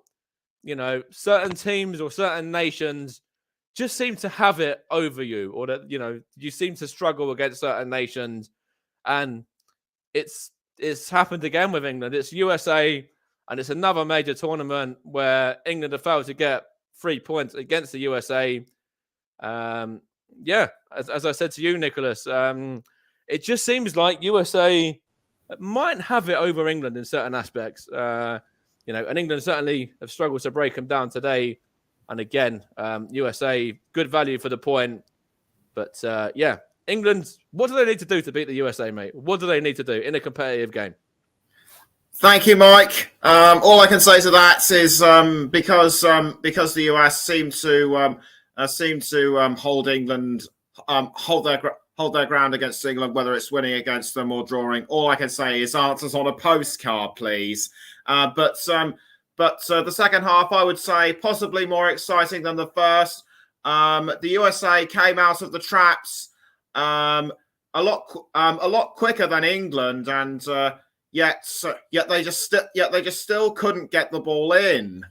certain teams or certain nations just seem to have it over you, or that, you seem to struggle against certain nations. And it's happened again with England. It's USA, and it's another major tournament where England have failed to get 3 points against the USA. As I said to you, Nicholas, it just seems like USA might have it over England in certain aspects. And England certainly have struggled to break them down today. And again, USA, good value for the point. But England, what do they need to do to beat the USA, mate? What do they need to do in a competitive game? Thank you, Mike. All I can say to that is because the US seem to hold England, hold their ground against England, whether it's winning against them or drawing. All I can say is answers on a postcard, please. But the second half, I would say, possibly more exciting than the first. The USA came out of the traps a lot quicker than England, and yet they just still couldn't get the ball in.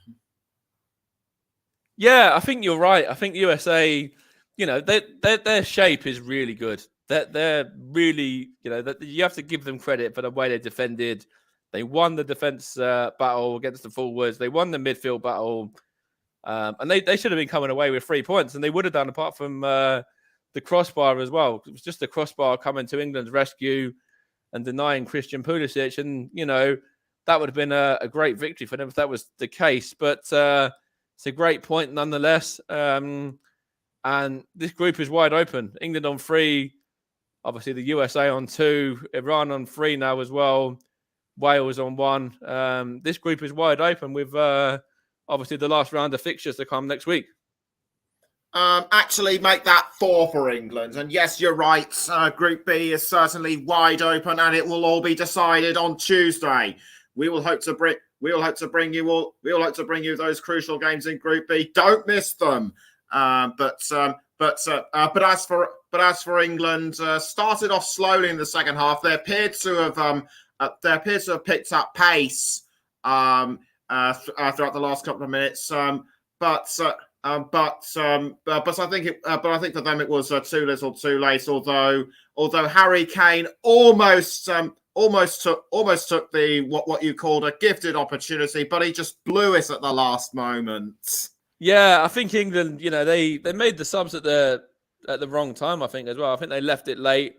Yeah, I think you're right. I think USA, their shape is really good. They're really, you have to give them credit for the way they defended. They won the defense battle against the forwards. They won the midfield battle. And they should have been coming away with 3 points, and they would have done apart from the crossbar as well. It was just the crossbar coming to England's rescue and denying Christian Pulisic. And, that would have been a great victory for them if that was the case. But it's a great point nonetheless. And this group is wide open. England on 3, obviously the USA on 2, Iran on 3 now as well, Wales on 1. This group is wide open with obviously the last round of fixtures to come next week. Actually make that 4 for England. And yes, you're right. Group B is certainly wide open, and it will all be decided on Tuesday. We will hope to bring you those crucial games in Group B. Don't miss them. But as for England, started off slowly in the second half. They appeared to have picked up pace throughout the last couple of minutes. But I think for them it was too little, too late. Although Harry Kane almost took the what you called a gifted opportunity, but he just blew it at the last moment. Yeah, I think England, they made the subs at the wrong time. I think as well. I think they left it late.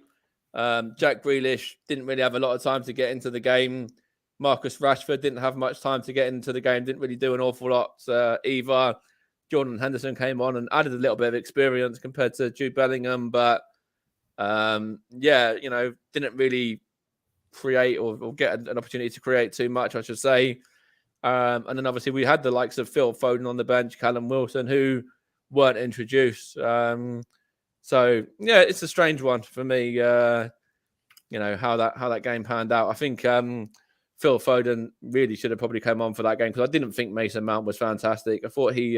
Jack Grealish didn't really have a lot of time to get into the game. Marcus Rashford didn't have much time to get into the game. Didn't really do an awful lot either. Jordan Henderson came on and added a little bit of experience compared to Jude Bellingham, but didn't really create or get an opportunity to create too much, I should say. And then obviously we had the likes of Phil Foden on the bench, Callum Wilson, who weren't introduced. So yeah, it's a strange one for me. How that game panned out. I think Phil Foden really should have probably come on for that game because I didn't think Mason Mount was fantastic. I thought he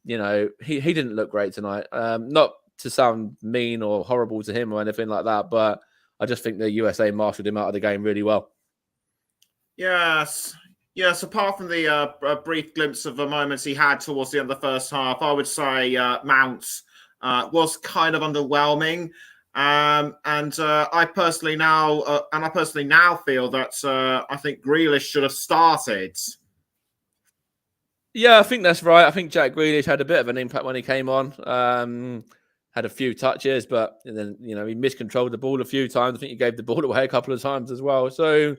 didn't look great tonight. Not to sound mean or horrible to him or anything like that, but I just think the USA marshaled him out of the game really well. Yes. Apart from the brief glimpse of the moments he had towards the end of the first half, I would say Mount was kind of underwhelming. I personally now feel that I think Grealish should have started. Yeah, I think that's right. I think Jack Grealish had a bit of an impact when he came on. Had a few touches, but then he miscontrolled the ball a few times. I think he gave the ball away a couple of times as well. So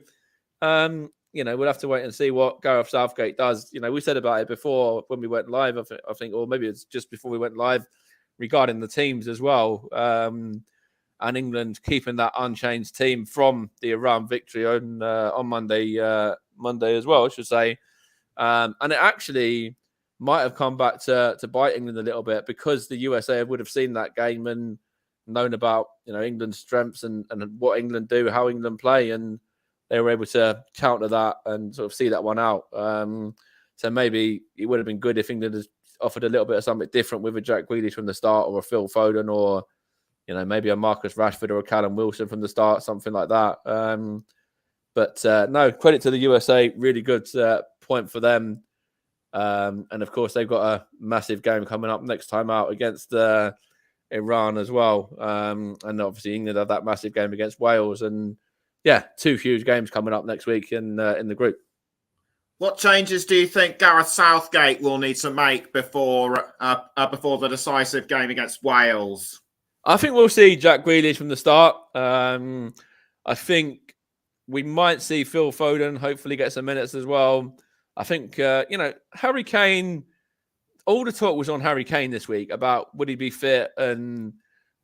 we'll have to wait and see what Gareth Southgate does. We said about it before when we went live, I think, or maybe it's just before we went live regarding the teams as well. And England keeping that unchanged team from the Iran victory on Monday as well, I should say. And it actually might have come back to bite England a little bit, because the USA would have seen that game and known about England's strengths and what England do, how England play, and they were able to counter that and sort of see that one out. So maybe it would have been good if England had offered a little bit of something different with a Jack Grealish from the start, or a Phil Foden, or maybe a Marcus Rashford or a Callum Wilson from the start, something like that. But no, credit to the USA, really good point for them. And of course, they've got a massive game coming up next time out against Iran as well. And obviously, England have that massive game against Wales. And yeah, 2 huge games coming up next week in the group. What changes do you think Gareth Southgate will need to make before the decisive game against Wales? I think we'll see Jack Grealish from the start. I think we might see Phil Foden hopefully get some minutes as well. I think, Harry Kane, all the talk was on Harry Kane this week about would he be fit and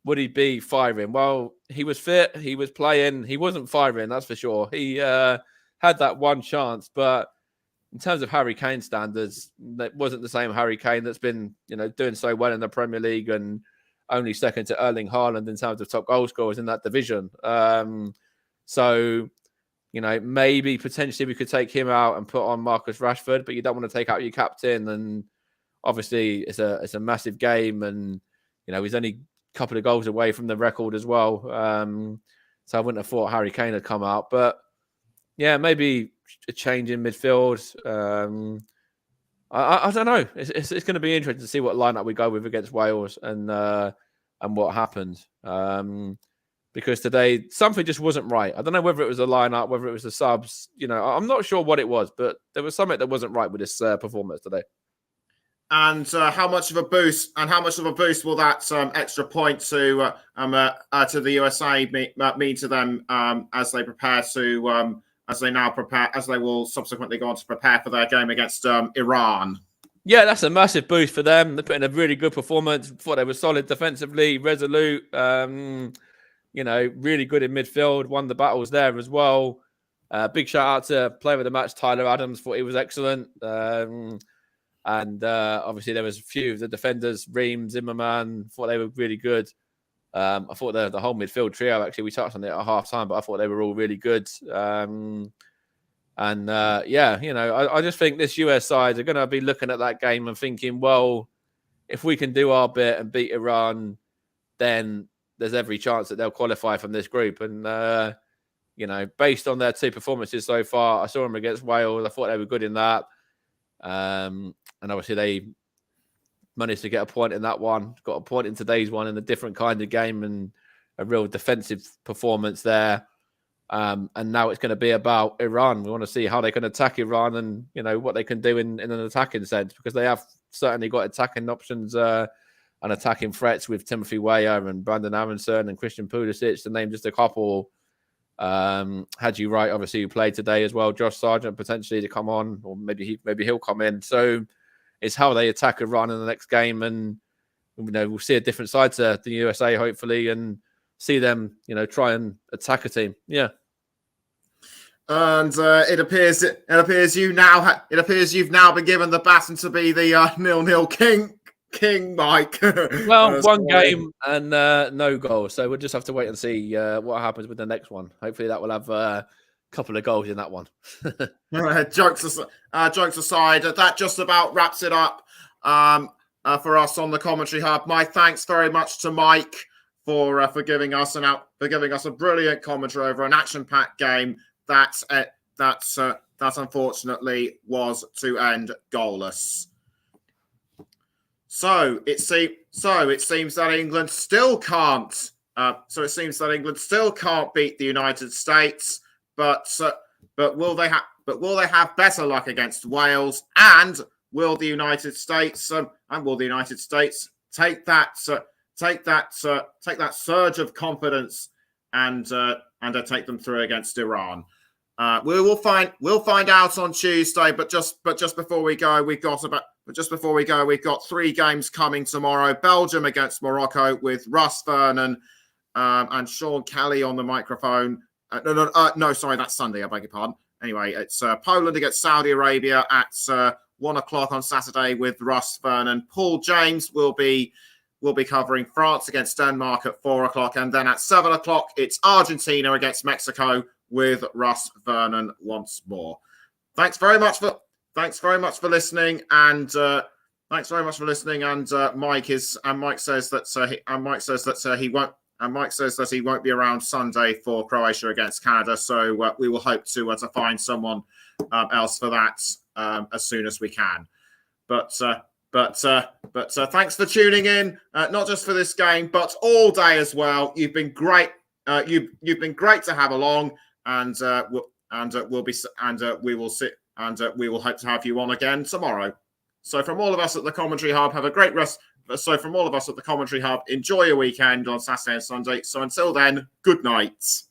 would he be firing? Well, he was fit, he was playing, he wasn't firing, that's for sure. He had that one chance, but in terms of Harry Kane standards, that wasn't the same Harry Kane that's been, doing so well in the Premier League and only second to Erling Haaland in terms of top goal scorers in that division. So, maybe potentially we could take him out and put on Marcus Rashford, but you don't want to take out your captain. And obviously it's a massive game, and he's only a couple of goals away from the record as well. So I wouldn't have thought Harry Kane had come out, but yeah, maybe a change in midfield. I don't know. It's going to be interesting to see what lineup we go with against Wales and what happened. Because today something just wasn't right. I don't know whether it was the lineup, whether it was the subs. I'm not sure what it was, but there was something that wasn't right with this performance today. And how much of a boost will that extra point to the USA mean to them as they prepare to as they will subsequently go on to prepare for their game against Iran? Yeah, that's a massive boost for them. They put in a really good performance. Thought they were solid defensively, resolute. Really good in midfield. Won the battles there as well. Big shout out to player of the match, Tyler Adams. Thought he was excellent. And obviously there was a few of the defenders, Ream, Zimmerman. Thought they were really good. I thought the whole midfield trio, actually, we touched on it at half time, but I thought they were all really good. I just think this US side are going to be looking at that game and thinking, well, if we can do our bit and beat Iran, then there's every chance that they'll qualify from this group. And, based on their 2 performances so far, I saw them against Wales. I thought they were good in that. And obviously they managed to get a point in that one, got a point in today's one in a different kind of game and a real defensive performance there. And now it's going to be about Iran. We want to see how they can attack Iran and, what they can do in an attacking sense, because they have certainly got attacking options and attacking threats with Timothy Weah and Brandon Aronson and Christian Pulisic, to name just a couple. Haji Wright, obviously, who played today as well. Josh Sargent potentially to come on, or maybe he'll come in. So it's how they attack Iran in the next game, and we'll see a different side to the USA hopefully, and see them try and attack a team. Yeah. And it appears you've now been given the baton to be the 0-0 king, Mike. Well, one game and no goal, so we'll just have to wait and see what happens with the next one. Hopefully, that will have a couple of goals in that one. Jokes aside, that just about wraps it up for us on the commentary hub. My thanks very much to Mike for giving us a brilliant commentary over an action-packed game that unfortunately was to end goalless. So it seems that England still can't. Beat the United States. But will they have better luck against Wales? And will the United States take that surge of confidence and take them through against Iran? We'll find out on Tuesday. But just before we go, we've got 3 games coming tomorrow. Belgium against Morocco with Russ Vernon and Sean Kelly on the microphone. Sorry, that's Sunday. I beg your pardon. Anyway, it's Poland against Saudi Arabia at 1 o'clock on Saturday with Russ Vernon. Paul James will be covering France against Denmark at 4 o'clock, and then at 7 o'clock it's Argentina against Mexico with Russ Vernon once more. Thanks very much for listening, and Mike says that he won't be around Sunday for Croatia against Canada. So we will hope to find someone else for that as soon as we can. But thanks for tuning in, not just for this game, but all day as well. You've been great. You've been great to have along, and we will hope to have you on again tomorrow. So from all of us at the Commentary Hub, have a great rest. So from all of us at the Commentary Hub, enjoy your weekend on Saturday and Sunday. So until then, good night.